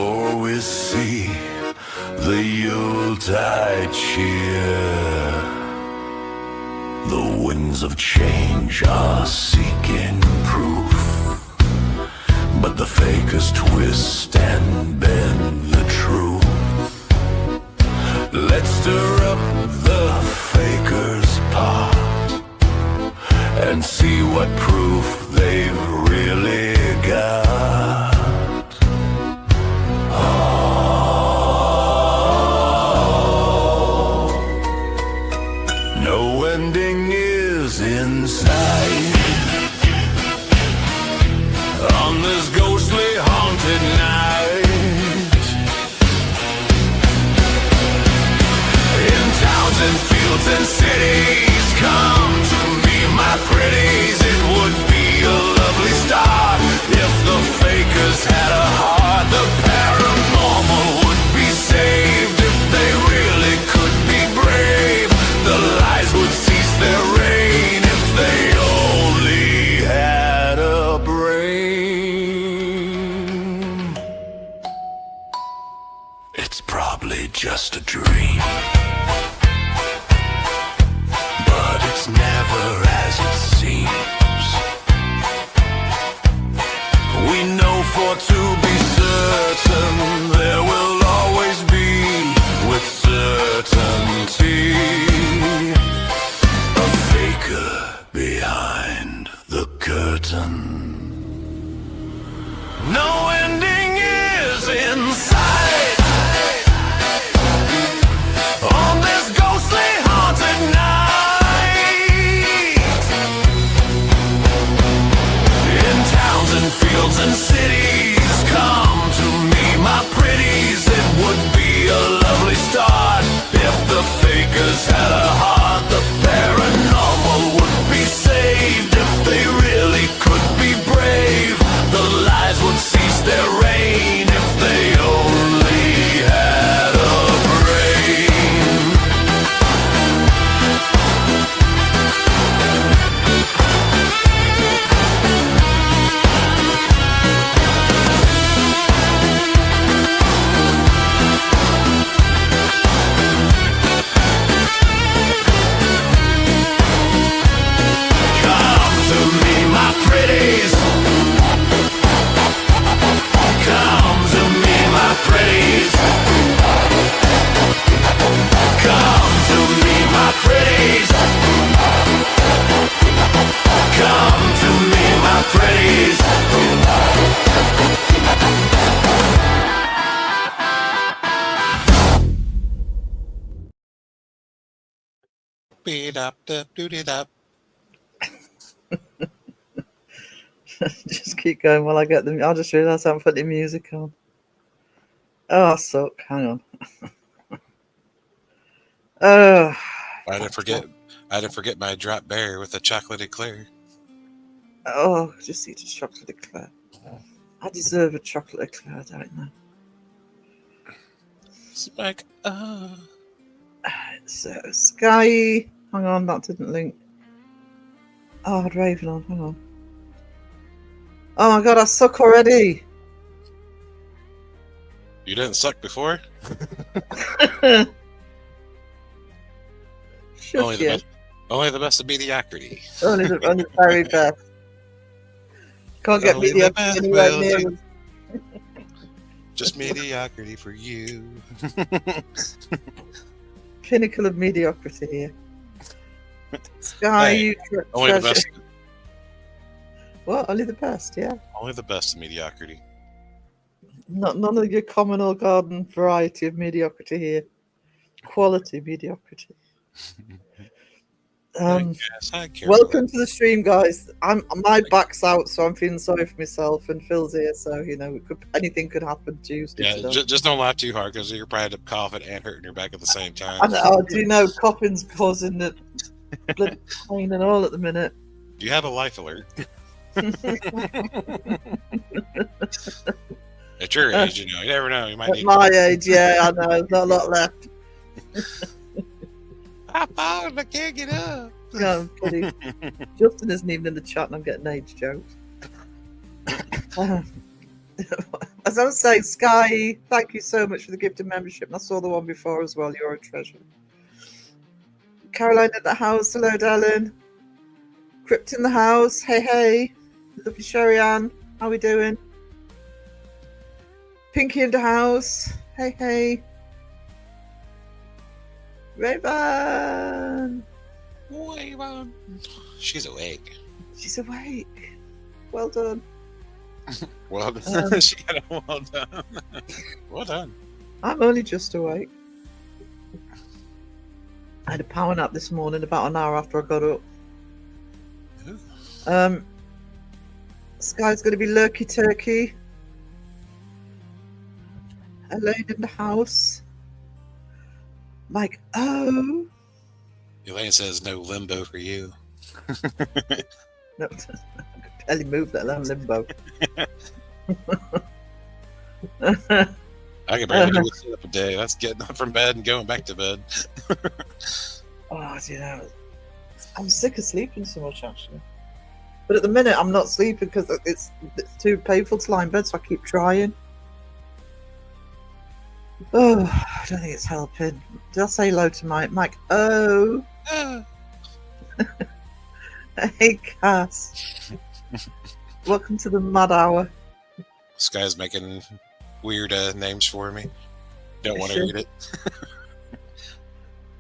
for we see the Yuletide cheer. The winds of change are seeking proof, but the fakers twist and bend the truth. Let's stir up the fakers' pot and see what proof they've really got. Oh, no ending is in sight on this ghostly haunted night. In towns and fields and cities, come to me, my pretties. It would be a lovely start if the fakers had a heart. The paranormal would be saved if they really could be brave. The lies would cease their reign if they only had a brain. It's probably just a dream, but it's never as it seems. We know for to be certain there will always be, with certainty, a faker behind the curtain. No ending is in sight on this ghostly haunted night. In towns and fields and cities, come to me, my pretties. It would be a lovely start if the fakers had a heart. The paranormal would be saved if they really could be brave. The lies would cease their reign if they only had a brain. Come to me, my pretties. Come to me, my pretties. Come to me, my pretties. Come to me, my pretties. Beat up, doot it up. Just keep going while I get them. I just realised I haven't put the music on. Oh, I suck. Hang on. Oh, I didn't forget my drop bear with a chocolate eclair. oh, just eat a chocolate eclair. I deserve a chocolate eclair, don't I? Spike. So, Sky. Hang on, that didn't link. Oh, I had Raven on. Hang on. Oh my god, I suck already. You didn't suck before? Shush you. Only the best of mediocrity. Only the very best. Can't get Only the mediocrity best anywhere will near do. us. Just mediocrity for you. Pinnacle of mediocrity here. Sky, Hey, you Only the treasure. best. What? Only the best, yeah. Only the best of mediocrity. None of your communal garden variety of mediocrity here. Quality mediocrity. I care Welcome to the stream, guys. My back's out, so I'm feeling sorry for myself, and Phil's here, so you know anything could happen Tuesday. Yeah, today. just don't laugh too hard because you're probably end up coughing and hurting your back at the same time. I know. Do you know coughing's causing the blood pain and all at the minute? Do you have a life alert? At your age, you know, you never know. You might At need my age, yeah, I know. There's not a lot left. I found I can't get up. No, Justin isn't even in the chat, and I'm getting age jokes. As I was saying, Sky, thank you so much for the gift of membership. And I saw the one before as well. You're a treasure. Caroline at the house. Hello, darling. Crypt in the house. Hey, hey. Lovely Sherry Ann. How we doing? Pinky in the house. Hey, hey. Raven. Raven. She's awake. She's awake. Well done. Well, she got a well done. Well done. I'm only just awake. I had a power nap this morning about an hour after I got up. Ooh. Sky's going to be lurky turkey. Elaine in the house. Mike, oh. Elaine says no limbo for you. No, I could barely move, let alone limbo. I can barely do a sit up a day. That's getting up from bed and going back to bed. Oh, do you know, I'm sick of sleeping so much, actually. But at the minute, I'm not sleeping because it's too painful to lie in bed, so I keep trying. Oh, I don't think it's helping. Did I say hello to Mike? Oh. Hey, Cass. Welcome to the Mad Hour. This guy's making weird names for me. Don't want to Sure. read it.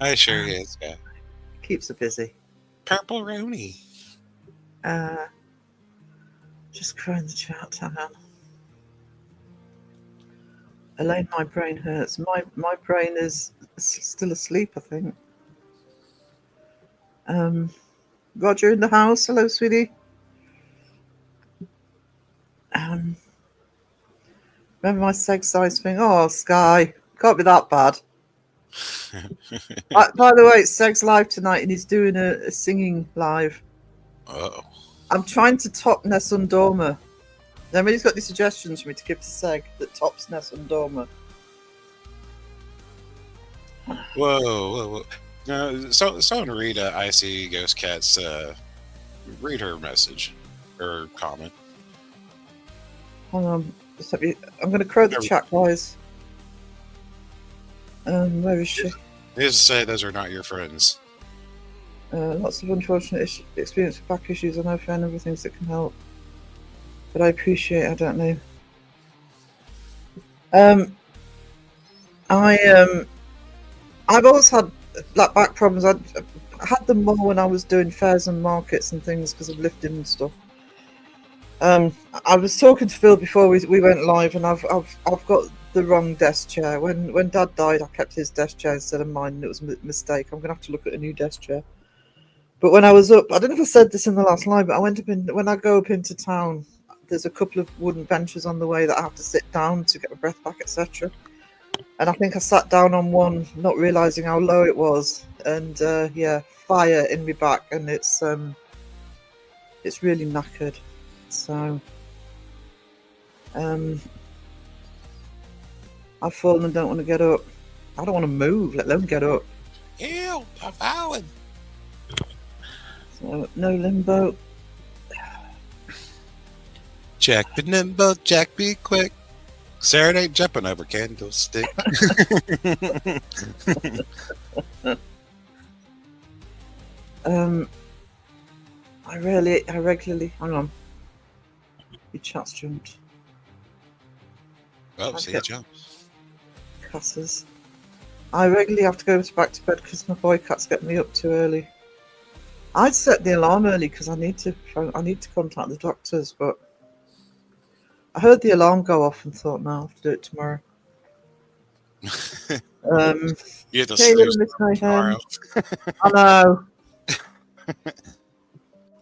I sure is, guy. Keeps her busy. Purple Rooney. Just crying the chat. Hang on. Elaine, my brain hurts. My brain is still asleep, I think. Roger in the house. Hello, sweetie. Remember my seg size thing? Oh, Sky. Can't be that bad. By the way, it's Seg's live tonight and he's doing a singing live. Uh-oh. I'm trying to top Nessun Dorma. Nobody's got any suggestions for me to give to Seg that tops Nessun Dorma. Whoa. Someone read Icy Ghost Cat's read her message or comment. Hang on. I'm going to crow the chat, guys. Where is she? Needless to say, those are not your friends. Lots of unfortunate experience with back issues. I know for other things that can help, but I appreciate. I don't know. I've always had like back problems. I had them more when I was doing fairs and markets and things because of lifting and stuff. I was talking to Phil before we went live, and I've got the wrong desk chair. When Dad died, I kept his desk chair instead of mine, and it was a mistake. I'm gonna have to look at a new desk chair. But when I was up, I don't know if I said this in the last live, but I went up when I go up into town. There's a couple of wooden benches on the way that I have to sit down to get my breath back, etc. And I think I sat down on one, not realizing how low it was, and fire in my back, and it's really knackered. So I've fallen and don't want to get up. I don't want to move, let alone get up. Ew, I'm falling. So no limbo. Jack be nimble, Jack be quick. Sarah ain't jumping over candlestick. I regularly hang on. Your chat's jumped. Oh, see, it jumps. Cusses. I regularly have to go back to bed because my boy cats get me up too early. I'd set the alarm early because I need to contact the doctors, but I heard the alarm go off and thought, no, I'll have to do it tomorrow. You have to Hey, snooze Miss Mayhem. tomorrow. I know.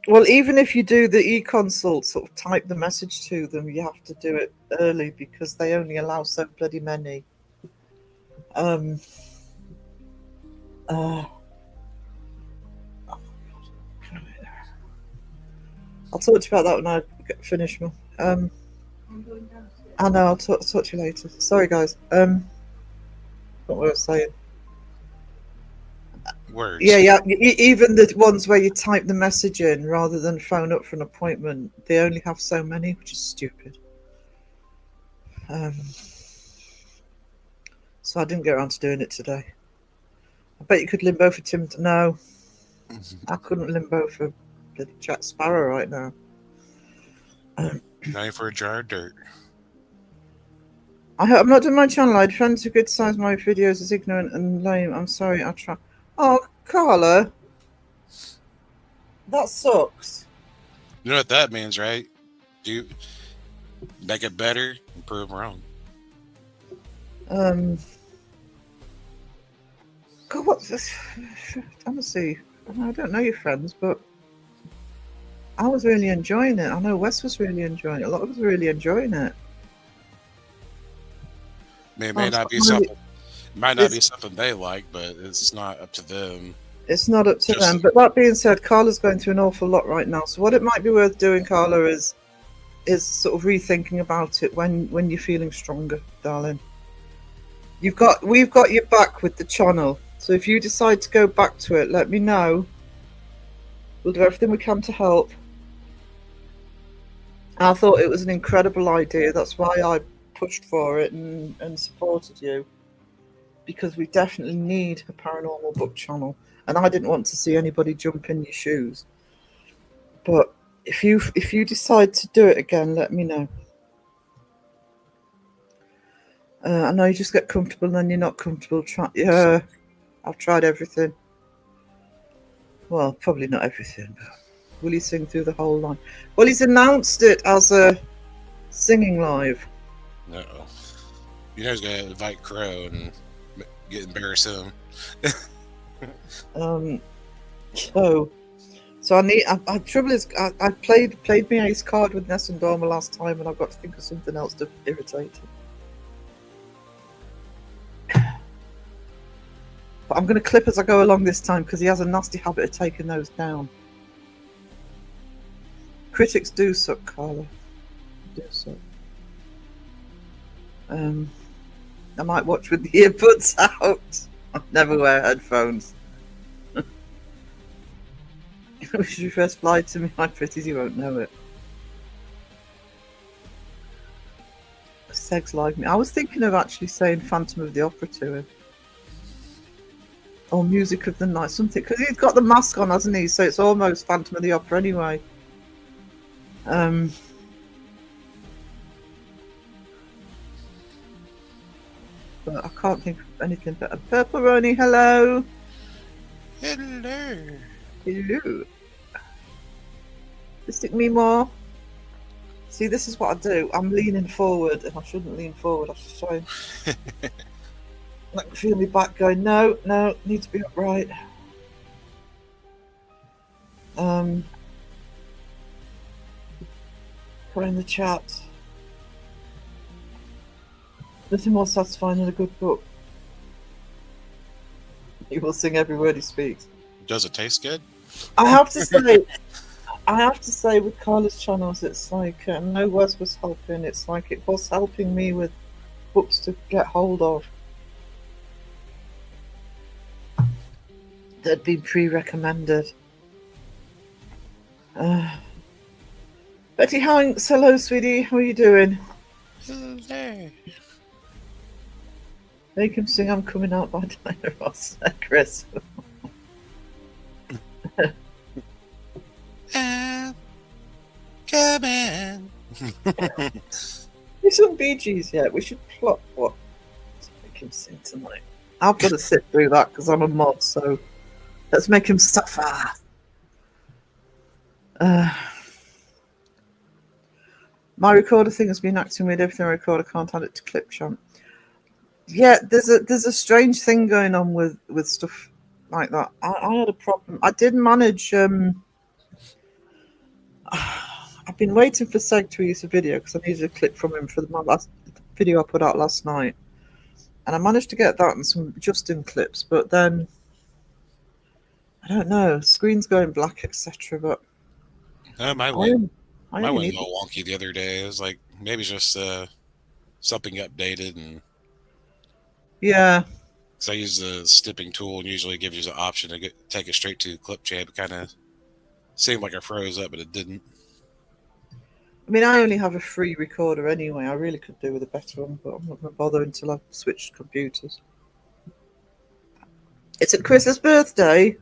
Well, even if you do the e-consult, sort of type the message to them, you have to do it early because they only allow so bloody many. I'll talk to you about that when I finish. I know, I'll talk to you later. Sorry, guys. What was I saying? Words. Yeah. Even the ones where you type the message in rather than phone up for an appointment, they only have so many, which is stupid. Um, so I didn't get around to doing it today. I bet you could limbo for Tim. No, I couldn't limbo for the Jack Sparrow right now. Not for a jar of dirt. I'm not doing my channel. I defend to criticize my videos as ignorant and lame. I'm sorry. I'll try. Oh, Carla, that sucks. You know what that means, right? Do make it better and prove them wrong. God, what's this? Honestly, I don't know your friends, but I was really enjoying it. I know Wes was really enjoying it. A lot of us were really enjoying it. I mean, it may not be something. It might not be something they like, but it's not up to them. It's not up to them. But that being said, Carla's going through an awful lot right now. So what it might be worth doing, Carla, is sort of rethinking about it when you're feeling stronger, darling. We've got your back with the channel. So if you decide to go back to it, let me know. We'll do everything we can to help. I thought it was an incredible idea. That's why I pushed for it and supported you. Because we definitely need a paranormal book channel. And I didn't want to see anybody jump in your shoes. But if you decide to do it again, let me know. I know you just get comfortable and then you're not comfortable. Yeah, I've tried everything. Well, probably not everything, but will he sing through the whole line? Well, he's announced it as a singing live. No. You know he's going to invite Crow and get embarrassed him. So I need. Trouble is, I played my ace card with Ness and Dorma last time, and I've got to think of something else to irritate him. But I'm going to clip as I go along this time because he has a nasty habit of taking those down. Critics do suck, Carla. Do suck. I might watch with the earbuds out. I never wear headphones. If you first fly to me, my pretties, you won't know it. Segs like me. I was thinking of actually saying Phantom of the Opera to him. Or Music of the Night, something. Because he's got the mask on, hasn't he? So it's almost Phantom of the Opera anyway. But I can't think of anything better. Purple Roni, hello. Hello. Hello. Stick me more. See, this is what I do. I'm leaning forward, and I shouldn't lean forward. I should try and I can feel my back going. No, need to be upright. Put in the chat. Nothing more satisfying than a good book. He will sing every word he speaks. Does it taste good? I have to say, with Carla's channels, it's like no Wes was helping. It's like it was helping me with books to get hold of that had been pre-recommended. Betty Hanks, hello, sweetie. How are you doing? Hello. Make him sing "I'm Coming Out" by Diana Ross, Chris. I'm coming. We sung Bee Gees yet. We should plot what to make him sing tonight. I've got to sit through that because I'm a mod, so let's make him suffer. My recorder thing has been acting weird. Everything I record, I can't add it to Clipchamp. Yeah, there's a strange thing going on with stuff like that. I had a problem. I did manage. I've been waiting for Seg to release a video because I needed a clip from him for my last video I put out last night, and I managed to get that and some Justin clips. But then I don't know, screen's going black, etc. But My went a little wonky the other day. It was like maybe just something updated, and yeah. Because I use the snipping tool and usually gives you the option to take it straight to Clipchamp. It kind of seemed like it froze up, but it didn't. I mean, I only have a free recorder anyway. I really could do with a better one, but I'm not going to bother until I've switched computers. It's at Chris's birthday.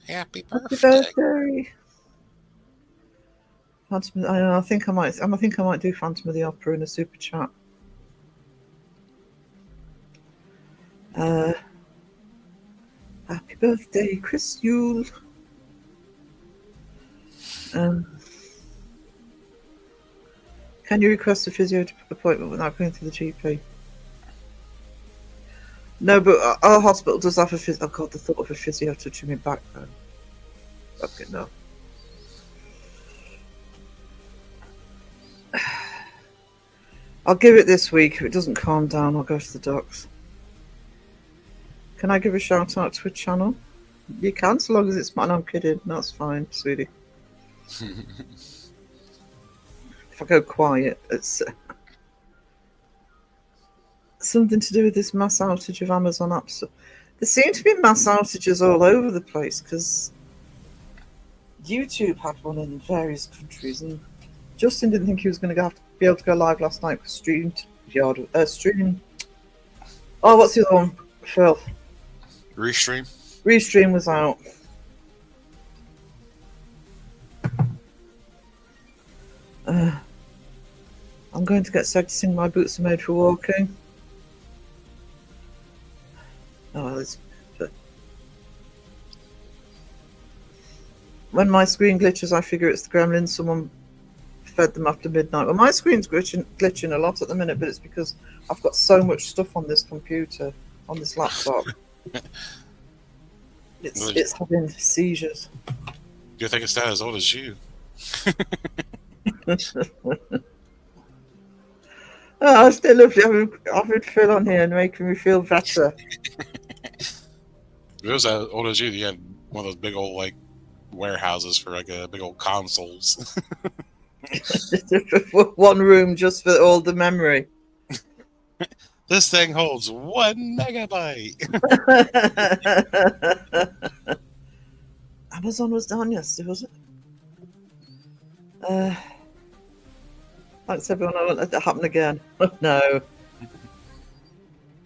Happy Happy birthday. birthday. Phantom, I think I might do Phantom of the Opera in a super chat. Happy birthday, Chris Yule. Can you request a physio appointment without going through the GP? No, but our hospital does have a physio. Oh God, the thought of a physio touching me back though. Okay, no. I'll give it this week. If it doesn't calm down, I'll go to the docs. Can I give a shout out to a channel? You can, so long as it's mine. I'm kidding. That's fine, sweetie. If I go quiet, it's something to do with this mass outage of Amazon apps. There seem to be mass outages all over the place because YouTube had one in various countries, and Justin didn't think he was going to be able to go live last night because stream. Oh, what's the other one, Phil? Restream was out. I'm going to get Seg to sing My Boots Are Made for Walking. Oh, when my screen glitches, I figure it's the gremlins. Someone fed them after midnight. Well, my screen's glitching a lot at the minute, but it's because I've got so much stuff on this computer, on this laptop. It's having seizures. You think it's not as old as you? Oh, it's still lovely having Phil on here and making me feel better. If it was as old as you had one of those big old like warehouses for like big old consoles. One room just for all the memory. This thing holds 1 megabyte. Amazon was down yesterday, was it? Thanks everyone. I won't let that happen again. No.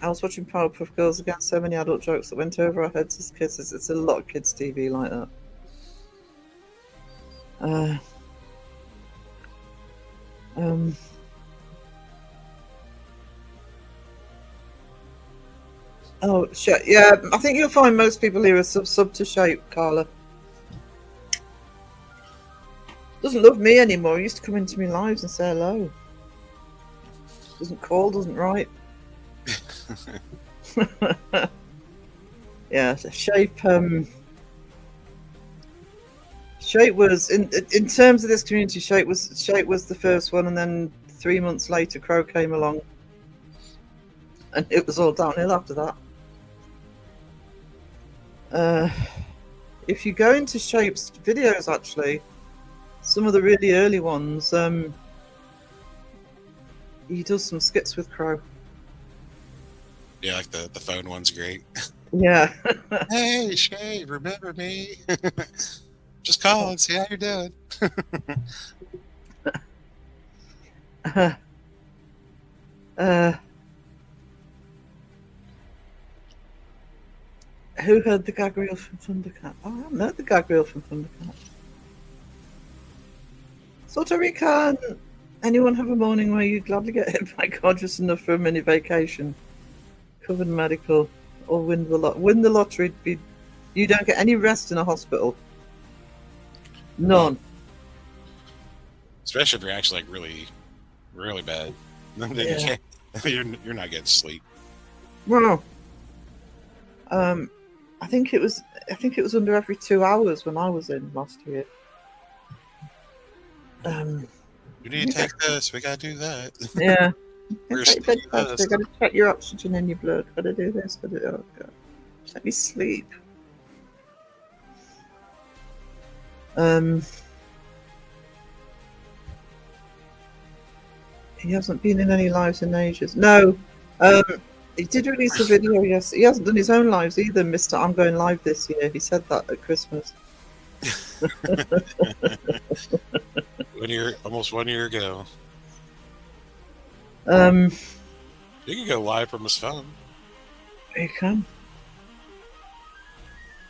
I was watching Powerpuff Girls again. So many adult jokes that went over our heads as kids. It's a lot of kids' TV like that. Oh, shit. Yeah, I think you'll find most people here are sub to Shape, Carla. Doesn't love me anymore. He used to come into my lives and say hello. Doesn't call, doesn't write. Yeah, Shape. Shape was in terms of this community. Shape was the first one, and then 3 months later, Crow came along, and it was all downhill after that. If you go into Shape's videos, actually, some of the really early ones, he does some skits with Crow. Yeah, like the phone one's great. Yeah. Hey, Shay, remember me? Just call and see how you're doing. Who heard the gag reel from Thundercat? Oh, I haven't heard the gag reel from Thundercat. So, Rican, anyone have a morning where you'd gladly get hit by God just enough for a mini vacation? Covered medical or win the lottery? You don't get any rest in a hospital. None. Especially if you're actually like really, really bad. Then Yeah. you're not getting sleep. Well, I think it was under every 2 hours when I was in last year. You need to take this. We gotta do that. Yeah. We're They gotta check your oxygen in your blood. Gotta do this. Oh God. Just let me sleep. He hasn't been in any lives in ages. No. He did release a video, yes. He hasn't done his own lives either, Mr. I'm going live this year. He said that at Christmas. Almost 1 year ago. Um, You can go live from his phone. you can.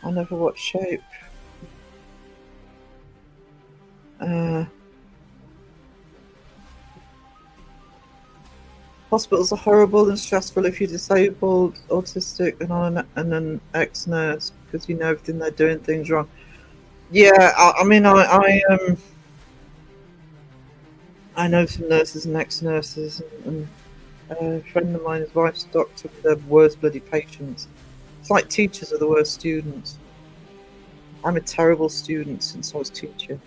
I never watched Shape. Hospitals are horrible and stressful if you're disabled, autistic, and an ex-nurse because you know everything they're doing things wrong. Yeah, I know some nurses and ex-nurses, and a friend of mine, his wife's a doctor, with the worst bloody patients. It's like teachers are the worst students. I'm a terrible student since I was teacher.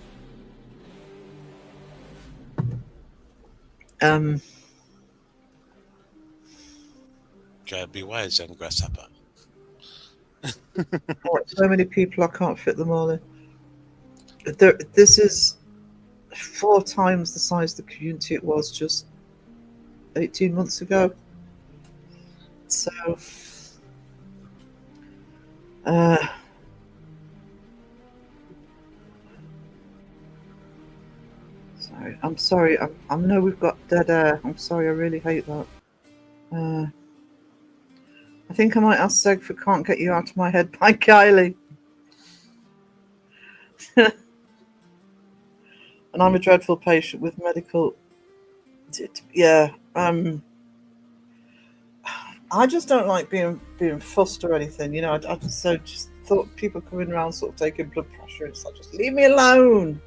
Gotta be wise, young grasshopper. So many people, I can't fit them all in. This is 4 times the size of the community it was just 18 months ago. So, sorry. I'm sorry. I know we've got dead air. I'm sorry. I really hate that. I think I might ask Seg for "Can't Get You Out of My Head" by Kylie. And I'm a dreadful patient with medical. Yeah. I just don't like being fussed or anything. You know, I just thought people coming around sort of taking blood pressure. It's like, just leave me alone.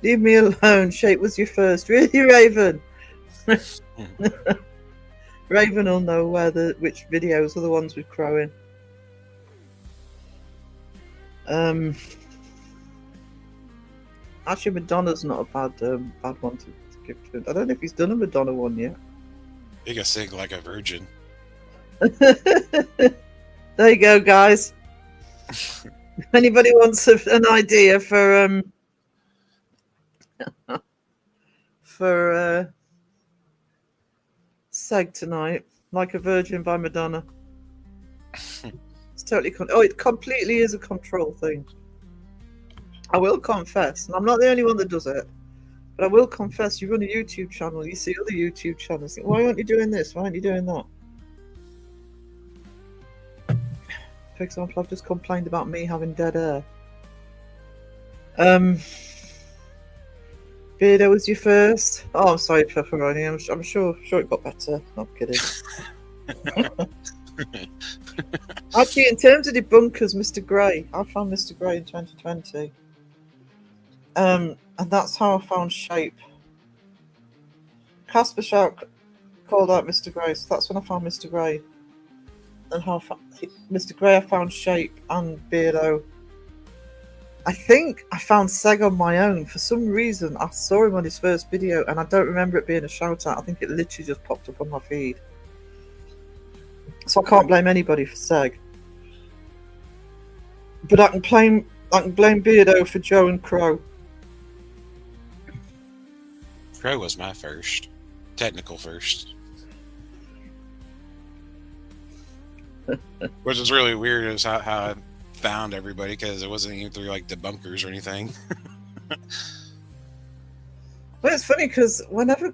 Leave me alone. Shape was your first, really, Raven. Raven will know which videos are the ones with crowing. Actually, Madonna's not a bad one to give to him. I don't know if he's done a Madonna one yet. You can sing like a virgin. There you go, guys. Anybody wants an idea for Seg tonight? Like a Virgin by Madonna. It's totally it completely is a control thing. I will confess, and I'm not the only one that does it, but I will confess, you run a YouTube channel, you see other YouTube channels, think, why aren't you doing this? Why aren't you doing that? For example, I've just complained about me having dead air. Beardo was your first. Oh, I'm sorry, Pepperoni. I'm sure it got better. I'm kidding. Actually, in terms of debunkers, Mr. Grey, I found Mr. Grey in 2020. And that's how I found Shape. Casper Shark called out Mr. Grey, so that's when I found Mr. Grey. And how I found Mr. Grey, I found Shape and Beardo. I think I found Seg on my own. For some reason, I saw him on his first video, and I don't remember it being a shout out. I think it literally just popped up on my feed. So I can't blame anybody for Seg. But I can blame Beardo for Joe and Crow. Crow was my first. Technical first. Which is really weird is how I found everybody, because it wasn't even through like debunkers or anything. Well, it's funny because whenever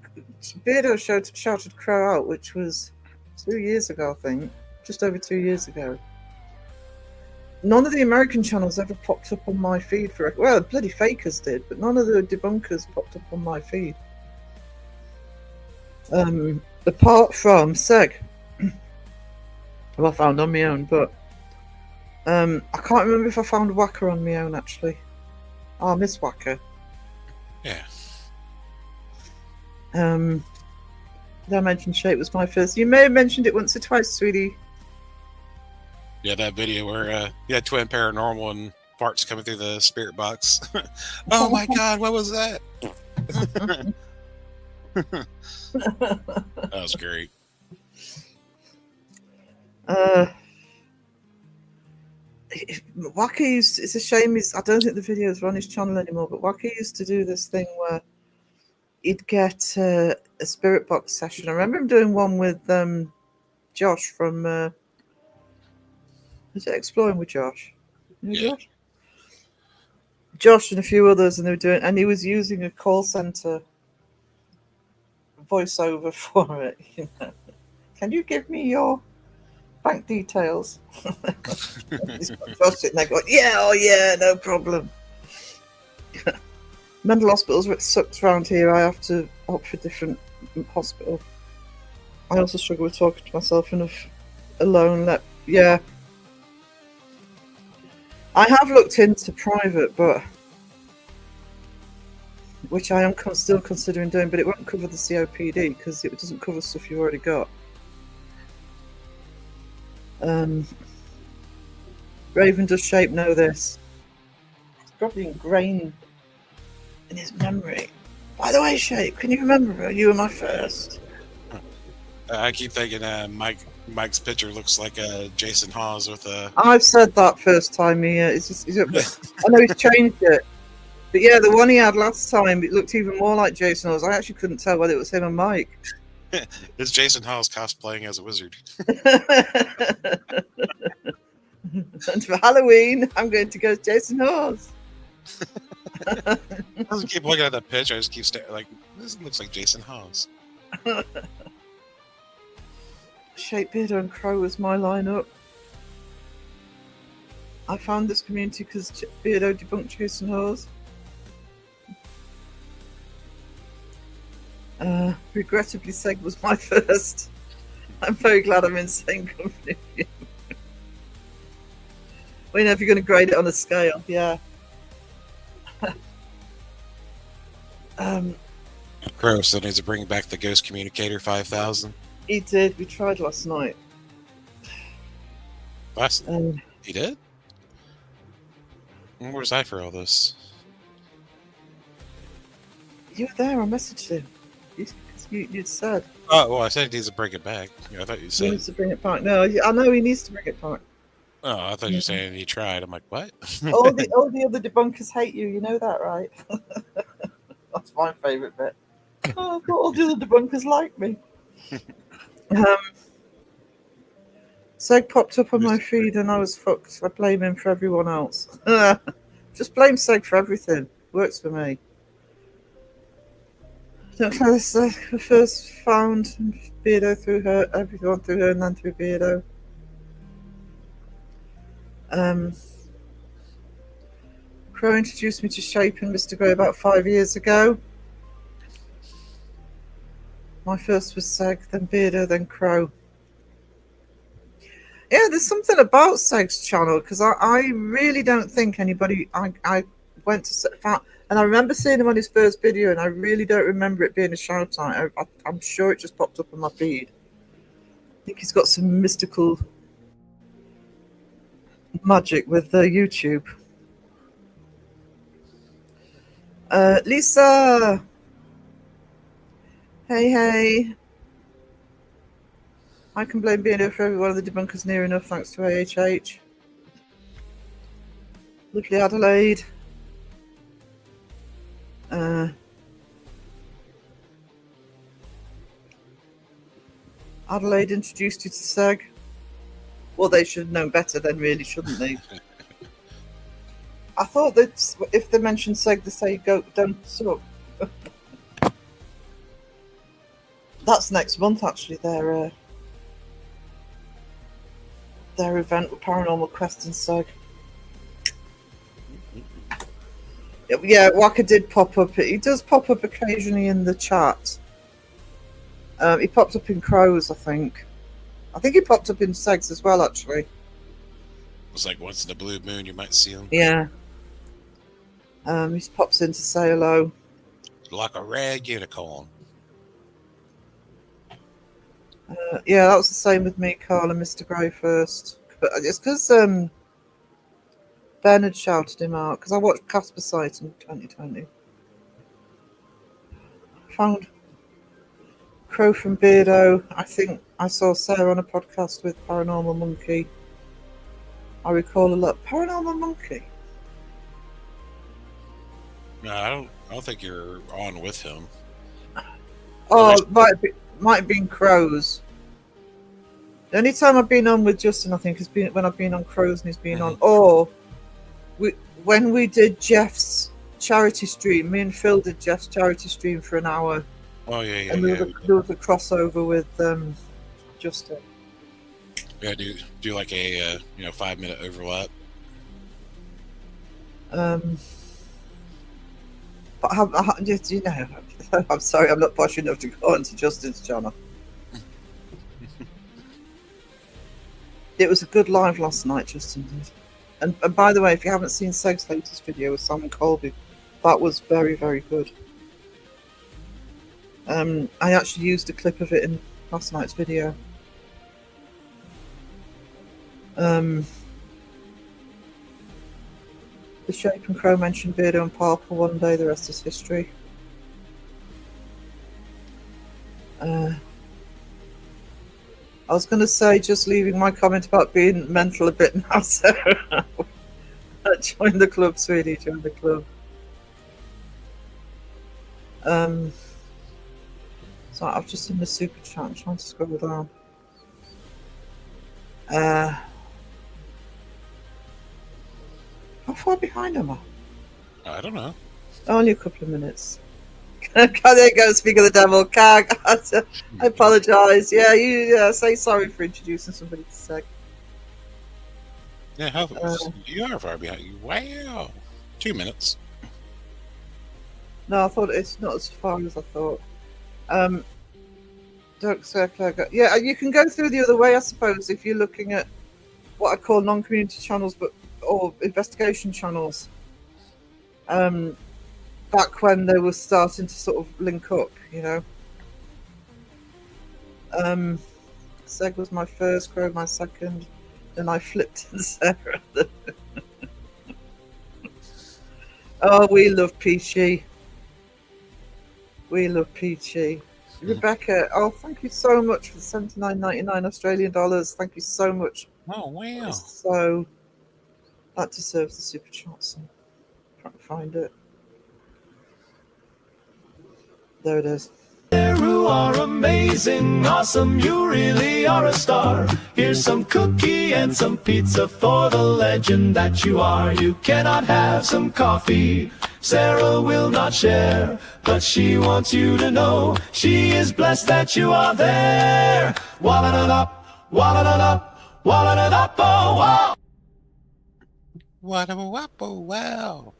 Beardo shouted Crow out, which was 2 years ago, I think, just over 2 years ago, none of the American channels ever popped up on my feed for it. Well, bloody Fakers did, but none of the debunkers popped up on my feed. Apart from Seg, who I found on my own, but I can't remember if I found Wacker on my own, actually. Oh, Miss Wacker. Yeah. Did I mention Shape was my first? You may have mentioned it once or twice, sweetie. Yeah, that video where you had twin paranormal and farts coming through the spirit box. Oh my god, what was that? That was great. Wacky it's a shame I don't think the videos are on his channel anymore, but Wacky used to do this thing where he'd get a spirit box session. I remember him doing one with Josh from is it Exploring with Josh? You know Yeah. Josh? Josh and a few others, and they were doing, and he was using a call center voiceover for it. You know, can you give me your bank details? He's got Josh sitting there going, yeah, oh yeah, no problem. Mental hospitals, it sucks around here. I have to opt for a different hospital. I also struggle with talking to myself enough alone. Yeah. I have looked into private, but which I am still considering doing, but it won't cover the COPD because it doesn't cover stuff you've already got. Raven, does Shape know this? It's probably ingrained in his memory. By the way, Shape, can you remember you were my first? I keep thinking Mike's picture looks like Jason Hawes with a. I've said that first time here. I know he's changed it. But yeah, the one he had last time, it looked even more like Jason Hawes. I actually couldn't tell whether it was him or Mike. It's Jason Hawes cosplaying as a wizard. And for Halloween, I'm going to go as Jason Hawes. I just keep looking at that picture. I just keep staring. Like, this looks like Jason Hawes. Shape, Beardo, and Crow was my lineup. I found this community because Beardo debunked Jason Hawes. Regrettably, Seg was my first. I'm very glad I'm in the same company with you. Well, you know, if you're going to grade it on a scale, yeah. Crow still needs to bring back the Ghost Communicator 5000. He did. We tried last night. He did? Where's I for all this? You were there. I messaged him. You'd said. Oh, well, I said he needs to bring it back. I thought you said. He needs to bring it back. No, I know he needs to bring it back. Oh, I thought you were saying he tried. I'm like, what? all the other debunkers hate you. You know that, right? That's my favourite bit. Oh, I thought all the other debunkers like me. Seg popped up on my feed and I was fucked. I blame him for everyone else. Just blame Seg for everything. Works for me. Seg first found Beardo through her, everyone through her, and then through Beardo. Crow introduced me to Shape and Mr. Grey about 5 years ago. My first was Seg, then Beardo, then Crow. Yeah, there's something about Seg's channel because I really don't think anybody. I went to and I remember seeing him on his first video, and I really don't remember it being a shout out. I'm sure it just popped up on my feed. I think he's got some mystical magic with YouTube. Lisa, hey. I can blame Beardo for every one of the debunkers near enough, thanks to AHH. Lovely Adelaide. Adelaide introduced you to Seg. Well, they should have known better then, really, shouldn't they? I thought that if they mention Seg, they say go, don't sub. That's next month, actually. Their event with Paranormal Quest and Seg. Yeah, Waka did pop up. He does pop up occasionally in the chat. He popped up in Crows, I think. I think he popped up in Segs as well, actually. It's like once in a blue moon, you might see him. Yeah. He pops in to say hello. Like a red unicorn. Yeah, that was the same with me, Carl, and Mr. Grey first. But it's because Ben had shouted him out, because I watched Casper Sight in 2020. Found Crow from Beardo. I think I saw Sarah on a podcast with Paranormal Monkey. I recall a lot. Paranormal Monkey? No, I don't think you're on with him. Oh, it might have been Crows. The only time I've been on with Justin, I think, has been when I've been on Crows and he's been on. Or when we did Jeff's charity stream, me and Phil did Jeff's charity stream for an hour, Oh yeah, and there was a crossover with Justin. Yeah, do like a 5-minute overlap. But you know, I'm sorry, I'm not posh enough to go onto Justin's channel. It was a good live last night, Justin did. And by the way, if you haven't seen Seg's latest video with Sam and Colby, that was very, very good. I actually used a clip of it in last night's video. The Shape and Crow mentioned Beardo and Parple one day, the rest is history. I was going to say, just leaving my comment about being mental a bit now, so join the club, sweetie, join the club. So I've just seen the super chat, I'm trying to scroll down. How far behind am I? I don't know. Only a couple of minutes. There you go, speak of the devil. Cag, I apologise. Yeah, you say sorry for introducing somebody to Seg. Yeah, you are far behind. Wow. 2 minutes. No, I thought it's not as far as I thought. Dirk Circler, yeah, you can go through the other way, I suppose, if you're looking at what I call non-community channels, or investigation channels. Back when they were starting to sort of link up, you know. Seg was my first, Crow my second, then I flipped to Sarah. Oh, we love Peachy. We love Peachy. Rebecca, oh, thank you so much for the $79.99 Australian dollars. Thank you so much. Oh, wow. So that deserves the super chat. So trying to find it. There it is. You are amazing, awesome, you really are a star. Here's some cookie and some pizza for the legend that you are. You cannot have some coffee, Sarah will not share, but she wants you to know she is blessed that you are there. Walla-da-da, walla-da-da, walla-da-da, oh, wow. Wow.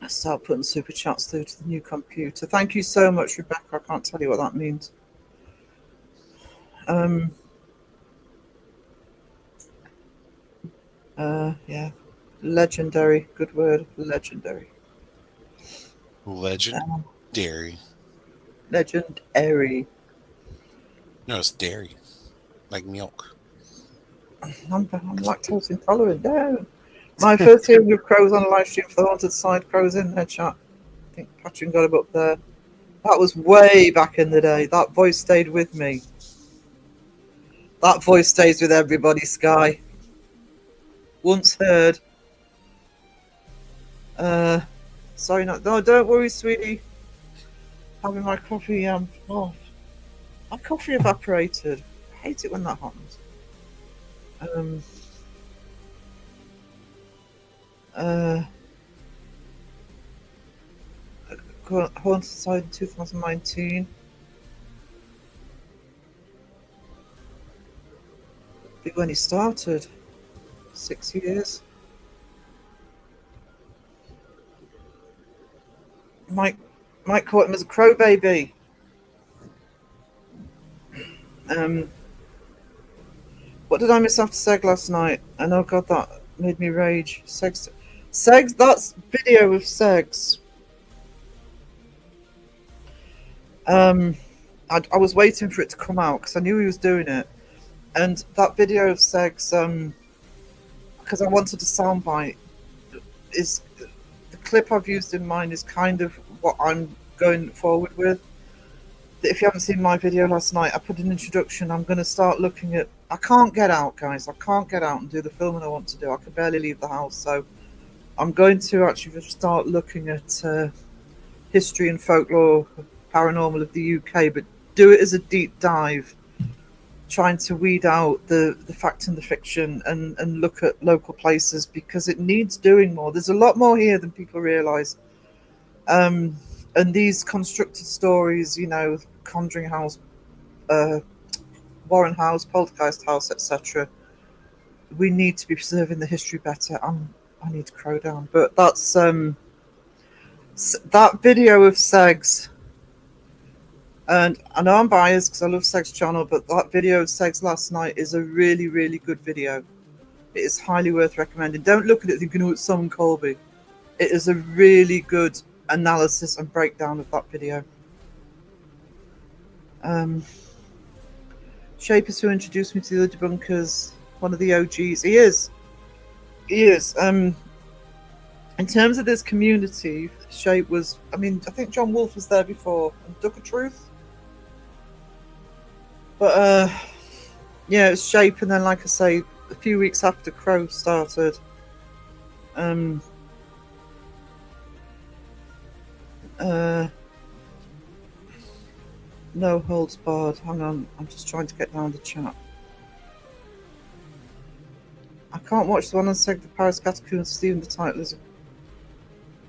Let's start putting super chats through to the new computer. Thank you so much, Rebecca. I can't tell you what that means. Yeah. Legendary. Good word. Legendary. Legendary. Legendary. No, it's dairy. Like milk. I'm lactose intolerant. No. My first hearing of crows on a live stream for the Haunted Side. Crows in their chat. I think Patrick got him up there. That was way back in the day. That voice stayed with me. That voice stays with everybody, Sky. Once heard. Sorry, no, don't worry, sweetie. Having my coffee, my coffee evaporated. I hate it when that happens. Haunted Side in 2019. Big when he started. 6 years. Mike caught him as a crow baby. What did I miss after Seg last night? And oh god, that made me rage. Seg's that's video of Seg's. I was waiting for it to come out because I knew he was doing it, and that video of Seg's, because I wanted a soundbite, is the clip I've used in mine is kind of what I'm going forward with. If you haven't seen my video last night, I put an introduction. I'm going to start looking at. I can't get out, guys. I can't get out and do the filming I want to do. I can barely leave the house, so I'm going to actually start looking at history and folklore, paranormal of the UK, but do it as a deep dive, trying to weed out the fact and the fiction and look at local places, because it needs doing more. There's a lot more here than people realise. And these constructed stories, you know, Conjuring House, Warren House, Poltergeist House, etc. We need to be preserving the history better. I need to crow down, but that's that video of Segs. And I know I'm biased because I love Seg's channel, but that video of Segs last night is a really, really good video. It is highly worth recommending. Don't look at it thinking, oh, it's Simon Colby. It is a really good analysis and breakdown of that video. Shapers, who introduced me to the other debunkers, one of the OGs. He is. In terms of this community, Shape was, I mean, I think John Wolfe was there before, and Duck of Truth. But yeah, it's Shape, and then, like I say, a few weeks after Crow started, No Holds Barred. Hang on, I'm just trying to get down the chat. I can't watch the one on Seg the Paris Catacombs. Stephen, the title is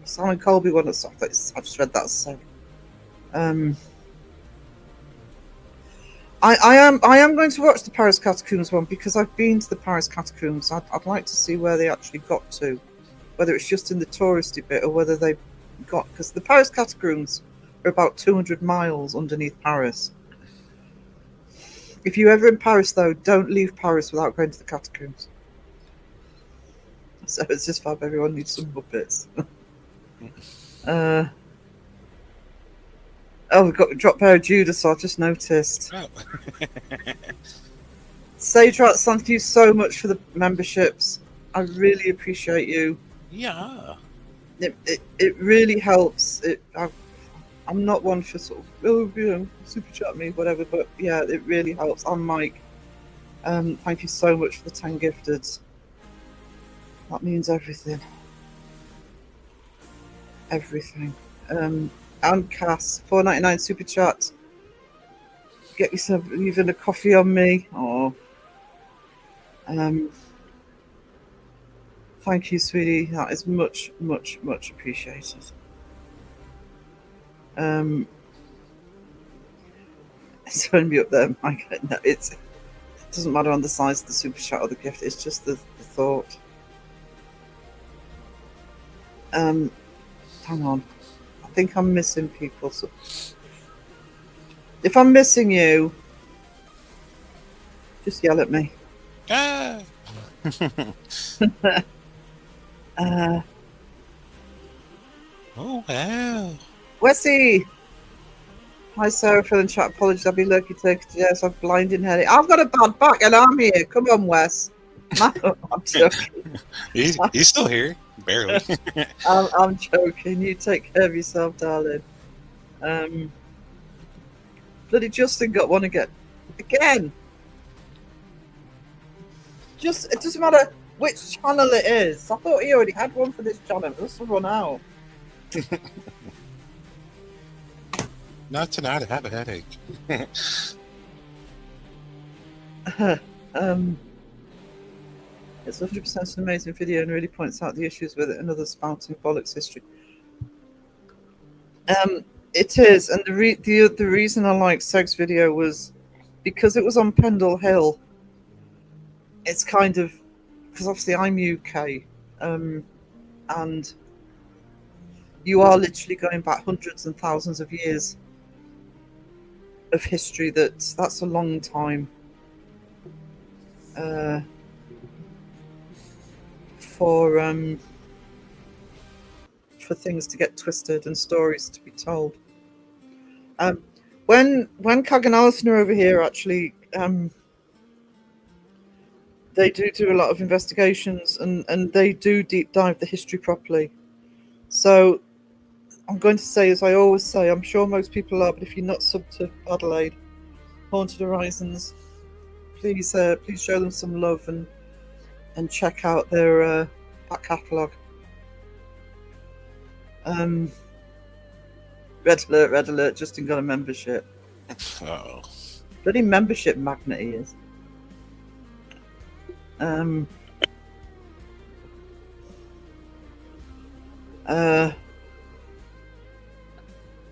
Simon Colby one. I've just read that as Seg. I am going to watch the Paris Catacombs one because I've been to the Paris Catacombs. I'd like to see where they actually got to, whether it's just in the touristy bit or whether they got, because the Paris Catacombs are about 200 miles underneath Paris. If you're ever in Paris, though, don't leave Paris without going to the catacombs. So it's just fab. Everyone needs some Muppets. Oh, we've got a drop pair of Judas. I just noticed. Oh. Sage Rats, thank you so much for the memberships. I really appreciate you. Yeah. It really helps. I'm not one for sort of, oh, you know, super chat me, whatever, but yeah, it really helps. I'm Mike. Thank you so much for the 10 gifted. That means everything. Everything. And Cass, $4.99 super chat. Get yourself even a coffee on me. Or thank you, sweetie. That is much, much, much appreciated. It's going to be up there, Mike. No, it doesn't matter on the size of the super chat or the gift. It's just the thought. Hang on. I think I'm missing people. So if I'm missing you, just yell at me. Ah. Oh wow. Wessie! Hi Sarah, Phil and chat. Apologies, I'll be lucky to yes, I'm blinding headache. I've got a bad back and I'm here. Come on, Wes. I'm joking. He's still here. Barely. I'm joking. You take care of yourself, darling. Bloody Justin got one again. Again. Just it doesn't matter which channel it is. I thought he already had one for this channel. This will run out. Not tonight. I have a headache. It's 100% an amazing video and really points out the issues with it and other spouting bollocks history. It is, and the reason I liked Seg's video was because it was on Pendle Hill. It's kind of, because obviously I'm UK, and you are literally going back hundreds and thousands of years of history. That's a long time. For things to get twisted and stories to be told. When Cag and Alison are over here, actually, they do a lot of investigations and they do deep dive the history properly. So I'm going to say, as I always say, I'm sure most people are, but if you're not sub to Adelaide, Haunted Horizons, please show them some love and check out their back catalogue. Red alert, Justin got a membership. Oh. Bloody membership magnet he is.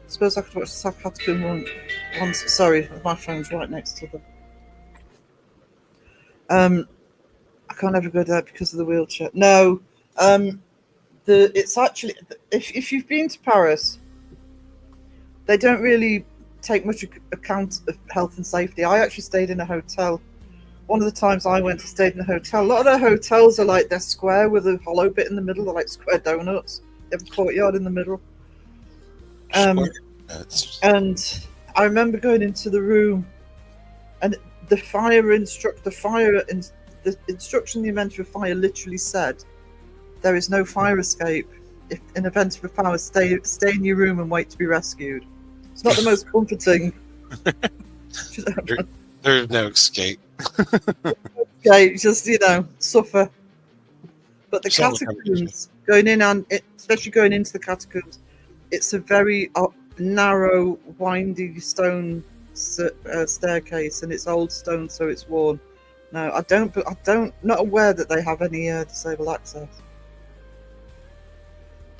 Suppose I could watch the South Catacomb once. Sorry, my phone's right next to them. I can't ever go there because of the wheelchair. No, it's actually if you've been to Paris, they don't really take much account of health and safety. I actually stayed in a hotel. One of the times I went, I stayed in a hotel. A lot of their hotels are like they're square with a hollow bit in the middle. They're like square donuts. They have a courtyard in the middle. And I remember going into the room, and the instruction in the event of a fire literally said, "There is no fire escape. If in event of a fire, stay in your room and wait to be rescued." It's not the most comforting. There's no escape. Okay, just suffer. But the catacombs, going in and especially going into the catacombs, it's a very narrow, windy stone staircase, and it's old stone, so it's worn. No, I don't. Not aware that they have any disabled access.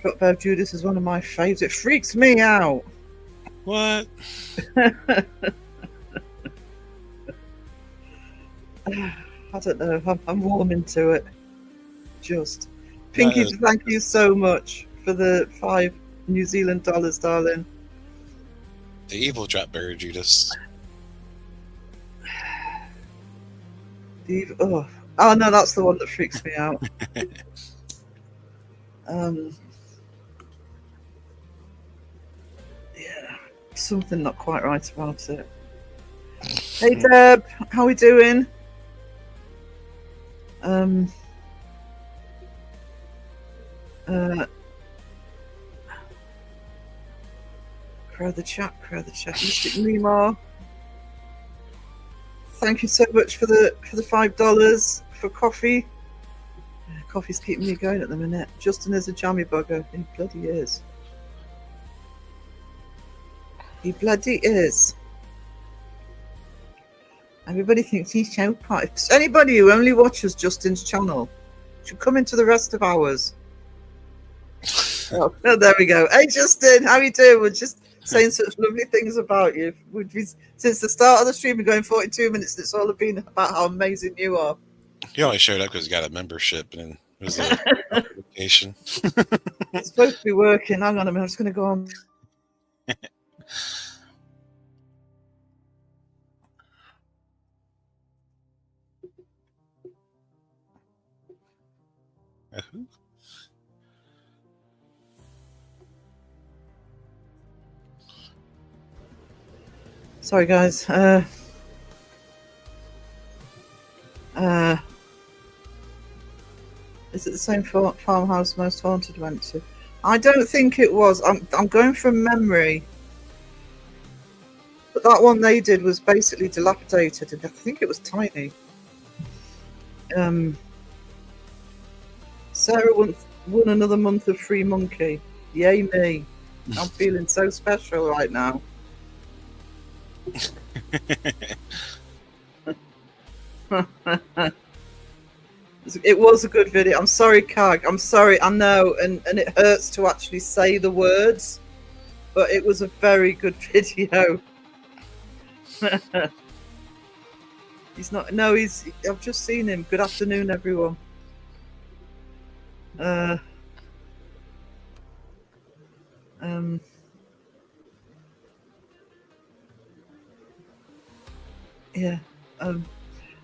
Dropbear Judas is one of my faves. It freaks me out. What? I don't know. I'm warming to it. Just Pinky, thank you so much for the 5 New Zealand dollars, darling. The evil Dropbear Judas. Oh no, that's the one that freaks me out. Yeah, something not quite right about it. Hey Deb, how we doing? Crow the chat. Mystic Nemo. Thank you so much for the $5 for coffee. Coffee's keeping me going at the minute. Justin is a jammy bugger. He bloody is. He bloody is. Everybody thinks he's so part. Anybody who only watches Justin's channel should come into the rest of ours. Oh, there we go. Hey Justin, how you doing? We're just saying such lovely things about you. Since the start of the stream, we're going 42 minutes. And it's all been about how amazing you are. He only showed up because he got a membership, and it was a application. It's supposed to be working. Hang on a minute. I'm just going to go on. Sorry, guys. Is it the same farmhouse Most Haunted went to? I don't think it was. I'm going from memory. But that one they did was basically dilapidated, and I think it was tiny. Sarah won another month of free monkey. Yay me. I'm feeling so special right now. It was a good video. I'm sorry, Kag. I'm sorry. I know, and it hurts to actually say the words, but it was a very good video. He's not. No, I've just seen him. Good afternoon, everyone. Yeah.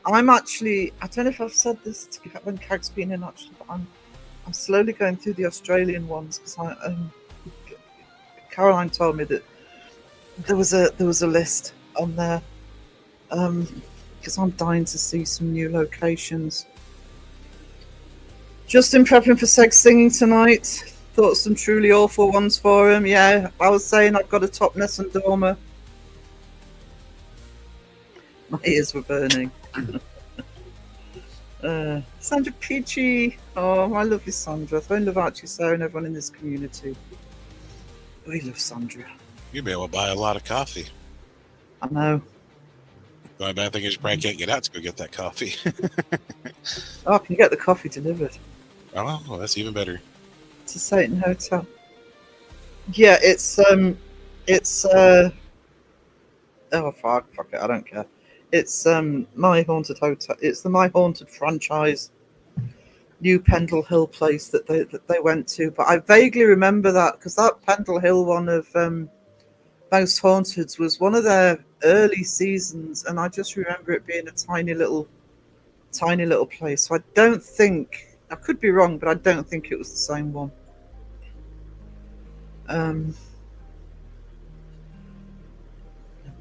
I'm actually. I don't know if I've said this when Kag's been in actually, but I'm slowly going through the Australian ones because Caroline told me that there was a list on there. Because I'm dying to see some new locations. Justin prepping for sex singing tonight. Thought some truly awful ones for him. Yeah, I was saying I've got a top Ness and Dormer. My ears were burning. Sandra Peachy. Oh, my lovely Sandra. Throwing love out to you, Sarah, and everyone in this community. We love Sandra. You'll be able to buy a lot of coffee. I know. The only bad thing is you probably can't get out to go get that coffee. Oh, I can get the coffee delivered Oh, well, that's even better. to Satan Hotel. Yeah, it's oh fuck it, I don't care. It's My Haunted Hotel. It's the My Haunted franchise, new Pendle Hill place that they went to. But I vaguely remember that because that Pendle Hill one of Most Haunteds was one of their early seasons, and I just remember it being a tiny little place. So I don't think, I could be wrong, but I don't think it was the same one.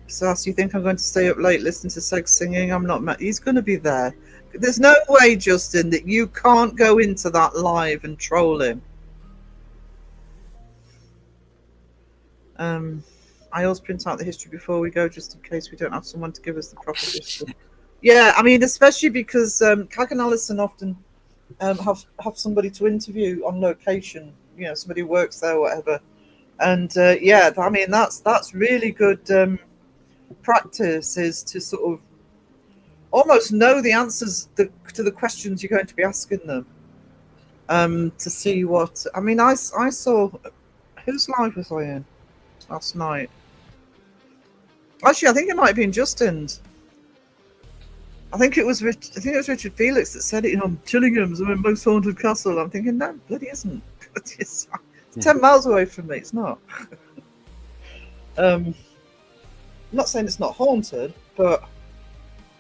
So you think I'm going to stay up late listening to Seg singing? I'm not. He's going to be there. There's no way, Justin, that you can't go into that live and troll him. I always print out the history before we go, just in case we don't have someone to give us the proper history. Yeah, I mean, especially because Cag and Alison often have somebody to interview on location. You know, somebody who works there, or whatever. And yeah, I mean, that's really good practice, is to sort of almost know the answers to the questions you're going to be asking them. To see what I mean. I saw, whose live was I in last night? Actually, I think it might have been Justin's. I think it was Richard Felix that said it. I'm Chillingham's. I'm in Most Haunted Castle. I'm thinking, no, bloody isn't. It's 10 miles away from me. It's not. I'm not saying it's not haunted, but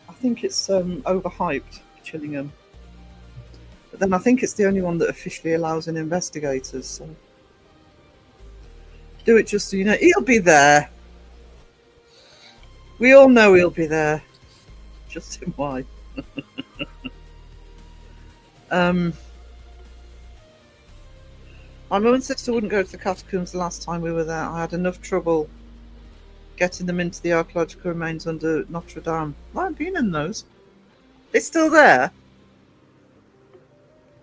I think it's overhyped, Chillingham. But then I think it's the only one that officially allows in investigators. So do it just so you know. He'll be there. We all know he'll be there. Justin White. My mum and sister wouldn't go to the catacombs the last time we were there. I had enough trouble getting them into the archaeological remains under Notre Dame. I haven't been in those. It's still there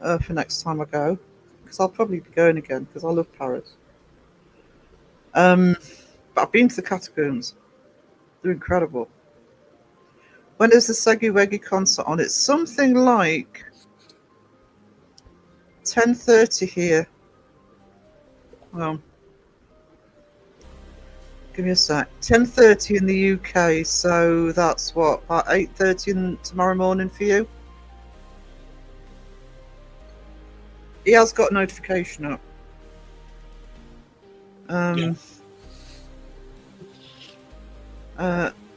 for next time I go, because I'll probably be going again because I love Paris. But I've been to the catacombs. They're incredible. When is the Seggy Weggy concert on? It's something like 10:30 here. Well, give me a sec. 10:30 in the UK, so that's what, about 8:30 tomorrow morning for you? He has got a notification up.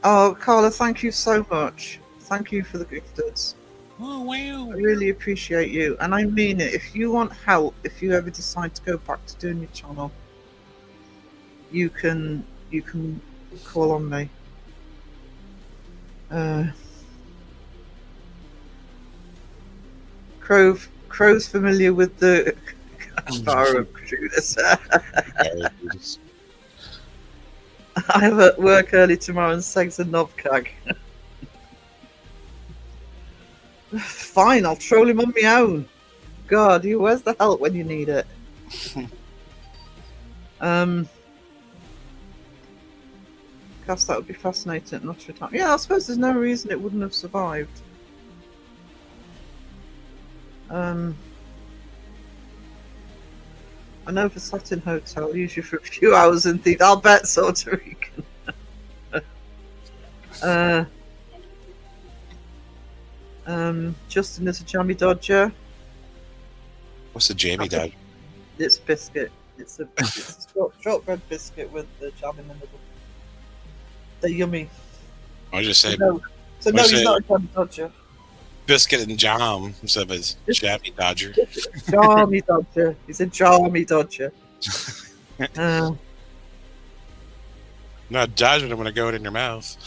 Oh, Carla, thank you so much. Thank you for the gifteds. Oh, wow. I really appreciate you, and I mean it. If you want help, if you ever decide to go back to doing your channel, you can call on me. Crow's familiar with the car of Judas. I have at work early tomorrow and Seg's a knobcag. Fine, I'll troll him on my own. God, where's the help when you need it? Guess that would be fascinating at Notre Dame. Yeah, I suppose there's no reason it wouldn't have survived. I know for Satin Hotel, usually for a few hours in the. I'll bet so, Tariq. Justin is a jammy dodger. What's a jammy dodger? It's a biscuit. It's a shortbread biscuit with the jam in the middle. They're yummy. I just said. No, he's not a jammy dodger. Biscuit and jam instead of a jammy dodger. Jammy dodger. He's a jammy dodger. Not dodging them when I go it in your mouth.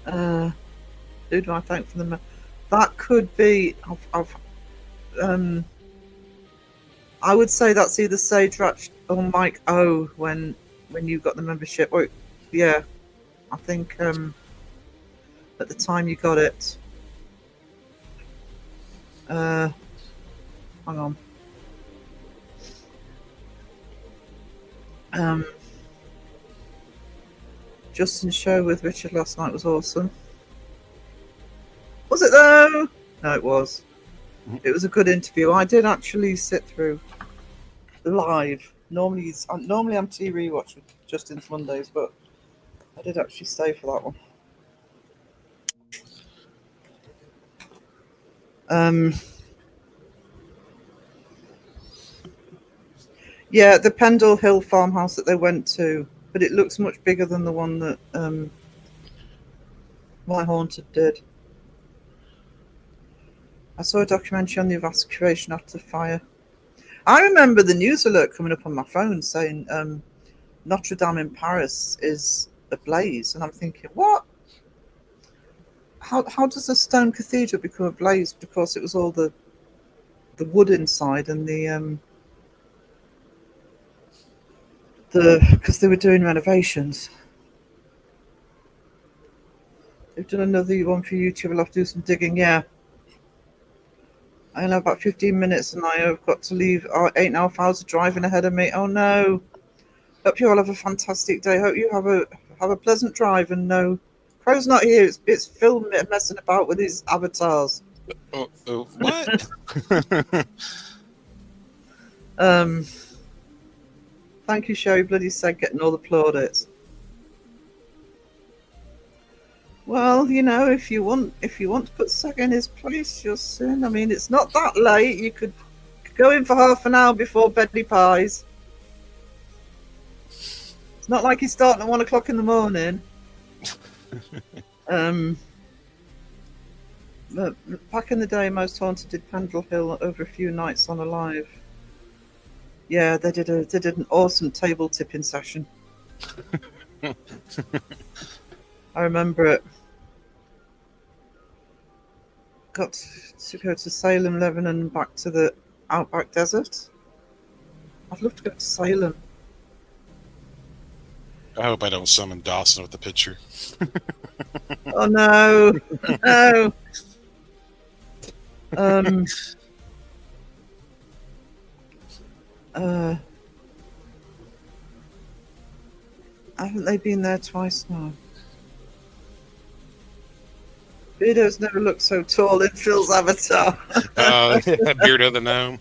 Who do I thank for the? That could be. I would say that's either Sage Ratch or Mike O. When you got the membership. Or yeah, I think at the time you got it. Hang on. Justin's show with Richard last night was awesome. Was it though? No, it was. It was a good interview. I did actually sit through live. Normally I'm TV watch with Justin's Mondays, but I did actually stay for that one. Yeah, the Pendle Hill farmhouse that they went to, but it looks much bigger than the one that My Haunted did. I saw a documentary on the evacuation after the fire. I remember the news alert coming up on my phone saying Notre Dame in Paris is ablaze, and I'm thinking, what? How does a stone cathedral become ablaze? Because it was all the wood inside and because they were doing renovations. They've done another one for YouTube. I'll have to do some digging. Yeah, I know about 15 minutes, and I have got to leave. 8.5 hours of driving ahead of me. Oh no! Hope you all have a fantastic day. Hope you have a pleasant drive. And no, Crow's not here. It's Phil messing about with his avatars. What? Thank you, Sherry Bloody said, getting all the plaudits. Well, if you want to put Seg in his place, just soon. I mean, it's not that late. You could go in for half an hour before Bedley Pies. It's not like he's starting at 1 o'clock in the morning. But back in the day, Most Haunted did Pendle Hill over a few nights on a live. Yeah, they did an awesome table tipping session. I remember it. Got to go to Salem, Lebanon, and back to the Outback Desert. I'd love to go to Salem. I hope I don't summon Dawson with the picture. Oh no, no. Haven't they been there twice now? Beardo's never looked so tall in Phil's avatar. Beardo the gnome.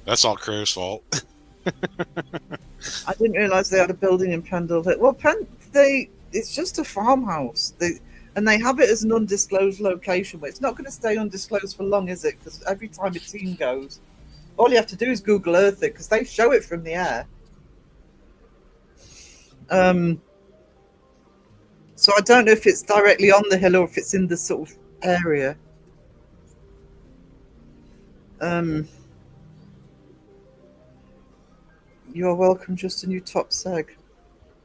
That's all Crow's fault. I didn't realise they had a building in Pendle. Well, it's just a farmhouse. And they have it as an undisclosed location, but it's not going to stay undisclosed for long, is it? Because every time a team goes, all you have to do is Google Earth it, because they show it from the air. So I don't know if it's directly on the hill or if it's in the sort of area. You're welcome, Justin. You top Seg.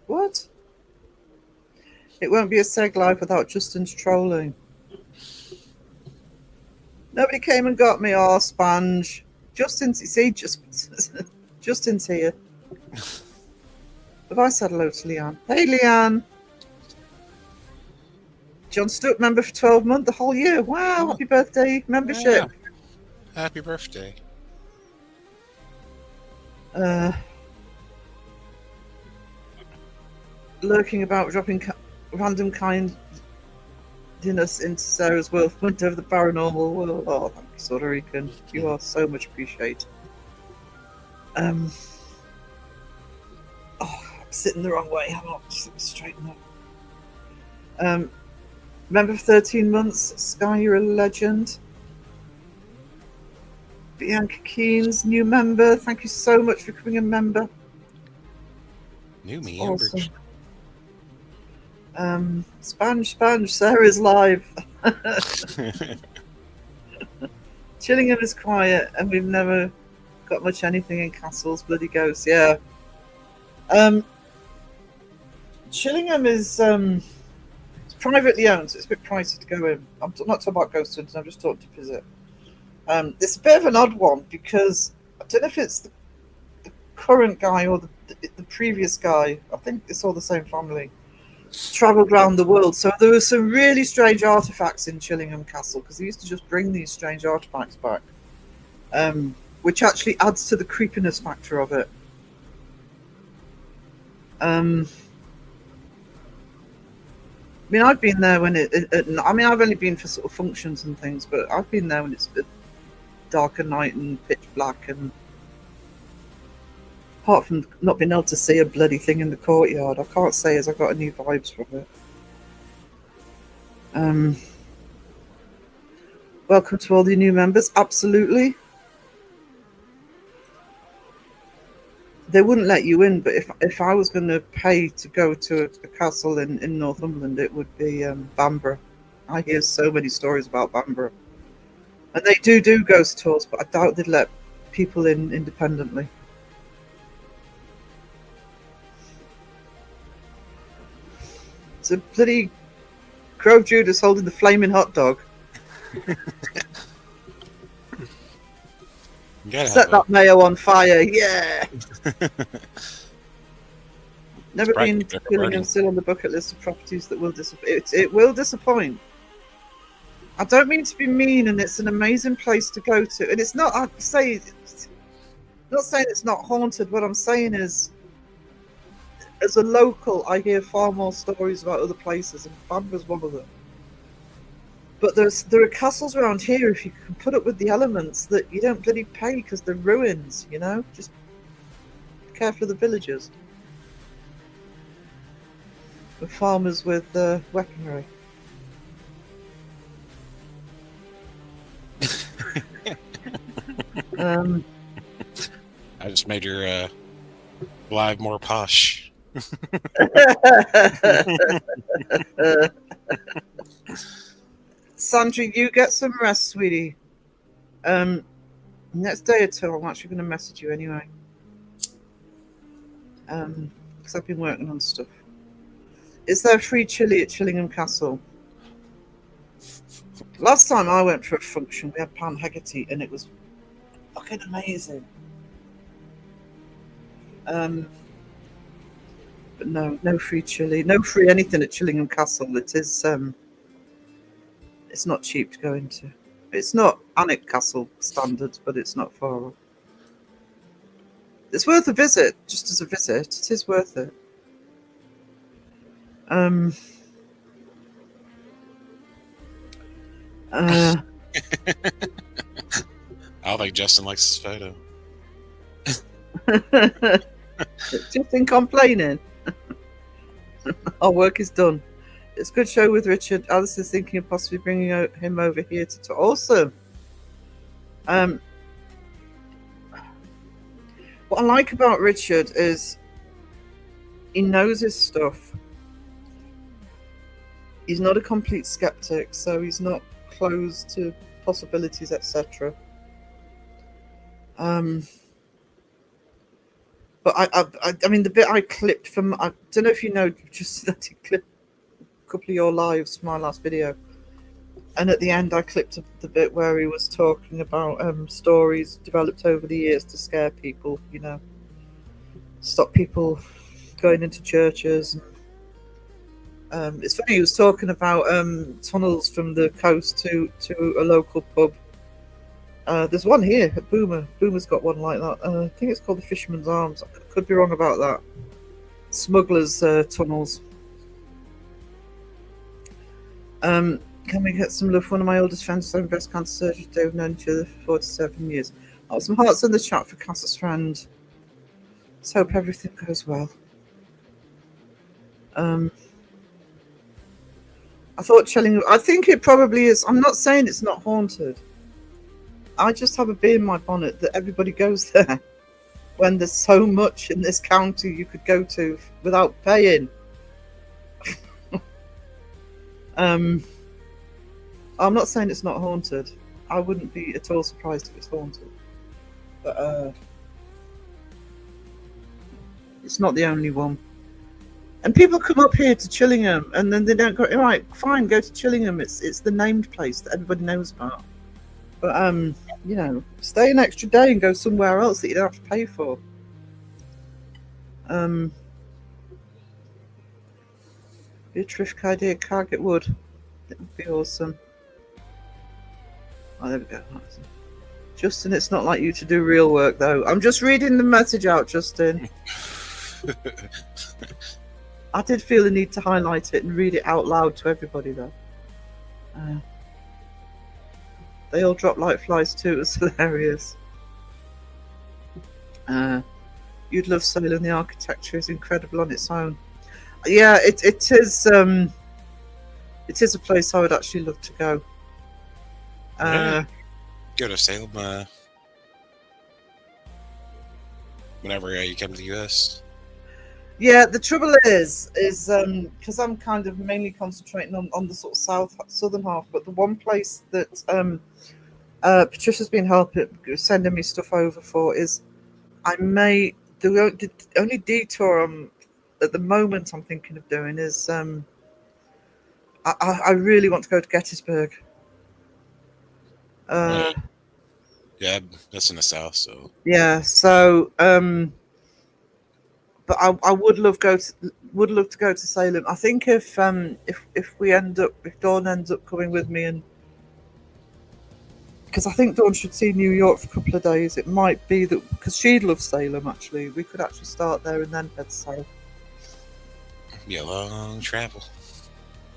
What? It won't be a Seg live without Justin's trolling. Nobody came and got me, Sponge. Justin's here. Have I said hello to Leanne? Hey, Leanne. John Stewart member for 12 months, the whole year. Wow, happy birthday membership. Yeah. Happy birthday. Lurking about, dropping random kindness into Sarah's world, went over the paranormal world. Oh, thank you, Sodorican. You are so much appreciated. I'm sitting the wrong way. I'm not just straighten up. Member for 13 months. Sky, you're a legend. Bianca Keynes, new member. Thank you so much for becoming a member. New me, Awesome. Sponge, Sarah's live. Chillingham is quiet, and we've never got much anything in Castles. Bloody Ghosts, yeah. Chillingham is it's privately owned, so it's a bit pricey to go in. I'm not talking about ghost hunting. I'm just talking to visit. It's a bit of an odd one because I don't know if it's the current guy or the previous guy. I think it's all the same family. Travelled around the world, so there were some really strange artifacts in Chillingham Castle because they used to just bring these strange artifacts back, which actually adds to the creepiness factor of it. I mean, I've been there when I mean, I've only been for sort of functions and things, but I've been there when it's dark at night and pitch black, and apart from not being able to see a bloody thing in the courtyard, I can't say as I got any vibes from it. Welcome to all the new members. Absolutely. They wouldn't let you in, but if I was going to pay to go to a castle in Northumberland, it would be Bamborough. I hear so many stories about Bamborough. And they do ghost tours, but I doubt they'd let people in independently. It's a bloody Grove Judas holding the flaming hot dog. Set that mayo on fire, yeah! Never been to Gillingham, still on the bucket list of properties that will disappoint. It will disappoint. I don't mean to be mean, and it's an amazing place to go to. And it's not, not saying it's not haunted. What I'm saying is, as a local, I hear far more stories about other places, and Bamborough's one of them. But there are castles around here, if you can put up with the elements, that you don't bloody pay because they're ruins, you know? Just be careful of the villagers. The farmers with weaponry. I just made your live more posh. Sandra, you get some rest, sweetie. Next day or two, I'm actually going to message you anyway. Because I've been working on stuff. Is there free chili at Chillingham Castle? Last time I went for a function, we had Pan Haggerty, and it was fucking amazing. But no free chili, no free anything at Chillingham Castle. It is it's not cheap to go into. It's not Alnwick Castle standards, but it's not far off. It's worth a visit, just as a visit. It is worth it. I don't think Justin likes this photo. Just in complaining. Our work is done. It's a good show with Richard. Alice is thinking of possibly bringing him over here to talk. Awesome. What I like about Richard is he knows his stuff. He's not a complete skeptic, so he's not closed to possibilities, etc. But I mean, the bit I clipped from, I don't know if you know, just that I clipped a couple of your lives from my last video. And at the end, I clipped the bit where he was talking about stories developed over the years to scare people, you know, stop people going into churches. It's funny, he was talking about tunnels from the coast to a local pub. There's one here at Boomer. Boomer's got one like that. I think it's called the Fisherman's Arms. I could be wrong about that. Smugglers' tunnels. Can we get some love for one of my oldest friends having breast cancer surgery today? We've known each other for 47 years. Oh, some hearts in the chat for Cass's friend. Let's hope everything goes well. I thought Chillingham, I think it probably is. I'm not saying it's not haunted. I just have a bee in my bonnet that everybody goes there when there's so much in this county you could go to without paying. I'm not saying it's not haunted. I wouldn't be at all surprised if it's haunted. But it's not the only one. And people come up here to Chillingham and then they don't go, right, fine, go to Chillingham. It's the named place that everybody knows about. But, you know, stay an extra day and go somewhere else that you don't have to pay for. Be a terrific idea, Carget Wood. It would be awesome. Oh, there we go. Justin, it's not like you to do real work, though. I'm just reading the message out, Justin. I did feel the need to highlight it and read it out loud to everybody, though. They all drop like flies too. It was hilarious. You'd love Salem. The architecture is incredible on its own. Yeah, it is. It is a place I would actually love to go. Go to Salem whenever you come to the U.S. Yeah, the trouble is because I'm kind of mainly concentrating on the sort of southern half, but the one place that Patricia's been sending me stuff over for is the only detour at the moment I'm thinking of doing is I really want to go to Gettysburg. Right. Yeah, that's in the south, so Yeah, so but I would love to go to Salem. I think if Dawn ends up coming with me, and because I think Dawn should see New York for a couple of days, it might be that because she'd love Salem. Actually, we could actually start there and then head south. be a long travel.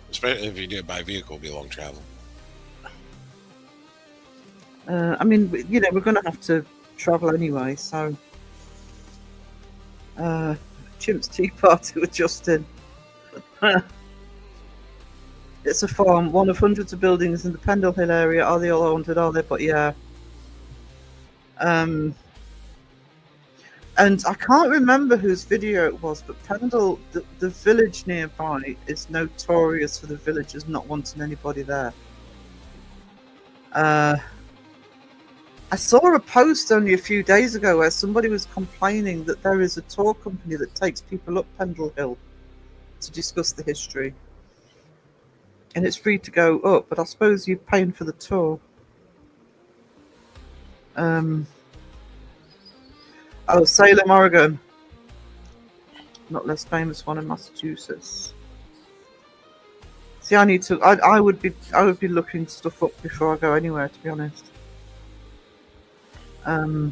Especially if you do it by vehicle, it'll be a long travel. I mean, we're going to have to travel anyway, so. Chimp's Tea Party with Justin. It's a farm, one of hundreds of buildings in the Pendle Hill area. Are they all haunted? Are they? But yeah. And I can't remember whose video it was, but Pendle, the village nearby, is notorious for the villagers not wanting anybody there. I saw a post only a few days ago where somebody was complaining that there is a tour company that takes people up Pendle Hill to discuss the history. And it's free to go up, but I suppose you're paying for the tour. Oh, Salem, Oregon. Not less famous one in Massachusetts. See, I would be looking stuff up before I go anywhere, to be honest. I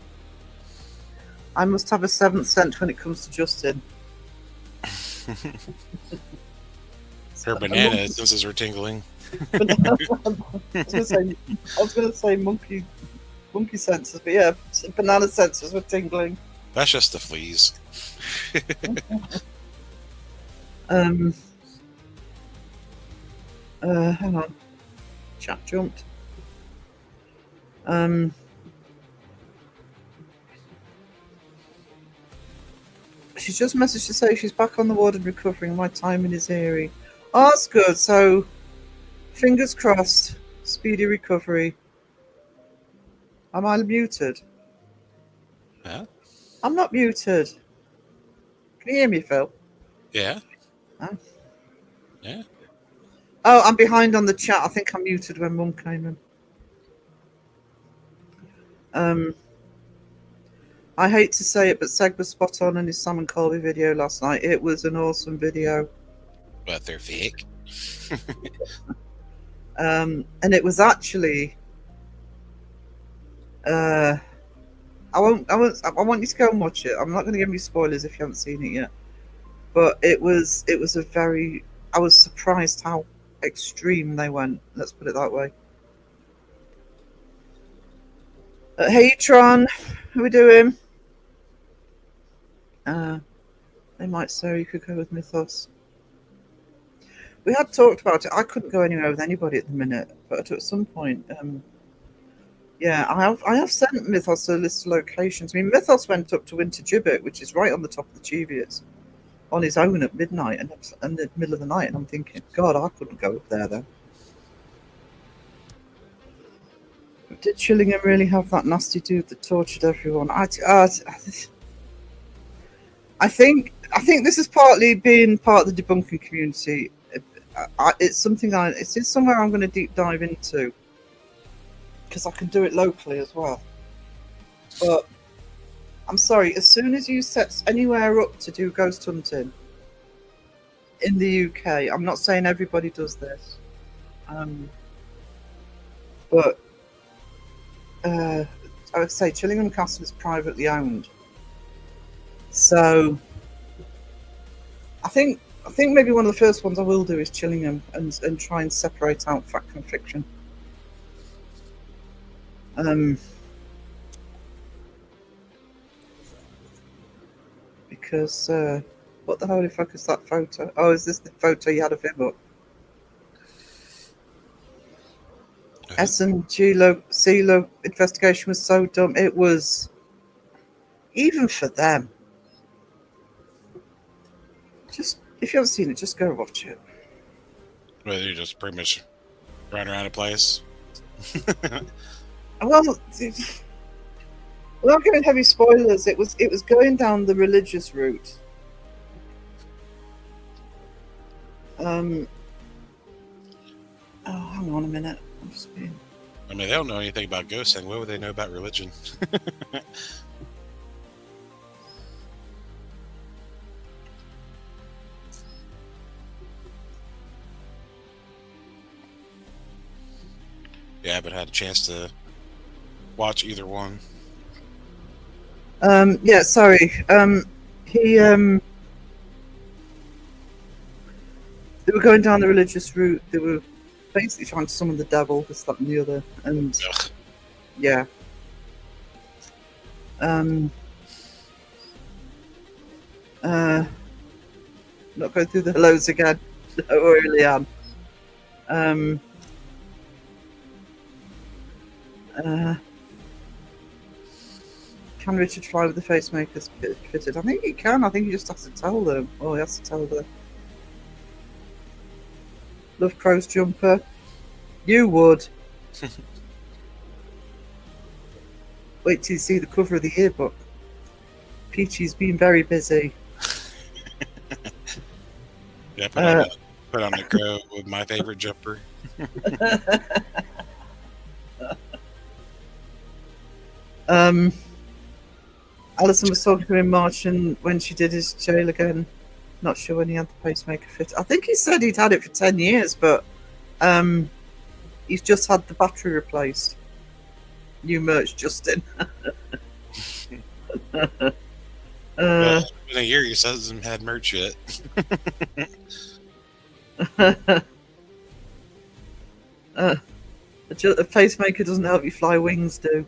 must have a seventh sense when it comes to Justin. Her banana senses were tingling. I was going to say monkey senses, but yeah, banana senses were tingling. That's just the fleas. Hang on. Chat jumped. She's just messaged to say she's back on the ward and recovering. My timing is eerie. Oh, that's good. So, fingers crossed. Speedy recovery. Am I muted? Huh? I'm not muted. Can you hear me, Phil? Yeah. Oh. Yeah. Oh, I'm behind on the chat. I think I muted when Mum came in. I hate to say it, but Seg was spot on in his Sam and Colby video last night. It was an awesome video. But they're fake. And it was actually I want you to go and watch it. I'm not going to give you spoilers if you haven't seen it yet. But it was I was surprised how extreme they went. Let's put it that way. Hey Tron, how we doing? They might say you could go with Mythos. We had talked about it. I couldn't go anywhere with anybody at the minute, but at some point, yeah, I have sent Mythos a list of locations. I mean, Mythos went up to Winter Gibbet, which is right on the top of the Cheviot, on his own at midnight and in the middle of the night, and I'm thinking, God, I couldn't go up there then. Did Chillingham really have that nasty dude that tortured everyone? I think this is partly being part of the debunking community. It's something it's somewhere I'm going to deep dive into because I can do it locally as well. But I'm sorry, as soon as you set anywhere up to do ghost hunting in the UK, I'm not saying everybody does this, but I would say Chillingham Castle is privately owned. So I think maybe one of the first ones I will do is Chillingham and try and separate out fact from fiction. Because what the holy fuck is that photo? Oh, is this the photo you had of him up? S and G CeeLo investigation was so dumb. It was, even for them. Just, if you haven't seen it, just go watch it. Well, you just pretty much run around a place. Well, without giving heavy spoilers, it was going down the religious route. Oh, hang on a minute. I'm just being... I mean, they don't know anything about ghosting. What would they know about religion? Yeah, I haven't had a chance to watch either one. Yeah, sorry. He they were going down the religious route. They were basically trying to summon the devil, this, that, and the other, and Ugh. yeah. Not going through the hellos again. No, I really am. Can Richard fly with the facemakers fitted? I think he can. I think he just has to tell them. Oh, he has to tell them. Love Crow's jumper. You would. Wait till you see the cover of the yearbook. Peachy's been very busy. Yeah, put on the crow with my favorite jumper. Alison was talking to him in March, and when she did his jail again, not sure when he had the pacemaker fit. I think he said he'd had it for 10 years, but he's just had the battery replaced. New merch, Justin. Well, in a year, he hasn't had merch yet. A pacemaker doesn't help you fly, wings do.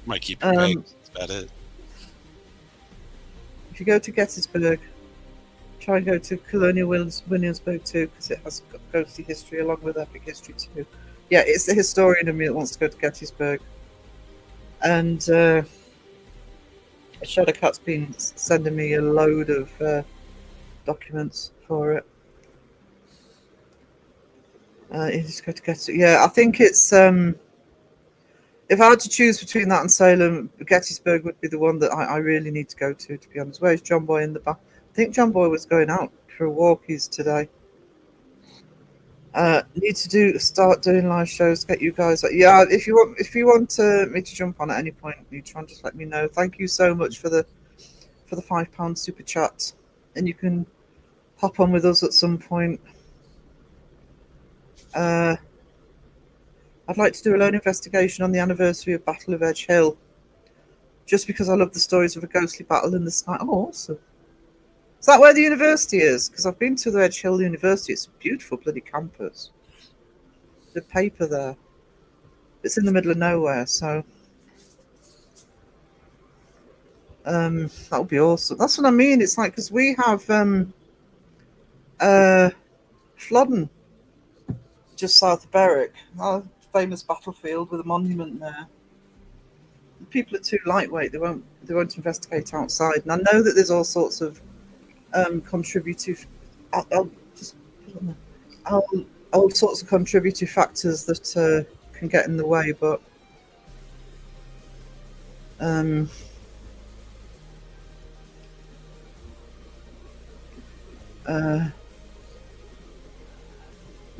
Might keep your legs. That's about it. If you go to Gettysburg, try and go to Colonial Williamsburg too, because it has ghostly history along with epic history too. Yeah, it's the historian in me that wants to go to Gettysburg. And Shadowcat's been sending me a load of documents for it. You just go to Gettysburg. Yeah, I think it's... if I had to choose between that and Salem, Gettysburg would be the one that I really need to go to be honest. Where's John Boy in the back? I think John Boy was going out for a walk today. Need to start doing live shows. Get you guys. Yeah, if you want me to jump on at any point, you try and just let me know. Thank you so much for the £5 super chat, and you can hop on with us at some point. I'd like to do a lone investigation on the anniversary of Battle of Edge Hill, just because I love the stories of a ghostly battle in the sky. Oh, awesome. Is that where the university is? Because I've been to the Edge Hill University. It's a beautiful bloody campus. The paper there. It's in the middle of nowhere, so... that would be awesome. That's what I mean. It's like, because we have Flodden, just south of Berwick, a famous battlefield with a monument there. The people are too lightweight. They won't investigate outside. And I know that there's all sorts of contributive. I'll just put on there. All sorts of contributive factors that can get in the way, but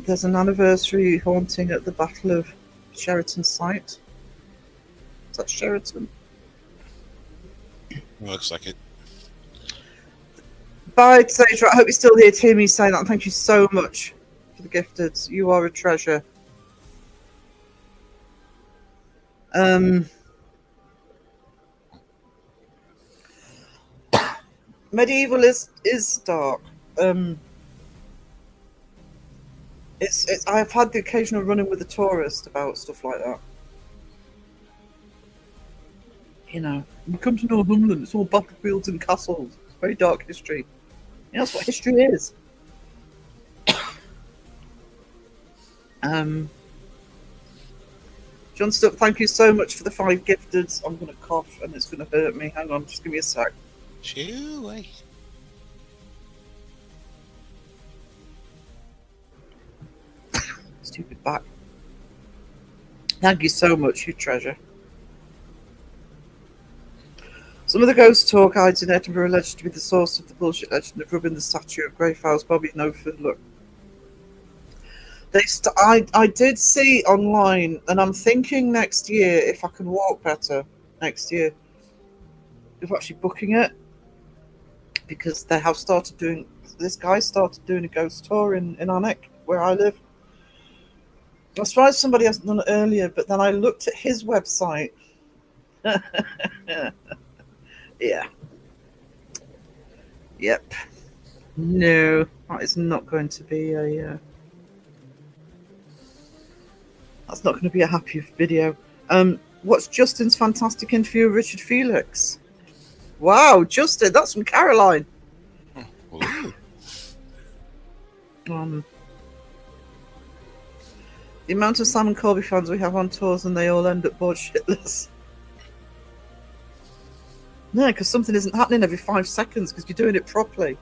there's an anniversary haunting at the Battle of Sheraton site. Is that Sheraton? Looks like it. Bye, Sage. I hope you're still here to hear me say that. Thank you so much for the gifted. You are a treasure. medieval is dark. It's. I've had the occasional run-in with a tourist about stuff like that. You know, you come to Northumberland, it's all battlefields and castles. It's very dark history. You know, that's what history is. John Stuck, thank you so much for the 5 gifteds. I'm going to cough and it's going to hurt me. Hang on, just give me a sec. Chewy. Stupid back. Thank you so much, you treasure. Some of the ghost tour guides in Edinburgh are alleged to be the source of the bullshit legend of rubbing the statue of Greyfowl's Bobby no further look. I did see online, and I'm thinking next year, if I can walk better next year, of actually booking it, because they have started doing. This guy started doing a ghost tour in Alnwick, where I live. I was surprised somebody hasn't done it earlier, but then I looked at his website. Yeah. Yep. No, that is not going to be a. That's not going to be a happy video. What's Justin's fantastic interview with Richard Felix? Wow, Justin, that's from Caroline. Ooh. The amount of Sam and Colby fans we have on tours and they all end up bored shitless. No, because something isn't happening every 5 seconds because you're doing it properly.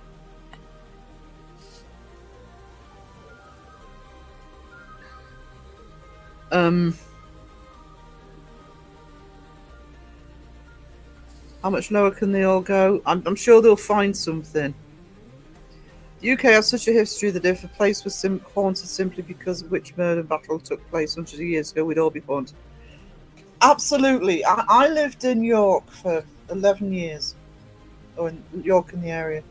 How much lower can they all go? I'm sure they'll find something. The UK has such a history that if a place was haunted simply because a witch murder battle took place hundreds of years ago, we'd all be haunted. Absolutely. I lived in York for 11 years, or in York in the area.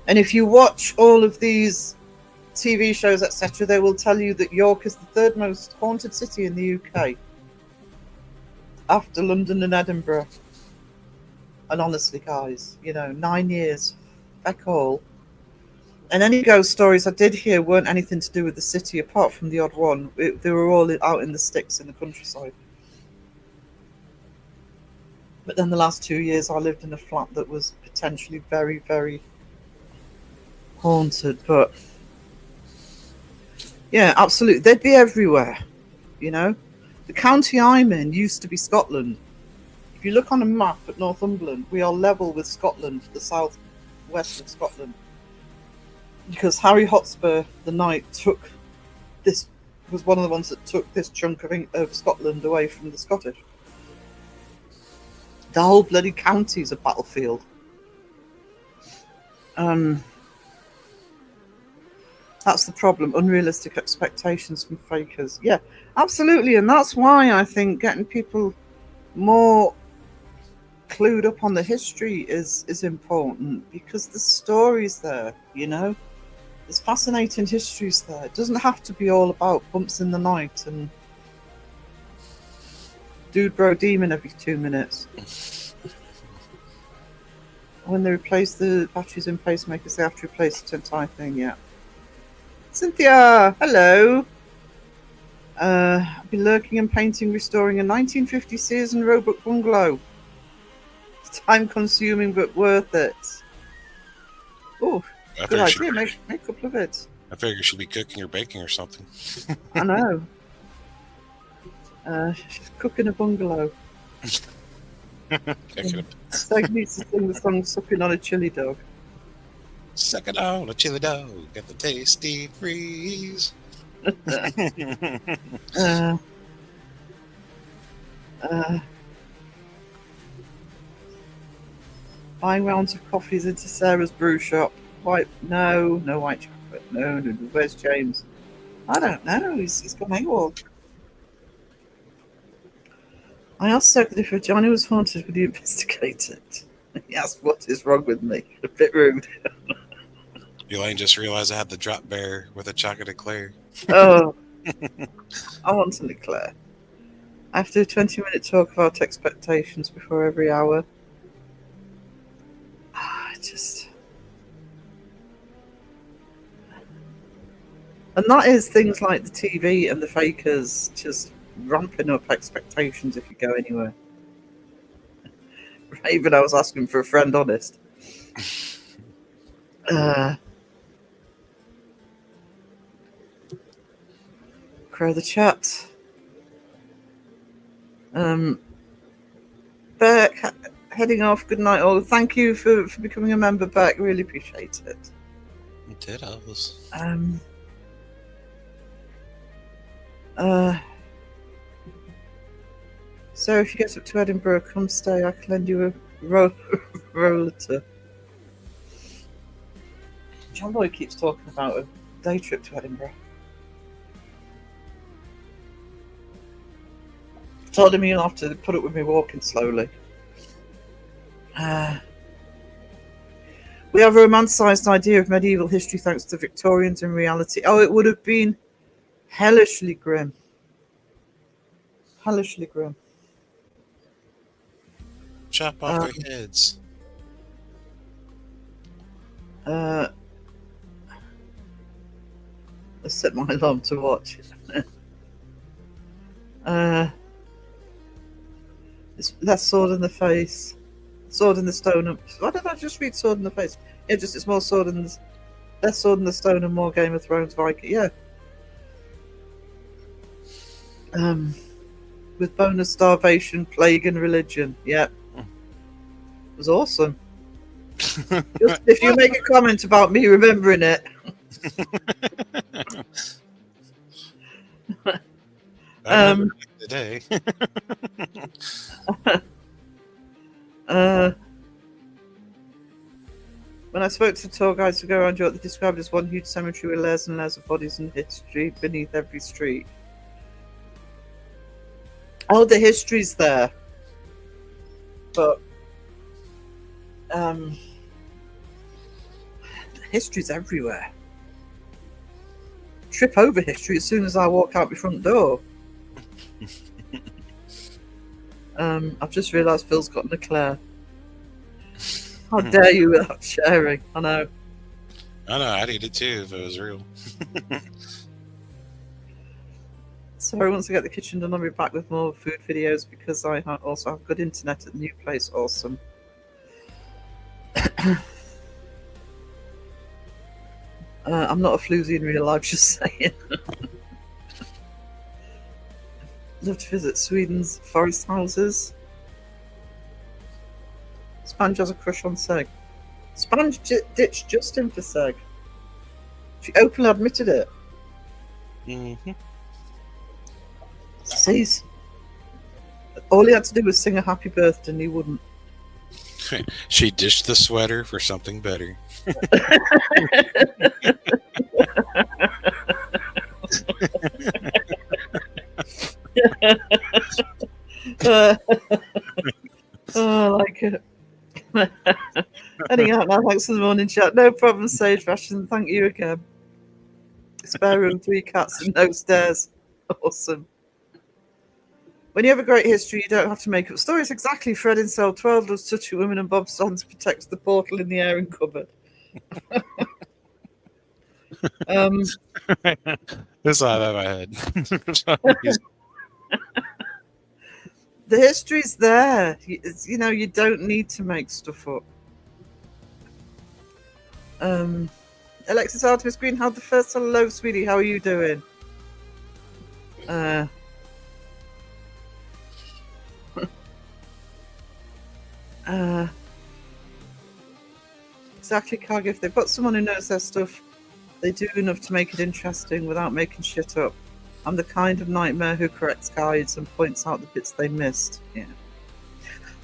And if you watch all of these TV shows, etc., they will tell you that York is the 3rd most haunted city in the UK, after London and Edinburgh. And honestly, guys, 9 years, feck all. And any ghost stories I did hear weren't anything to do with the city, apart from the odd one. They were all out in the sticks in the countryside. But then the last 2 years, I lived in a flat that was potentially very, very haunted. But yeah, absolutely, they'd be everywhere. The county I'm in used to be Scotland. If you look on a map at Northumberland, we are level with Scotland, the south west of Scotland. Because Harry Hotspur, the knight, was one of the ones that took this chunk of Scotland away from the Scottish. The whole bloody county is a battlefield. That's the problem, unrealistic expectations from fakers. Yeah, absolutely, and that's why I think getting people more clued up on the history is important, because the story's there, There's fascinating histories there. It doesn't have to be all about bumps in the night and dude bro demon every 2 minutes. When they replace the batteries in pacemakers, they have to replace the entire thing, yeah. Cynthia, hello. I've been lurking and painting, restoring a 1950 Sears and Roebuck bungalow. It's time consuming but worth it. Oh, good idea. Make a couple of it. I figure you should be cooking or baking or something. I know. She's cooking a bungalow. Stag needs to sing the song Sucking on a Chili Dog. Sucking on a chili dog, get the tasty freeze. Buying rounds of coffees into Sarah's brew shop. No white chocolate. No. Where's James? I don't know. He's gone AWOL. I asked Circle if Johnny was haunted, would he investigate it? He asked, what is wrong with me? A bit rude. Elaine just realized I had the drop bear with a chocolate eclair. Oh, I want an eclair. I have to do a 20-minute talk about expectations before every hour. just. And that is things like the TV and the fakers just ramping up expectations if you go anywhere. Even I was asking for a friend honest. Crow the chat. Beck, heading off. Good night, all. Thank you for becoming a member, Beck. Really appreciate it. You did, Elvis. So if you get up to Edinburgh, come stay. I can lend you a rollator. John Boy keeps talking about a day trip to Edinburgh. Told him he'll have to put up with me walking slowly. We have a romanticised idea of medieval history thanks to the Victorians in reality. Oh, it would have been hellishly grim. Hellishly grim. Chop off their heads. Let's set my alarm to watch. It's less sword in the face. Sword in the stone. Why did I just read sword in the face? Yeah, just it's more sword in the, less sword in the stone and more Game of Thrones Viking. Yeah. With bonus starvation, plague, and religion. Yeah. It was awesome. Just, if you make a comment about me remembering it. Today. When I spoke to tour guides to go around Europe, they described it as one huge cemetery with layers and layers of bodies and history beneath every street. Oh, the history's there. But the history's everywhere. Trip over history as soon as I walk out my front door. I've just realised Phil's got an eclair. How dare you without sharing? I know. I'd eat it too if it was real. Sorry, once I get the kitchen done, I'll be back with more food videos because I also have good internet at the new place. Awesome. I'm not a floozy in real life, just saying. Love to visit Sweden's forest houses. Spange has a crush on Seg. Spange ditched Justin for Seg. She openly admitted it. Mm-hmm. Sees. All he had to do was sing a happy birthday and he wouldn't. She dished the sweater for something better. I like it. Heading out now, thanks for the morning chat. No problem, Sage Fashion. Thank you again. Spare room, 3 cats and no stairs. Awesome. When you have a great history, you don't have to make up stories. Exactly. Fred in cell 12 loves touching women and Bob Sons protects the portal in the airing cupboard. This I have in my head. The history's there. You know, you don't need to make stuff up. Alexis Artemis Green, how'd the first hello, sweetie? How are you doing? Exactly, Cargill. If they've got someone who knows their stuff, they do enough to make it interesting without making shit up. I'm the kind of nightmare who corrects guides and points out the bits they missed. Yeah.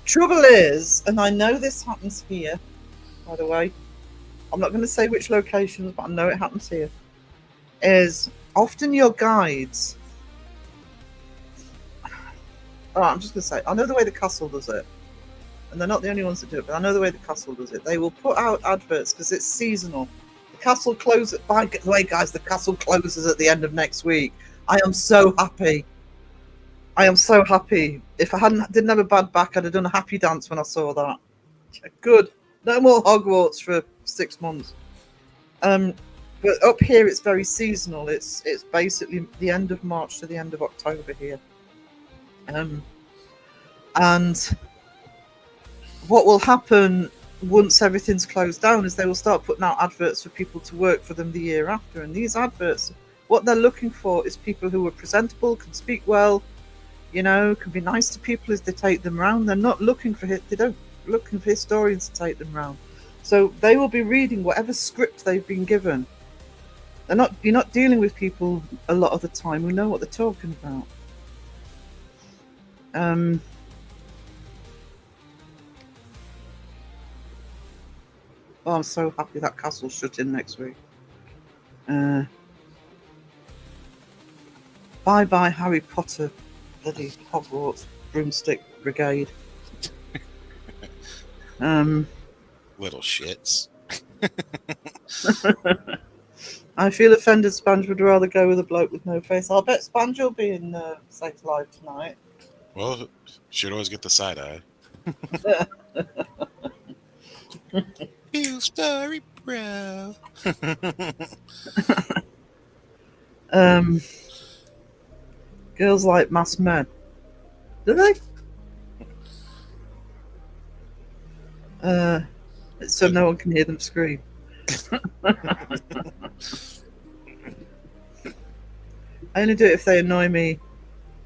Trouble is, and I know this happens here, by the way, I'm not going to say which locations, but I know it happens here, is often your guides... Alright, I'm just going to say, I know the way the castle does it. And they're not the only ones that do it, but I know the way the castle does it. They will put out adverts because it's seasonal. The castle closes... By the way, guys, the castle closes at the end of next week. I am so happy. I am so happy. If I didn't have a bad back, I'd have done a happy dance when I saw that. Good. No more Hogwarts for 6 months. But up here it's very seasonal. It's basically the end of March to the end of October here. And what will happen once everything's closed down is they will start putting out adverts for people to work for them the year after. And these adverts, what they're looking for is people who are presentable, can speak well, can be nice to people as they take them round. They're not looking for looking for historians to take them round. So they will be reading whatever script they've been given. You're not dealing with people a lot of the time who know what they're talking about. Oh, I'm so happy that castle's shut in next week. Bye bye Harry Potter, bloody Hogwarts broomstick brigade. Little shits. I feel offended Sponge would rather go with a bloke with no face. I'll bet Sponge will be in Saint Live tonight. Well, should always get the side eye. Feel sorry, bro. Girls like masked men. Do they? So no one can hear them scream. I only do it if they annoy me.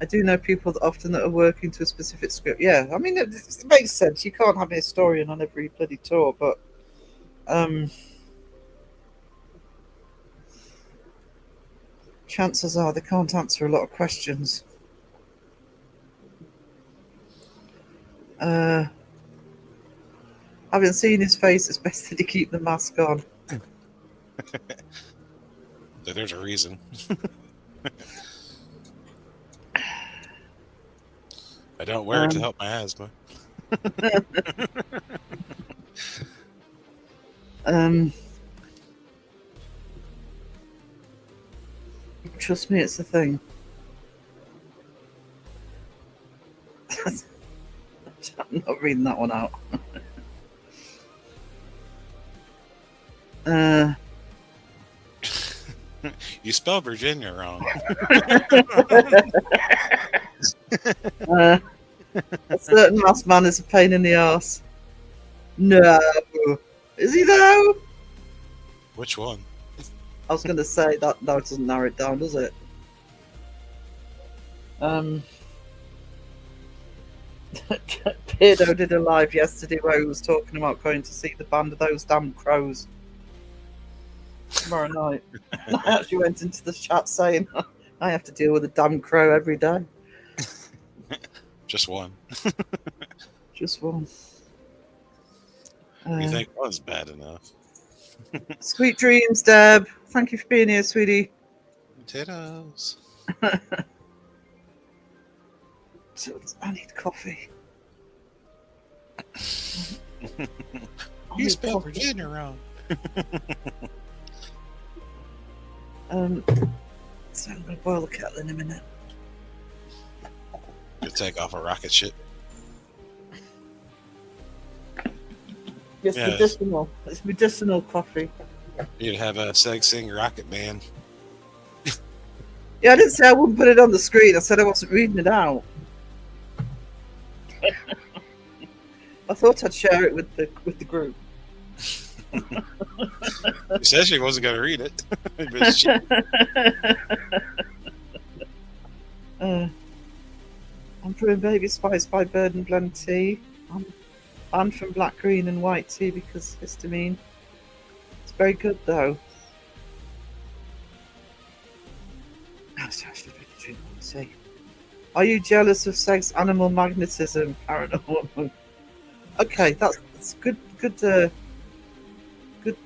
I do know people that often that are working to a specific script. Yeah, I mean, it makes sense. You can't have a historian on every bloody tour, but chances are they can't answer a lot of questions. Having seen his face, it's best that he keep the mask on. There's a reason. I don't wear it to help my asthma. Trust me, it's a thing. I'm not reading that one out. You spell Virginia wrong. A certain masked man is a pain in the arse. No. Is he though? Which one? I was going to say that doesn't narrow it down, does it? Peardo did a live yesterday where he was talking about going to see the band of Those Damn Crows tomorrow night. I actually went into the chat saying I have to deal with a damn crow every day. Just one. Just one. You think one's bad enough? Sweet dreams, Deb. Thank you for being here, sweetie. Potatoes. I need coffee. You spelled Virginia wrong. So I'm going to boil the kettle in a minute. You take off a rocket ship. It's medicinal. It's medicinal coffee. You'd have a sing Rocket Man. Yeah, I didn't say I wouldn't put it on the screen. I said I wasn't reading it out. I thought I'd share it with the group. She said she wasn't going to read it. I'm brewing Baby Spice by Bird and Blend tea. I'm banned from black, green and white tea because histamine. It's very good though. I should really drink more tea. Are you jealous of sex, animal magnetism, paranormal? Okay, that's good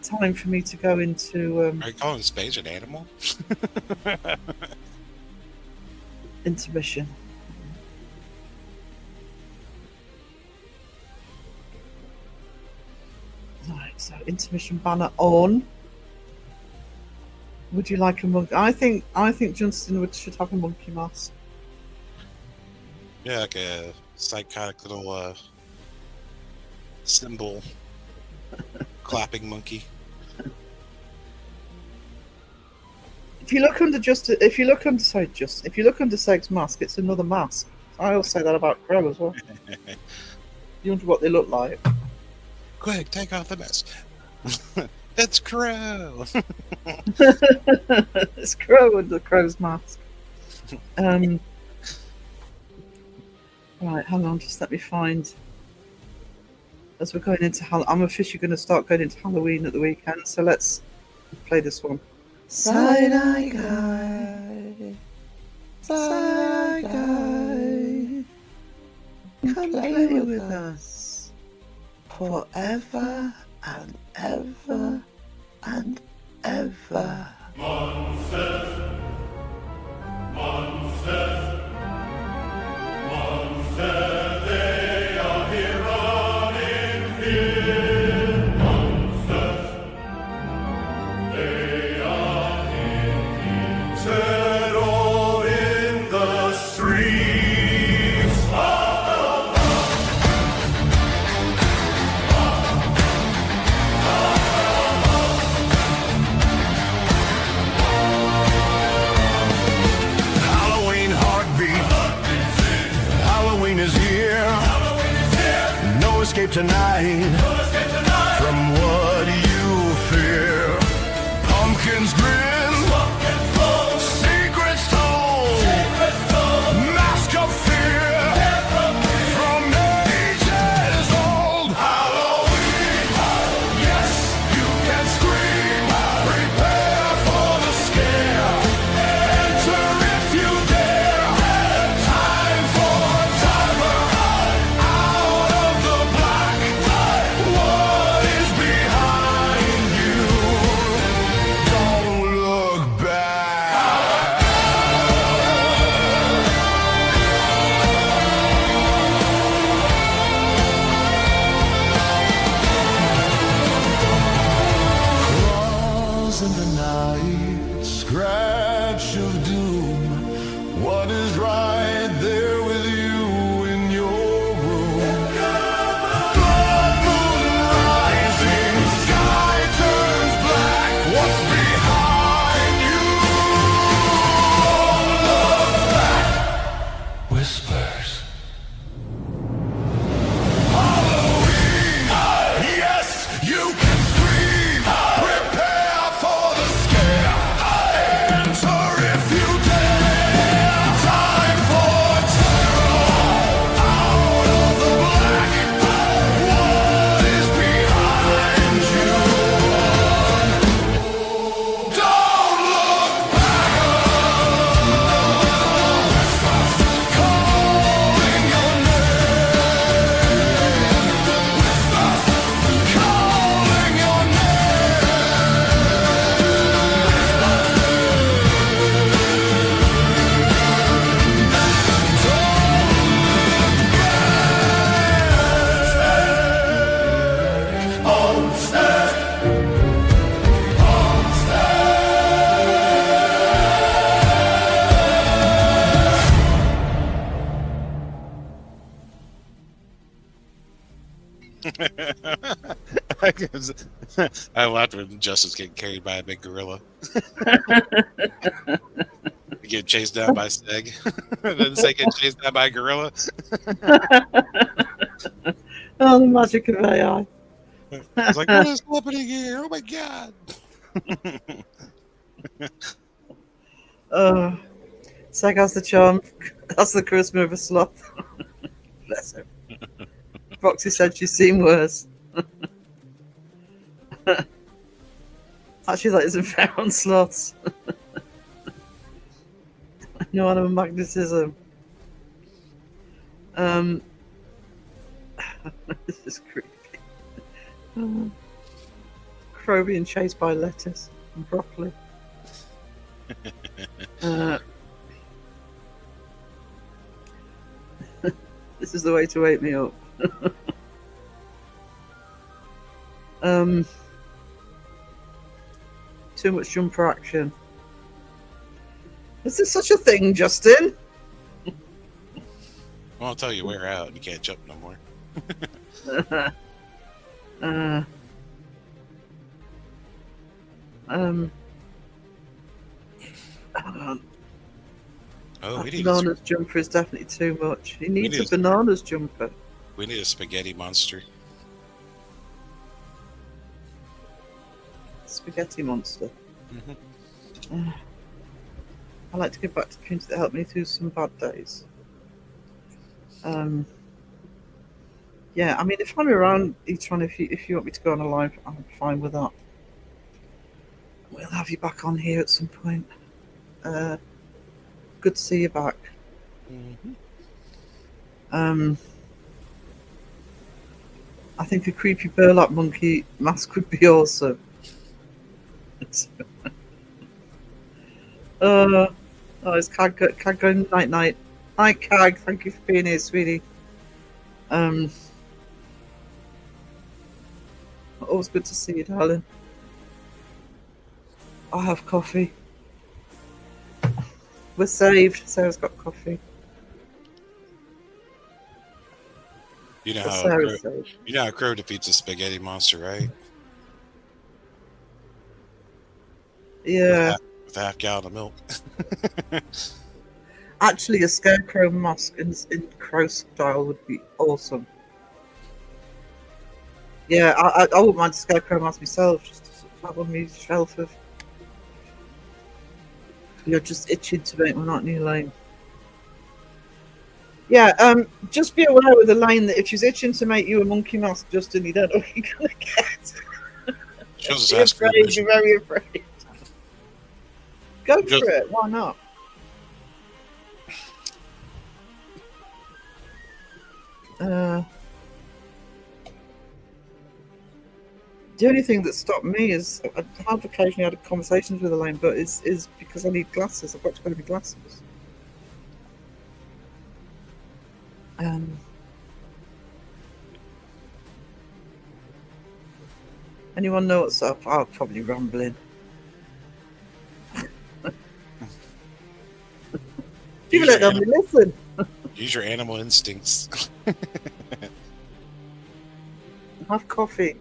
time for me to go into. Are you calling space an animal? Intermission. Right, so intermission banner on. Would you like a monkey? I think Johnston should have a monkey mask. Yeah, like a psychotic little symbol Clapping monkey. If you look under Seg's mask, it's another mask. I always say that about Crow as well. You wonder what they look like. Quick, take off the mask. It's Crow. It's Crow under Crow's mask. Right, hang on, just let me find. As we're going into I'm officially going to start going into Halloween at the weekend, so let's play this one. Side-eye guy, side-eye guy, come play with us forever and ever and ever. Monsters, monsters, monsters, they are here running fear. Monsters, they are here, settled in the streets. Halloween heartbeat. Halloween is here. No escape tonight from what you fear. Pumpkins grin, secrets told, mask of fear from ages old. Halloween, yes, you can scream. Prepare for the scare. Enter if you dare. Time for timer. Out of the black. What is behind you? Don't look back. Claws in the night, scratch of doom. What is right there with you in your room? Blood moon rising, sky turns black. What's behind you? Don't look back. Whispers. Halloween, yes, you can scream. Prepare for the scare. Enter if you dare. Time for terror. Out of the black. What is behind you? Don't look back. Calling your name. Calling your name. Monster. I laughed when Justice getting carried by a big gorilla. Get chased down by Seg. Then Seg get chased down by a gorilla. Oh, the magic of AI. It's like, what is happening here? Oh my god. Seg has the charm. That's the charisma of a sloth. Bless him. Roxy said she's seen worse. Actually, that isn't fair on sloths. No animal magnetism. This is creepy. Crow being chased by lettuce and broccoli. This is the way to wake me up. Too much jumper action. Is there such a thing, Justin? Well, I'll tell you, we're out. You can't jump no more. Um, Oh, a bananas jumper is definitely too much. He needs a bananas jumper. We need a spaghetti monster. Spaghetti monster. Mm-hmm. I like to give back to people that helped me through some bad days. Yeah, I mean, if I'm around each one, if you want me to go on a live, I'm fine with that. We'll have you back on here at some point. Good to see you back. Mm-hmm. I think a creepy burlap monkey mask would be awesome. It's Cag going night night. Hi Cag, thank you for being here, sweetie. Always good to see you, darling. I have coffee. We're saved. Sarah's got coffee. You know how Crow defeats a spaghetti monster, right? Yeah. With half gallon of milk. Actually, a scarecrow mask in crow style would be awesome. Yeah, I wouldn't mind a scarecrow mask myself. Just to sort of have on my shelf of. You're just itching to make one out new lane. Yeah, just be aware with Elaine that if she's itching to make you a monkey mask, Justin, you don't know what you're gonna get. She'll Be afraid, be very afraid. Go for it, why not? The only thing that stopped me is I have occasionally had conversations with Elaine, but is because I need glasses. I've got to go to my glasses. Anyone know what's up? I'll probably rambling. People don't know me listen. Use your animal instincts. Have coffee.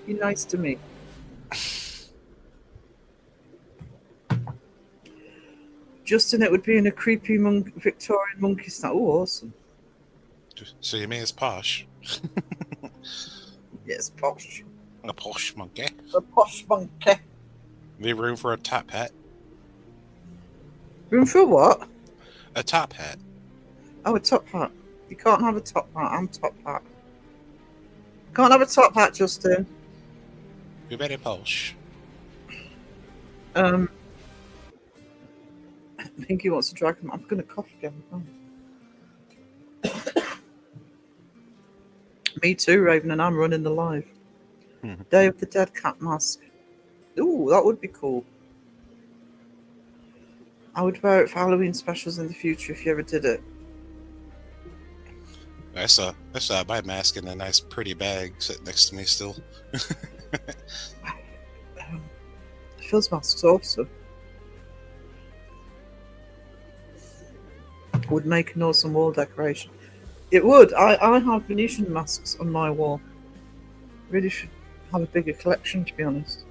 Be nice to me. Justin, it would be in a creepy Victorian monkey style. Oh, awesome. So you mean it's posh? Yes, posh. A posh monkey. A posh monkey. Leave room for a top hat. Room for what? A top hat. Oh, a top hat. You can't have a top hat. I'm top hat. Can't have a top hat, Justin. You're very posh. I think he wants to drag him. I'm going to cough again. Oh. Me too, Raven, and I'm running the live. Day of the Dead cat mask. Ooh, that would be cool. I would wear it for Halloween specials in the future if you ever did it. I saw my mask in a nice pretty bag sitting next to me still. Phil's mask's awesome. Would make an awesome wall decoration. It would. I have Venetian masks on my wall. Really should have a bigger collection, to be honest.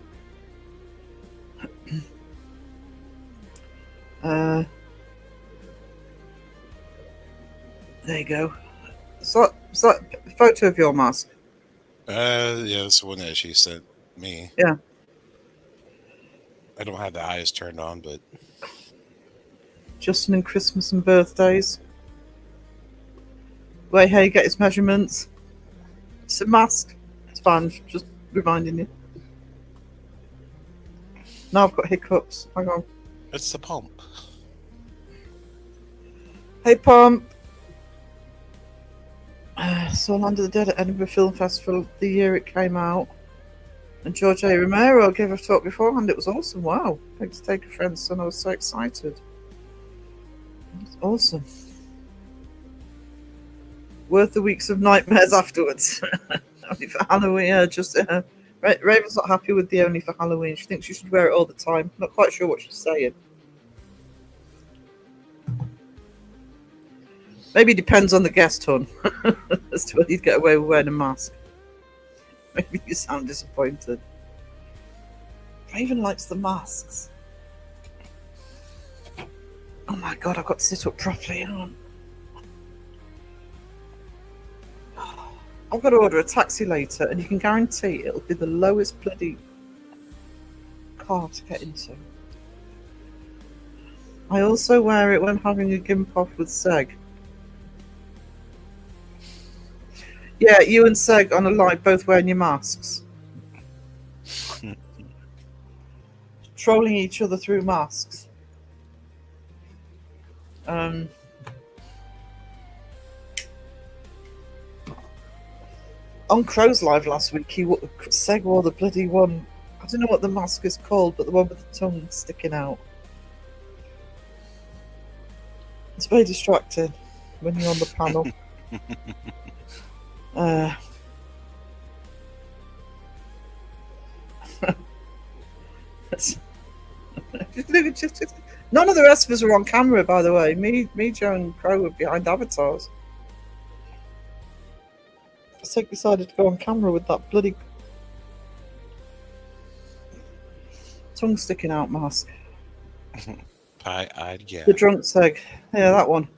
There you go. So that a photo of your mask? Yeah, that's the one that she sent me. Yeah. I don't have the eyes turned on, but Justin and Christmas and birthdays. Wait, how you get his measurements? It's a mask. Sponge, just reminding you. Now I've got hiccups. Hang on. it's the pump. Hey, Pump. Saw Land of the Dead at Edinburgh Film Festival the year it came out. And George A. Romero gave a talk beforehand. It was awesome. Wow. Thanks to take a friend's son. I was so excited. It was awesome. Worth the weeks of nightmares afterwards. Only for Halloween. Raven's not happy with the only for Halloween. She thinks you should wear it all the time. Not quite sure what she's saying. Maybe it depends on the guest, hon, as to whether you'd get away with wearing a mask. Maybe you sound disappointed. Raven likes the masks. Oh my god, I've got to sit up properly. Hang on. I've got to order a taxi later, and you can guarantee it'll be the lowest bloody car to get into. I also wear it when having a gimp off with Seg. Yeah, you and Seg on a live both wearing your masks. Trolling each other through masks. On Crow's live last week, Seg wore the bloody one. I don't know what the mask is called, but the one with the tongue sticking out. It's very distracting when you're on the panel. None of the rest of us were on camera, by the way. Me, Joe, and Crow were behind avatars. Seg decided to go on camera with that bloody tongue sticking out mask. Pie-eyed, yeah. The drunk Seg. Yeah, that one.